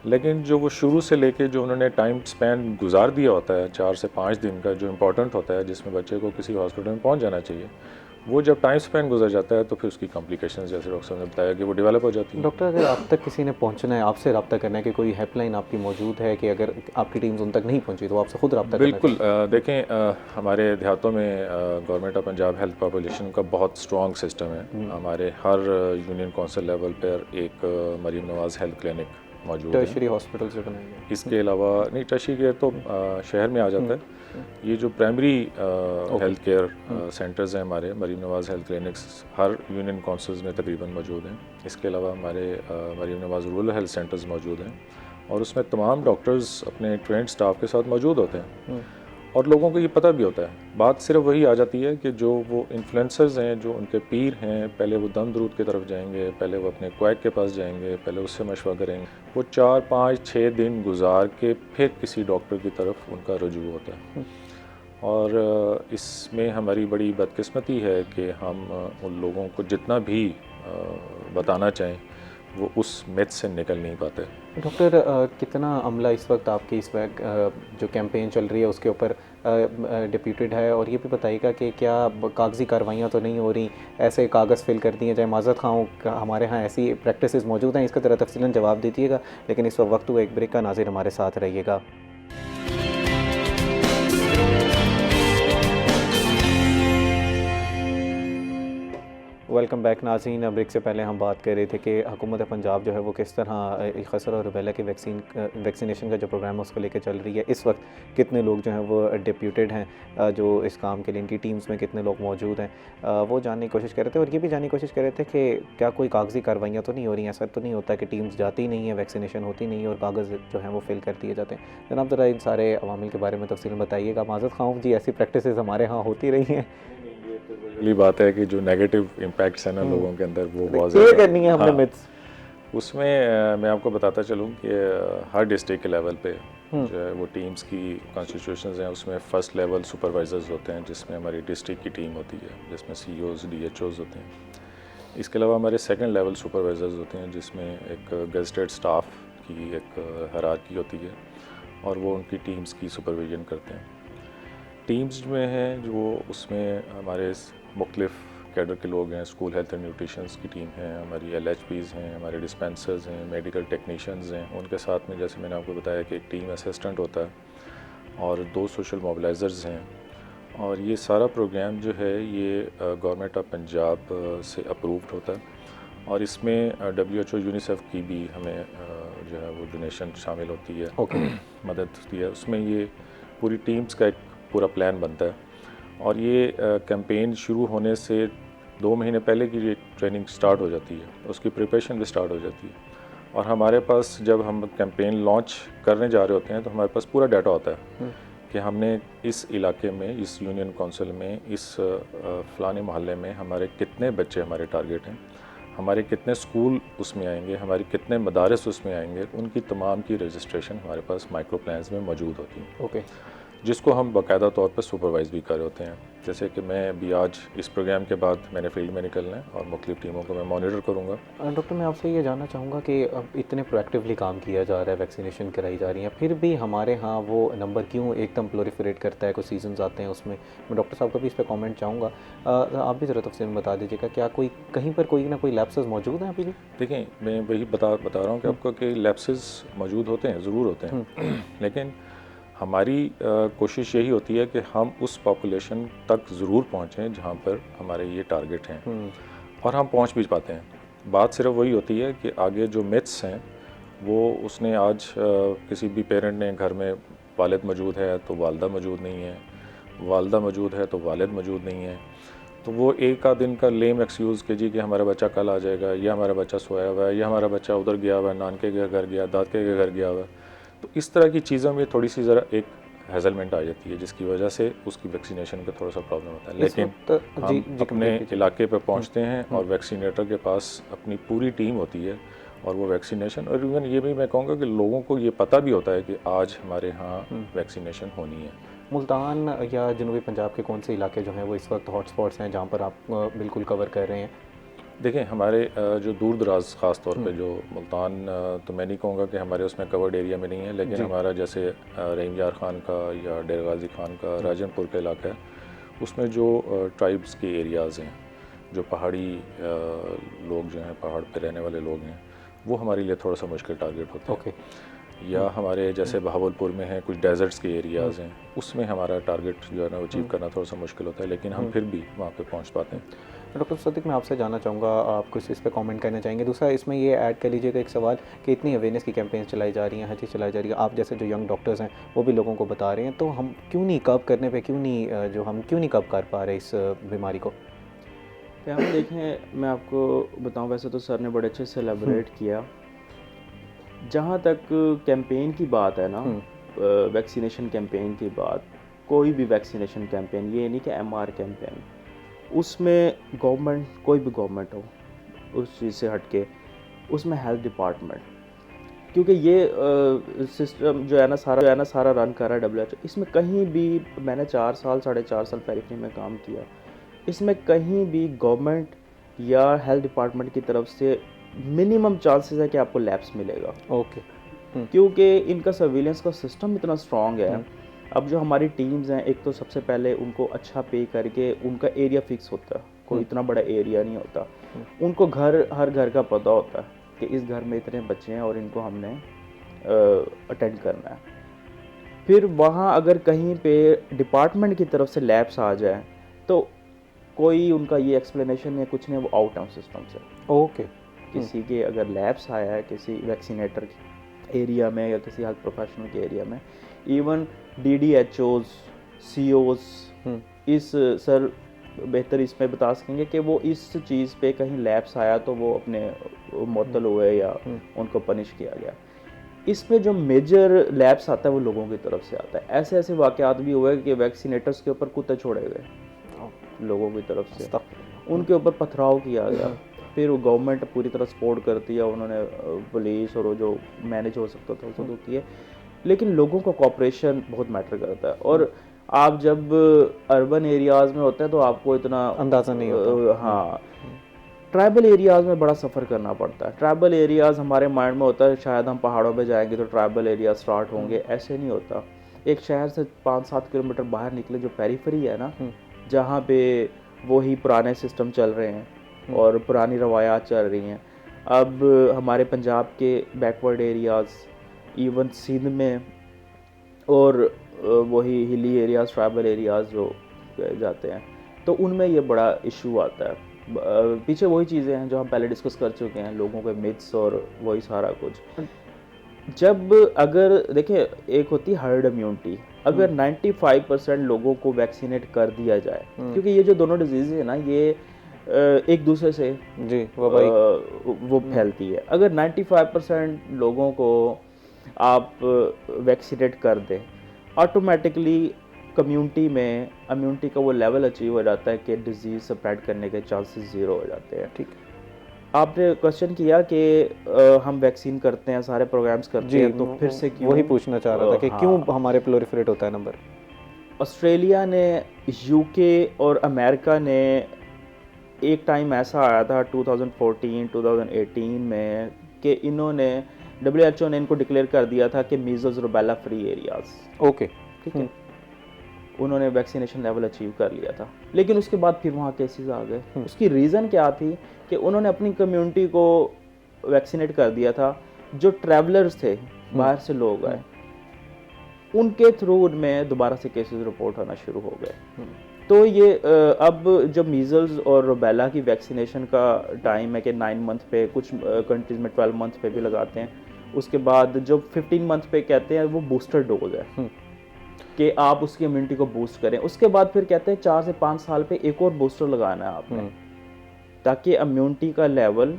लेकिन जो वो शुरू से लेके जो उन्होंने टाइम स्पैन गुजार दिया होता है 4 से 5 दिन का, जो इम्पोर्टेंट होता है, जिसमें बच्चे को किसी हॉस्पिटल में पहुंच जाना चाहिए, वो जब टाइम स्पैन गुजर जाता है तो फिर उसकी कॉम्प्लिकेशंस, जैसे डॉक्टर साहब ने बताया, कि वो डेवलप हो जाती है। डॉक्टर, अगर आप तक किसी ने पहुंचना है, आपसे रब्ता करना है, कि कोई हेल्पलाइन आपकी मौजूद है कि अगर आपकी टीम्स उन तक नहीं पहुंची तो आपसे खुद रब्ता बिल्कुल। देखें, हमारे देहातों में government of Punjab health population का बहुत स्ट्रॉन्ग सिस्टम है। हमारे हर यूनियन काउंसिल लेवल पर एक मरीम नवाज़ हेल्थ क्लिनिक मौजूद है। टर्शरी हॉस्पिटल से बनाएंगे। इसके अलावा नहीं, टर्शरी केयर तो शहर में आ जाता है। ये जो प्राइमरी हेल्थ केयर सेंटर्स हैं हमारे, मरीम नवाज़ हेल्थ क्लिनिक्स हर यूनियन काउंसिल्स में तकरीबन मौजूद हैं। इसके अलावा हमारे मरीम नवाज़ रूरल हेल्थ सेंटर्स मौजूद हैं और उसमें तमाम डॉक्टर्स अपने ट्रेंड स्टाफ के साथ मौजूद होते हैं और लोगों को ये पता भी होता है। बात सिर्फ वही आ जाती है कि जो वो इन्फ्लुएंसर्स हैं, जो उनके पीर हैं, पहले वो दम दरूद की तरफ जाएंगे, पहले वो अपने क्वैक के पास जाएंगे, पहले उससे मशवरा करेंगे, वो 4, 5, 6 दिन गुजार के फिर किसी डॉक्टर की तरफ उनका रुजू होता है। और इसमें हमारी बड़ी बदकिस्मती है कि हम उन लोगों को जितना भी बताना चाहें वो उस मिथ से निकल नहीं पाते। डॉक्टर, कितना अमला इस वक्त आपकी इस वक्त जो कैंपेन चल रही है उसके ऊपर डिप्यूटेड है, और ये भी बताइएगा कि क्या कागजी कार्रवाइयाँ तो नहीं हो रही, ऐसे कागज़ फिल कर दिए जाए? माज़रत खां, हमारे यहाँ ऐसी प्रैक्टिसेस मौजूद हैं, इसका ज़रा तफसीलन जवाब दीजिएगा। लेकिन इस वक्त हुआ एक ब्रेक का, नाज़िर हमारे साथ रहिएगा। वेलकम बैक नाज़रीन। ब्रेक से पहले हम बात कर रहे थे कि हुकूमत पंजाब जो है वो किस तरह खसरा और रुबेला की वैक्सीनेशन का जो प्रोग्राम है उसको लेकर चल रही है। इस वक्त कितने लोग जो हैं वो डिप्यूटेड हैं जो इस काम के लिए, इनकी टीम्स में कितने लोग मौजूद हैं, वो जानने की कोशिश कर रहे थे। और ये भी जानने की कोशिश कर रहे थे कि क्या कोई कागजी कार्रवाइयाँ तो नहीं हो रही हैं? ऐसा तो नहीं होता कि टीम्स जाती नहीं है, वैक्सीनेशन होती नहीं है और कागज़ जो हैं वो फिल कर दिए जाते हैं? जनाब ज़रा इन सारे अवामिल के बारे में तफसील बताइएगा। माज़रत खां जी, ऐसी प्रैक्टिसेस हमारे यहाँ होती रही हैं? ये बात है कि जो नेगेटिव इम्पैक्ट्स हैं ना लोगों के अंदर, वो बहुत ज़्यादा करनी है हमने मिथ्स। उसमें मैं आपको बताता चलूँ कि हर डिस्ट्रिक्ट के लेवल पे जो है वो टीम्स की कॉन्स्टिट्यूशंस हैं, उसमें फ़र्स्ट लेवल सुपरवाइजर्स होते हैं, जिसमें हमारी डिस्ट्रिक्ट की टीम होती है, जिसमें CEOs, DHOs होते हैं। इसके अलावा हमारे सेकंड लेवल सुपरवाइजर्स होते हैं, जिसमें एक गेजेटेड स्टाफ की एक हायरार्की होती है और वो उनकी टीम्स की सुपरविजन करते हैं। टीम्स में हैं जो उसमें हमारे मुख्तलिफ कैडर के लोग हैं, स्कूल हेल्थ एंड न्यूट्रिशंस की टीम है, हमारी LHPs हैं, हमारे डिस्पेंसर्स हैं, मेडिकल टेक्नीशियंस हैं। उनके साथ में जैसे मैंने आपको बताया कि एक टीम असिस्टेंट होता है और 2 सोशल मोबिलाइजर्स हैं। और ये सारा प्रोग्राम जो है ये गवर्नमेंट ऑफ पंजाब से अप्रूव्ड होता है और इसमें WHO, यूनिसेफ की भी हमें जो है वो डोनेशन शामिल होती है, मदद होती है। उसमें ये पूरी टीम्स का एक पूरा प्लान बनता है और ये कैंपेन शुरू होने से 2 महीने पहले की ये ट्रेनिंग स्टार्ट हो जाती है, उसकी प्रिपरेशन भी स्टार्ट हो जाती है। और हमारे पास जब हम कैंपेन लॉन्च करने जा रहे होते हैं तो हमारे पास पूरा डाटा होता है कि हमने इस इलाके में, इस यूनियन काउंसिल में, इस फ़लाने मोहल्ले में हमारे कितने बच्चे हमारे टारगेट हैं, हमारे कितने स्कूल उसमें आएंगे, हमारे कितने मदारस उसमें आएंगे, उनकी तमाम की रजिस्ट्रेशन हमारे पास माइक्रो प्लान्स में मौजूद होती है। जिसको हम बाकायदा तौर पर सुपरवाइज़ भी कर रहे होते हैं। जैसे कि मैं अभी आज इस प्रोग्राम के बाद मैंने फील्ड में निकलना है और मुख्तलिफ टीमों को मैं मॉनिटर करूँगा। डॉक्टर, मैं आपसे ये जानना चाहूँगा कि अब इतने प्रोएक्टिवली काम किया जा रहा है, वैक्सीनेशन कराई जा रही है, फिर भी हमारे यहाँ वो नंबर क्यों एकदम प्लोरिफरेट करता है? कुछ सीजन्स आते हैं उसमें, मैं डॉक्टर साहब का भी इस पर कमेंट चाहूँगा, आप भी ज़रा तफसील में बता दीजिएगा, क्या कोई कहीं पर कोई ना कोई लैप्सेस मौजूद हैं अभी भी? देखें, मैं वही बता रहा हूँ कि आपको कि लैप्सेस मौजूद होते हैं, ज़रूर होते हैं, लेकिन हमारी कोशिश यही होती है कि हम उस पॉपुलेशन तक ज़रूर पहुँचें जहाँ पर हमारे ये टारगेट हैं और हम पहुँच भी पाते हैं। बात सिर्फ वही होती है कि आगे जो मिथ्स हैं वो उसने आज किसी भी पेरेंट ने घर में वालिद मौजूद है तो वालदा मौजूद नहीं है, वालदा मौजूद है तो वालिद मौजूद नहीं है। तो वो एक आध दिन का लेम एक्सक्यूज़ कि जी कि हमारा बच्चा कल आ जाएगा, या हमारा बच्चा सोया हुआ है, या हमारा बच्चा उधर गया हुआ है, नानके के घर गया, दादके के घर गया हुआ है। तो इस तरह की चीज़ों में थोड़ी सी ज़रा एक हेजलमेंट आ जाती है, जिसकी वजह से उसकी वैक्सीनेशन का थोड़ा सा प्रॉब्लम होता है। लेकिन हम अपने इलाके पर पहुंचते हैं और वैक्सीनेटर के पास अपनी पूरी टीम होती है और वो वैक्सीनेशन, और इवन ये भी मैं कहूँगा कि लोगों को ये पता भी होता है कि आज हमारे यहाँ वैक्सीनेशन होनी है। मुल्तान या जनूबी पंजाब के कौन से इलाके जो हैं वो इस वक्त हॉटस्पॉट्स हैं जहाँ पर आप बिल्कुल कवर कर रहे हैं? देखें, हमारे जो दूर दराज ख़ास तौर पे जो मुल्तान, तो मैं नहीं कहूँगा कि हमारे उसमें कवर्ड एरिया में नहीं है, लेकिन हमारा जैसे रहीम यार ख़ान का या डेर गाजी खान का राजनपुर का इलाका है, उसमें जो ट्राइब्स के एरियाज़ हैं, जो पहाड़ी लोग जो हैं, पहाड़ पे रहने वाले लोग हैं, वो हमारे लिए थोड़ा सा मुश्किल टारगेट होता है। या हमारे जैसे बहावलपुर में हैं कुछ डेजर्ट्स के एरियाज़ हैं, उसमें हमारा टारगेट जो है ना अचीव करना थोड़ा सा मुश्किल होता है, लेकिन हम फिर भी वहाँ पे पहुँच पाते हैं। डॉक्टर सदीक, मैं आपसे जानना चाहूँगा, आप कुछ इस पर कमेंट करना चाहेंगे? दूसरा इसमें ये ऐड कर लीजिएगा एक सवाल कि इतनी अवेयरनेस की कैंपेन्स चलाई जा रही हैं, हर चीज़ चलाई जा रही है, आप जैसे जो यंग डॉक्टर्स हैं वो भी लोगों को बता रहे हैं, तो हम क्यों नहीं कव करने पे क्यों नहीं कव कर पा रहे इस बीमारी को? क्या हम देखें, मैं आपको बताऊं, वैसे तो सर ने बड़े अच्छे से एलेबोरेट किया। जहाँ तक कैंपेन की बात है ना, वैक्सीनेशन कैंपेन की बात, कोई भी वैक्सीनेशन कैंपेन, ये नहीं कि MR कैंपेन, उसमें गवर्नमेंट, कोई भी गवर्नमेंट हो उस चीज़ से हटके, उसमें हेल्थ डिपार्टमेंट, क्योंकि ये सिस्टम जो है ना सारा रन कर रहा है WHO। इसमें कहीं भी, मैंने 4.5 साल पेरिफेरी में काम किया, इसमें कहीं भी गवर्नमेंट या हेल्थ डिपार्टमेंट की तरफ से मिनिमम चांसेस है कि आपको लैब्स मिलेगा। क्योंकि इनका सर्विलेंस का सिस्टम इतना स्ट्रॉन्ग है। अब जो हमारी टीम्स हैं, एक तो सबसे पहले उनको अच्छा पे करके उनका एरिया फिक्स होता है, कोई इतना बड़ा एरिया नहीं होता, उनको हर घर का पता होता है कि इस घर में इतने बच्चे हैं और इनको हमने अटेंड करना है। फिर वहाँ अगर कहीं पे डिपार्टमेंट की तरफ से लैब्स आ जाए तो कोई उनका ये एक्सप्लेनेशन है कुछ नहीं, वो आउट ऑफ सिस्टम से। किसी के अगर लैब्स आया है किसी वैक्सीनेटर एरिया में या किसी हेल्थ प्रोफेशनल के एरिया में, इवन DDHOs, COs इस सर बेहतर इसमें बता सकेंगे कि वो इस चीज़ पे कहीं लैब्स आया तो वो अपने मुअत्तल हुए या उनको पनिश किया गया। इसमें जो मेजर लैब्स आता है वो लोगों की तरफ से आता है। ऐसे वाक़यात भी हुए कि वैक्सीनेटर्स के ऊपर कुत्ते छोड़े गए लोगों की तरफ से, उनके ऊपर पथराव किया गया। फिर वो गवर्नमेंट पूरी तरह सपोर्ट करती है, उन्होंने पुलिस और वो जो मैनेज हो सकता था उसको किए, लेकिन लोगों का कोऑपरेशन बहुत मैटर करता है। और आप जब अर्बन एरियाज़ में होते हैं तो आपको इतना अंदाज़ा नहीं होता। हाँ, ट्राइबल एरियाज़ में बड़ा सफ़र करना पड़ता है। ट्राइबल एरियाज़ हमारे माइंड में होता है शायद हम पहाड़ों पे जाएंगे तो ट्राइबल एरिया स्टार्ट होंगे, ऐसे नहीं होता। एक शहर से 5-7 किलोमीटर बाहर निकले जो पेरिफेरी है ना, जहाँ पे वही पुराने सिस्टम चल रहे हैं और पुरानी रवायात चल रही हैं। अब हमारे पंजाब के बैकवर्ड एरियाज़, इवन सिंध में, और वही हिली एरियाज़, ट्राइबल एरियाज़ जो जाते हैं, तो उनमें ये बड़ा इशू आता है। पीछे वही चीज़ें हैं जो हम पहले डिस्कस कर चुके हैं, लोगों के मिथ्स और वही सारा कुछ। जब अगर देखिए, एक होती है हर्ड इम्यूनिटी, अगर 95% लोगों को वैक्सीनेट कर दिया जाए, क्योंकि ये जो दोनों डिजीज़ है ना, ये एक दूसरे से जी वो फैलती है। अगर 95% लोगों को आप वैक्सीनेट कर दें, ऑटोमेटिकली कम्युनिटी में इम्यूनिटी का वो लेवल अचीव हो जाता है कि डिजीज़ स्प्रेड करने के चांसेस ज़ीरो हो जाते हैं। ठीक। आपने क्वेश्चन किया कि हम वैक्सीन करते हैं, सारे प्रोग्राम्स करते हैं, तो फिर से क्यों? वही पूछना चाह रहा था कि क्यों हमारे प्रोलिफरेट होता है नंबर। ऑस्ट्रेलिया ने, UK और अमेरिका ने, एक टाइम ऐसा आया था 2014-2018 में कि इन्होंने, WHO ने इनको डिक्लेयर कर दिया था कि measles rubella free areas. Okay, ठीक है, उन्होंने वैक्सीनेशन लेवल अचीव कर लिया था, लेकिन उसके बाद फिर वहाँ केसेस आ गए। उसकी रीज़न क्या थी कि उन्होंने अपनी कम्युनिटी को वैक्सीनेट कर दिया था। जो ट्रैवलर्स थे, बाहर से लोग आए, उनके थ्रू उनमें दोबारा से केसेस रिपोर्ट होना शुरू हो गए। तो ये अब जब मीजल्स और रूबेला की वैक्सीनेशन का टाइम है कि 9 मंथ पे, कुछ कंट्रीज़ में 12 मंथ पे भी लगाते हैं, उसके बाद जो 15 मंथ पे कहते हैं वो बूस्टर डोज है। कि आप उसकी इम्यूनिटी को बूस्ट करें। उसके बाद फिर कहते हैं 4 से 5 साल पे एक और बूस्टर लगाना है आपने, ताकि इम्यूनिटी का लेवल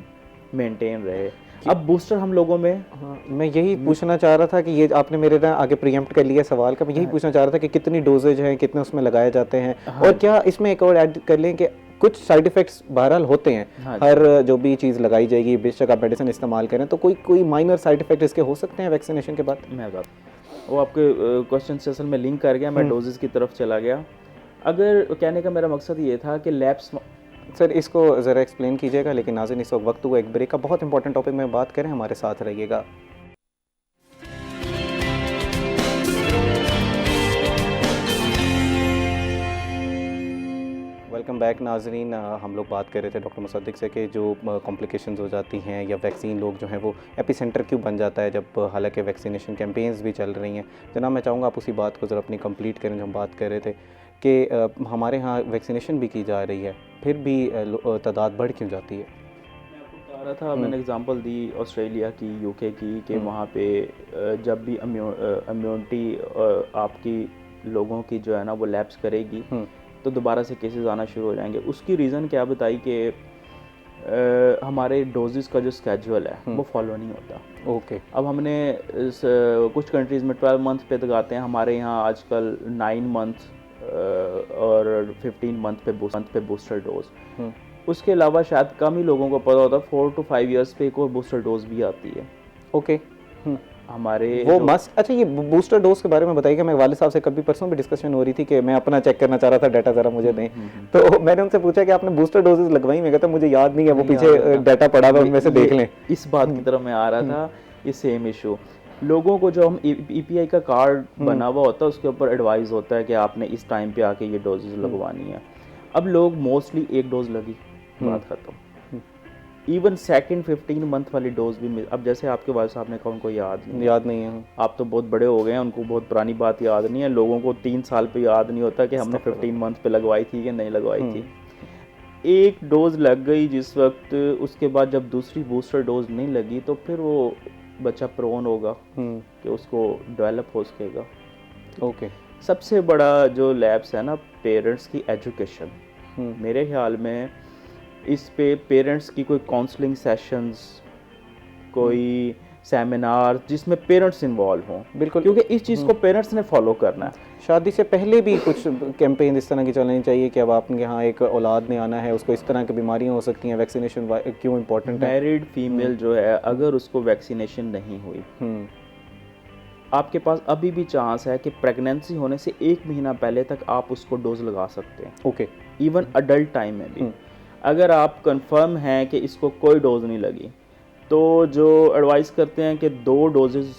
मेंटेन रहे। अब बूस्टर हम लोगों में, हाँ, मैं यही पूछना चाह रहा था कि ये आपने मेरे ना आगे प्रीएम्प्ट कर लिया सवाल का। मैं यही पूछना चाह रहा था कि कितनी डोजेज हैं, कितने उसमें लगाए जाते हैं, और क्या इसमें एक और ऐड कर लें कि कुछ साइड इफेक्ट्स बहरहाल होते हैं हर जो भी चीज़ लगाई जाएगी, बेशक आप मेडिसिन इस्तेमाल करें, तो कोई माइनर साइड इफेक्ट इसके हो सकते हैं वैक्सीनेशन के बाद? मैं बता, वो आपके क्वेश्चन से असल में लिंक कर गया, मैं डोजेस की तरफ चला गया। अगर कहने का मेरा मकसद ये था कि लैब्स, सर इसको ज़रा एक्सप्लेन कीजिएगा, लेकिन नाज़रीन इस वक्त हुआ एक ब्रेक का, बहुत इंपॉर्टेंट टॉपिक में बात करें, हमारे साथ रहिएगा। वेलकम बैक नाजरीन। हम लोग बात कर रहे थे डॉक्टर मुसद्दिक से कि जो कॉम्प्लिकेशंस हो जाती हैं या वैक्सीन लोग जो हैं वो एपिसेंटर क्यों बन जाता है जब हालांकि वैक्सीनेशन कैंपेन्स भी चल रही हैं। जनाब मैं चाहूँगा आप उसी बात को ज़रा अपनी कंप्लीट करें जो हम बात कर रहे थे कि हमारे यहाँ वैक्सीनेशन भी की जा रही है, फिर भी तादाद बढ़ क्यों जाती है? मैं आपको बता रहा था, मैंने एग्जांपल दी ऑस्ट्रेलिया की, यूके की, कि वहाँ पे जब भी इम्यूनिटी आपकी लोगों की जो है ना वो लैप्स करेगी तो दोबारा से केसेस आना शुरू हो जाएंगे। उसकी रीज़न क्या बताई कि हमारे डोजेस का जो स्केड्यूल है वो फॉलो नहीं होता। ओके। अब हमने कुछ कंट्रीज़ में 12 मंथ पे लगाते हैं, हमारे यहाँ आजकल 9 मंथ और 15 मंथ पे बूस्टर डोज। उसके अलावा शायद कम ही लोगों को पता होता, 4 to 5 ईयर्स पे एक और बूस्टर डोज भी आती है। ओके। हमारे वो मस्ट, अच्छा ये बूस्टर डोज के बारे में बताइएगा। मैं वाले साहब से कभी परसों भी डिस्कशन हो रही थी कि मैं अपना चेक करना चाह रहा था, डाटा ज़रा मुझे दें। तो मैंने उनसे पूछा कि आपने बूस्टर डोजेस लगवाई? मैं कहता मुझे याद नहीं है, वो पीछे डाटा पड़ा हुआ, उनमें से देख लें। इस बात की तरफ मैं आ रहा था, ये सेम इशू। लोगों को जो हम EPI का कार्ड बना हुआ होता है उसके ऊपर एडवाइस होता है कि आपने इस टाइम पे आके ये डोजेस लगवानी है। अब लोग मोस्टली एक डोज लगी, बात खत्म। इवन सेकंड 15 मंथ वाली डोज भी अब जैसे आपके वाले साहब ने कहा उनको याद नहीं है। आप तो बहुत बड़े हो गए हैं, उनको बहुत पुरानी बात याद नहीं है। लोगों को 3 साल पे याद नहीं होता कि हमने 15 मंथ पे लगवाई थी कि नहीं लगवाई थी। एक डोज लग गई जिस वक्त, उसके बाद जब दूसरी बूस्टर डोज नहीं लगी तो फिर वो बच्चा प्रोन होगा कि उसको डेवलप हो सकेगा। ओके। सबसे बड़ा जो लैब्स है ना, पेरेंट्स की एजुकेशन। मेरे ख्याल में इस पे पेरेंट्स की कोई काउंसलिंग सेशंस, कोई सेमिनार जिसमें पेरेंट्स इन्वॉल्व हों, बिल्कुल, क्योंकि इस चीज़ को पेरेंट्स ने फॉलो करना है। शादी से पहले भी कुछ कैंपेन इस तरह की चलनी चाहिए कि अब आपके यहाँ एक औलाद ने आना है, उसको इस तरह की बीमारियाँ हो सकती हैं, वैक्सीनेशन क्यों इम्पोर्टेंट है? मैरिड फीमेल जो है, अगर उसको वैक्सीनेशन नहीं हुई, आपके पास अभी भी चांस है कि प्रेगनेंसी होने से 1 महीना पहले तक आप उसको डोज लगा सकते हैं। ओके। इवन अडल्ट टाइम में भी अगर आप कंफर्म हैं कि इसको कोई डोज नहीं लगी, तो जो एडवाइस करते हैं कि 2 डोजेस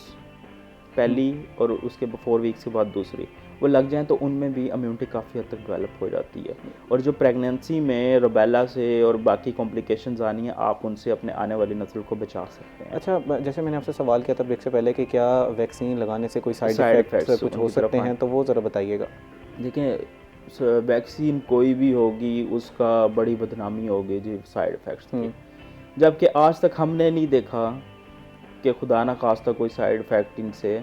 पहली और उसके 4 वीक्स के बाद दूसरी वो लग जाएं, तो उनमें भी इम्यूनिटी काफ़ी हद तक डेवलप हो जाती है। और जो प्रेगनेंसी में रूबेला से और बाकी कॉम्प्लिकेशंस आनी है, आप उनसे अपने आने वाली नस्ल को बचा सकते हैं। अच्छा, जैसे मैंने आपसे सवाल किया था ब्रेक से पहले कि क्या वैक्सीन लगाने से कोई साइड इफेक्ट्स कुछ हो सकते हैं, तो वो ज़रा बताइएगा। देखिए, वैक्सीन कोई भी होगी उसका बड़ी बदनामी होगी जी साइड इफ़ेक्ट्स की, जबकि आज तक हमने नहीं देखा कि खुदा ना खास्ता कोई साइड इफ़ेक्ट इनसे।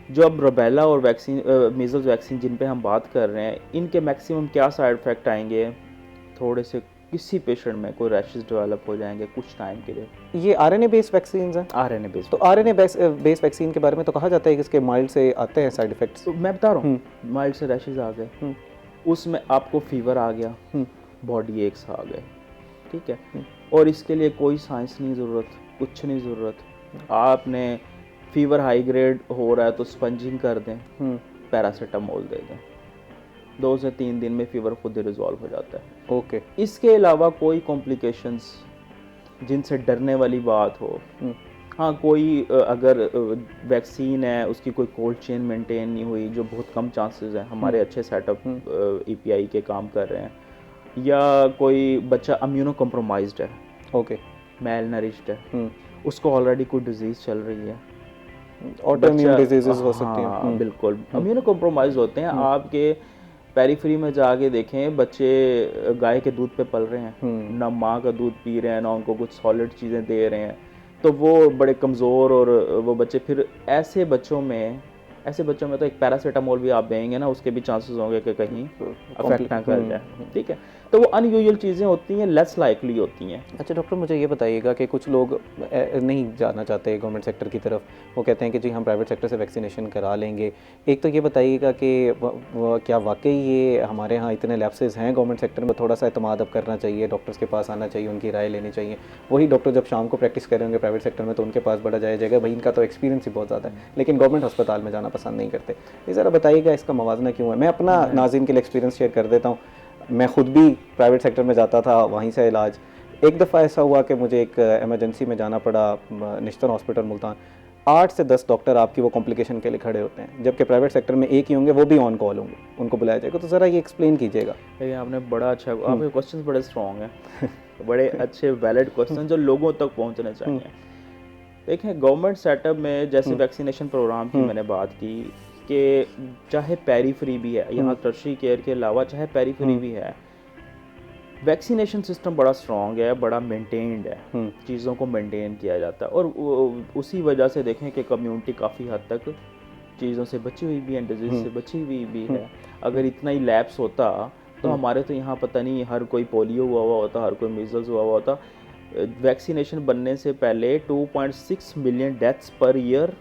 जो अब रूबेला और वैक्सीन, मीज़ल्स वैक्सीन जिन पे हम बात कर रहे हैं, इनके मैक्सिमम क्या साइड इफ़ेक्ट आएंगे, थोड़े से किसी पेशेंट में कोई रैशेस डेवलप हो जाएंगे कुछ टाइम के लिए। ये RNA बेस्ड वैक्सीन हैं? RNA based. तो RNA बेस्ड वैक्सीन के बारे में तो कहा जाता है कि इसके माइल्ड से आते हैं साइड इफेक्ट्स। तो मैं बता रहा हूँ, माइल्ड से रैशेस आ गए, उसमें आपको फीवर आ गया, बॉडी एक्स आ गए, ठीक है, और इसके लिए कोई साइंस नहीं ज़रूरत, कुछ नहीं ज़रूरत। आपने फीवर हाई ग्रेड हो रहा है तो स्पंजिंग कर दें, पैरासीटामोल दे दें, 2 से 3 दिन में फीवर खुद ही रिजॉल्व हो जाता है। ओके। इसके अलावा कोई कॉम्प्लिकेशंस जिनसे डरने वाली बात हो, हाँ कोई अगर वैक्सीन है उसकी कोई कोल्ड चेन मेंटेन नहीं हुई, जो बहुत कम चांसेस हैं, हमारे अच्छे सेटअप EPI के काम कर रहे हैं, या कोई बच्चा इम्यूनो कॉम्प्रोमाइज्ड है, ओके, मेल नरिश्ड है, उसको ऑलरेडी कोई डिजीज़ चल रही है, ऑटोइम्यून डिजीजेस हो सकती हैं। हाँ बिल्कुल, इम्यूनो कॉम्प्रोमाइज होते हैं। आपके पेरीफ्री में जाके देखें, बच्चे गाय के दूध पे पल रहे हैं, ना माँ का दूध पी रहे हैं, ना उनको कुछ सॉलिड चीज़ें दे रहे हैं, तो वो बड़े कमज़ोर, और वो बच्चे फिर ऐसे बच्चों में ऐसे बच्चों में तो एक पैरासीटामोल भी आप देंगे ना, उसके भी चांसेस होंगे कि कहीं अफेक्ट ना कर जाए, ठीक है। तो वो अनयूजुअल चीज़ें होती हैं, लेस लाइकली होती हैं। अच्छा डॉक्टर, मुझे ये बताइएगा कि कुछ लोग नहीं जाना चाहते गवर्नमेंट सेक्टर की तरफ, वो कहते हैं कि जी हम प्राइवेट सेक्टर से वैक्सीनेशन करा लेंगे। एक तो ये बताइएगा कि क्या वाकई ये हमारे यहाँ इतने लैप्सेस हैं गवर्नमेंट सेक्टर में, थोड़ा सा एतमाद अब करना चाहिए, डॉक्टर्स के पास आना चाहिए, उनकी राय लेनी चाहिए। वही डॉक्टर जब शाम को प्रैक्टिस कर रहे होंगे प्राइवेट सेक्टर में तो उनके पास बड़ा जाया जाएगा, भाई इनका तो एक्सपीरियंस ही बहुत ज़्यादा है, लेकिन गवर्नमेंट अस्पताल में जाना पसंद नहीं करते। ये ज़रा बताइएगा इसका मवाजना क्यों है। मैं अपना नाज़रीन के लिए एक्सपीरियंस शेयर कर देता हूँ। मैं ख़ुद भी प्राइवेट सेक्टर में जाता था, वहीं से इलाज। एक दफ़ा ऐसा हुआ कि मुझे एक एमरजेंसी में जाना पड़ा निश्तर हॉस्पिटल मुल्तान। 8 से 10 डॉक्टर आपकी वो कॉम्प्लिकेशन के लिए खड़े होते हैं, जबकि प्राइवेट सेक्टर में एक ही होंगे, वो भी ऑन कॉल होंगे, उनको बुलाया जाएगा। तो ज़रा ये एक्सप्लेन कीजिएगा। देखिए आपने बड़ा अच्छा, आपके क्वेश्चंस बड़े स्ट्रॉन्ग हैं बड़े अच्छे वैलिड क्वेश्चन जो लोगों तक पहुंचने चाहिए। देखें गवर्नमेंट सेटअप में जैसे वैक्सीनेशन प्रोग्राम की मैंने बात की कि चाहे पेरीफ्री भी है यहाँ टर्शरी केयर के अलावा, चाहे पेरीफ्री भी है, वैक्सीनेशन सिस्टम बड़ा स्ट्रॉन्ग है, बड़ा मेंटेन्ड है, चीज़ों को मेंटेन किया जाता है। और उसी वजह से देखें कि कम्युनिटी काफ़ी हद तक चीज़ों से बची हुई भी है, डिजीज़ से बची हुई भी है। अगर इतना ही लैप्स होता तो हमारे तो यहाँ पता नहीं हर कोई पोलियो हुआ होता, हर कोई मीजल्स हुआ होता। वैक्सीनेशन बनने से पहले 2.6 million deaths per year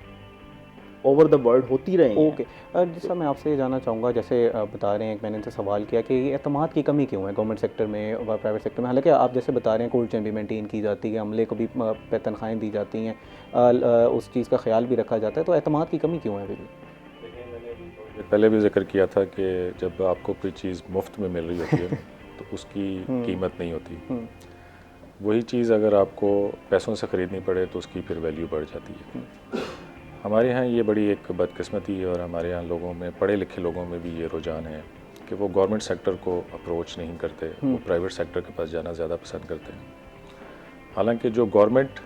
over the world होती रही हैं। ओके, जैसा मैं आपसे ये जानना चाहूँगा, जैसे बता रहे हैं, एक मैंने इनसे सवाल किया कि ये एतमाद की कमी क्यों है गवर्नमेंट सेक्टर में व प्राइवेट सेक्टर में। हालांकि आप जैसे बता रहे हैं कोल्ड चेन भी मेंटेन की जाती है, अमले को भी तनख्वाहें दी जाती हैं, उस चीज़ का ख्याल भी रखा जाता है, तो एतमाद की कमी क्यों है अभी भी? पहले भी जिक्र किया था कि जब आपको कोई चीज़ मुफ्त में मिल रही होती है तो उसकी कीमत नहीं होती। वही चीज़ अगर आपको पैसों से ख़रीदनी पड़े तो उसकी फिर वैल्यू बढ़ जाती है। हमारे यहाँ ये बड़ी एक बदकिस्मती है, और हमारे यहाँ लोगों में, पढ़े लिखे लोगों में भी ये रुझान है कि वो गवर्नमेंट सेक्टर को अप्रोच नहीं करते, वो प्राइवेट सेक्टर के पास जाना ज़्यादा पसंद करते हैं। हालांकि जो गवर्नमेंट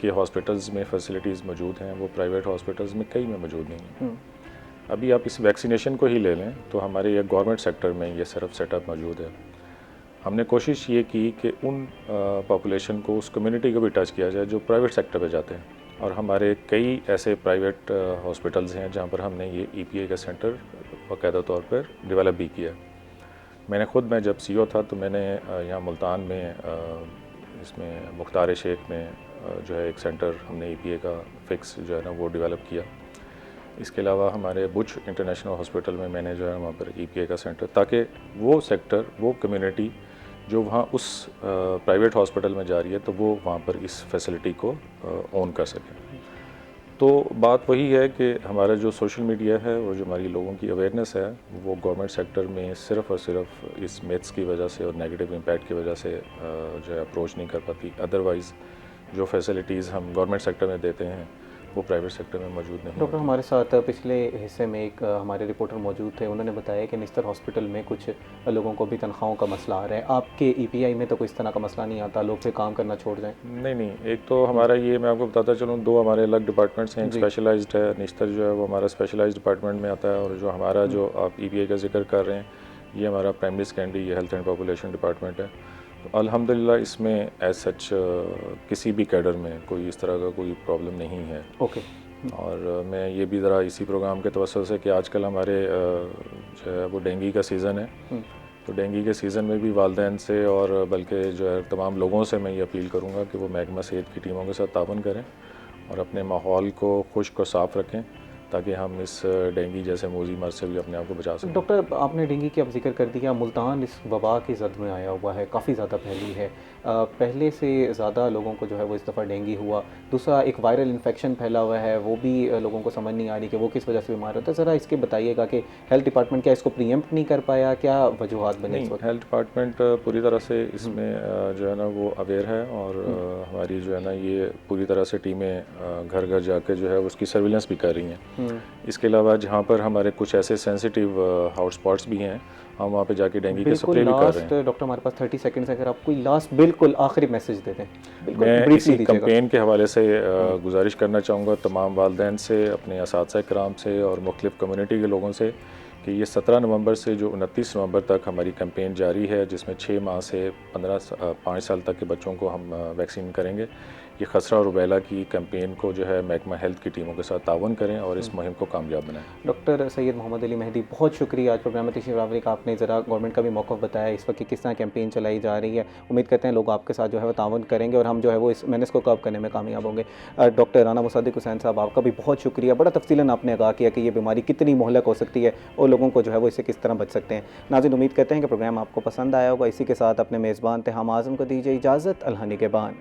के हॉस्पिटल्स में फैसिलिटीज़ मौजूद हैं वो प्राइवेट हॉस्पिटल्स में कई में मौजूद नहीं हैं। अभी आप इस वैक्सीनेशन को ही ले लें तो हमारे ये गवर्नमेंट सेक्टर में ये सिर्फ सेटअप मौजूद है। हमने कोशिश ये की कि उन पॉपुलेशन को, उस कम्युनिटी को भी टच किया जाए जो प्राइवेट सेक्टर पे जाते हैं, और हमारे कई ऐसे प्राइवेट हॉस्पिटल्स हैं जहाँ पर हमने ये EPA का सेंटर बाकायदा तौर पर डेवलप भी किया। मैं जब CEO था तो मैंने यहाँ मुल्तान में इसमें मुख्तार शेख में जो है एक सेंटर हमने EPA का फिक्स जो है ना वो डेवलप किया। इसके अलावा हमारे बुच इंटरनेशनल हॉस्पिटल में मैंने जो है वहाँ पर EPA का सेंटर, ताकि वो सेक्टर, वो कम्युनिटी जो वहाँ उस प्राइवेट हॉस्पिटल में जा रही है तो वो वहाँ पर इस फैसिलिटी को ओन कर सकें। तो बात वही है कि हमारा जो सोशल मीडिया है और जो हमारी लोगों की अवेयरनेस है वो गवर्नमेंट सेक्टर में सिर्फ़ और सिर्फ इस मिथ्स की वजह से और नेगेटिव इम्पैक्ट की वजह से जो है अप्रोच नहीं कर पाती। अदरवाइज़ जो फैसिलिटीज़ हम गवर्नमेंट सेक्टर में देते हैं वो प्राइवेट सेक्टर में मौजूद नहीं। डॉक्टर, हमारे साथ पिछले हिस्से में एक हमारे रिपोर्टर मौजूद थे, उन्होंने बताया कि निस्तर हॉस्पिटल में कुछ लोगों को भी तनख्वाहों का मसला आ रहा है। आपके EPI में तो कोई इस तरह का मसला नहीं आता, लोग फिर काम करना छोड़ जाएं? नहीं, एक तो हमारा ये, मैं आपको बताता चलूँ, 2 हमारे अलग डिपार्टमेंट्स हैं। एक स्पेशलाइज्ड है, निस्तर जो है वो हमारा स्पेशलाइज्ड डिपार्टमेंट में आता है, और जो हमारा जो आप EPI का जिक्र कर रहे हैं ये हमारा प्राइमरी सेकेंडरी, ये हेल्थ एंड पॉपुलेशन डिपार्टमेंट है। तो अल्हम्दुलिल्लाह इसमें एज सच किसी भी कैडर में कोई इस तरह का कोई प्रॉब्लम नहीं है। ओके। और मैं ये भी ज़रा इसी प्रोग्राम के तवज्जुह से कि आजकल हमारे जो है वो डेंगू का सीज़न है, तो डेंगू के सीज़न में भी वालिदैन से और बल्कि जो है तमाम लोगों से मैं ये अपील करूँगा कि वो महकमा सेहत की टीमों के साथ ताउन करें और अपने माहौल को खुश्क और साफ़ रखें, ताकि हम इस डेंगू जैसे मोज़ी मर्ज़ से भी अपने आप को बचा सकें। डॉक्टर, आपने डेंगू की अब जिक्र कर दिया, मुल्तान इस वबा की जद में आया हुआ है, काफ़ी ज़्यादा फैली है, पहले से ज़्यादा लोगों को जो है वो इस दफ़ा डेंगू हुआ। दूसरा एक वायरल इन्फेक्शन फैला हुआ है, वो भी लोगों को समझ नहीं आ रही कि वो किस वजह से बीमार होता है। ज़रा इसके बताइएगा कि हेल्थ डिपार्टमेंट क्या इसको प्रीएम्प्ट नहीं कर पाया, क्या वजूहत बने इस वक्त? हेल्थ डिपार्टमेंट पूरी तरह से इसमें जो है ना वो अवेयर है, और हमारी जो है ना ये पूरी तरह से टीमें घर घर जाकर जो है उसकी सर्विलेंस भी कर रही हैं। इसके अलावा जहाँ पर हमारे कुछ ऐसे सेंसिटिव हॉटस्पॉट्स भी हैं, हम वहाँ पे जाके डेंगू के सप्लाई भी कर रहे हैं। डॉक्टर, हमारे पास 30 सेकंड्स है, अगर आप कोई लास्ट बिल्कुल आखिरी मैसेज दे दें। मैं इसी कैंपेन के हवाले से गुजारिश करना चाहूँगा तमाम वालिदैन से, अपने असातिज़ा किराम से और मुख्तलिफ़ कम्युनिटी के लोगों से कि ये 17 नवंबर से जो 29 नवंबर तक हमारी कैंपेन जारी है, जिसमें 6 माह से 5 साल तक के बच्चों को हम वैक्सीन करेंगे। ये खसरा और रुबैला की कैंपेन को जो है महकमा हेल्थ की टीमों के साथ तावन करें और इस मुहिम को कामयाब बनाएं। डॉक्टर सैयद मोहम्मद अली मेहदी, बहुत शुक्रिया आज प्रोग्राम में तशरीफ़ आवरी का। आपने ज़रा गवर्नमेंट का भी मौक़िफ़ बताया इस वक्त कि किस तरह कैंपेन चलाई जा रही है। उम्मीद करते हैं लोग आपके साथ जो है वो तावन करेंगे और हम जो है वो इस मेनेस को कव करने में कामयाब होंगे। डॉक्टर राना मुसद्दिक हुसैन साहब, आपका भी बहुत शुक्रिया। बड़ा तफसीलन आपने आगाह किया कि ये बीमारी कितनी मोहलक हो सकती है और लोगों को जो है वो इससे किस तरह बच सकते हैं। नाज़रीन, उम्मीद करते हैं कि प्रोग्राम आपको पसंद आया होगा। इसी के साथ अपने मेज़बान तहम आज़म को दीजिए इजाज़त। अल्लाह निगहबान।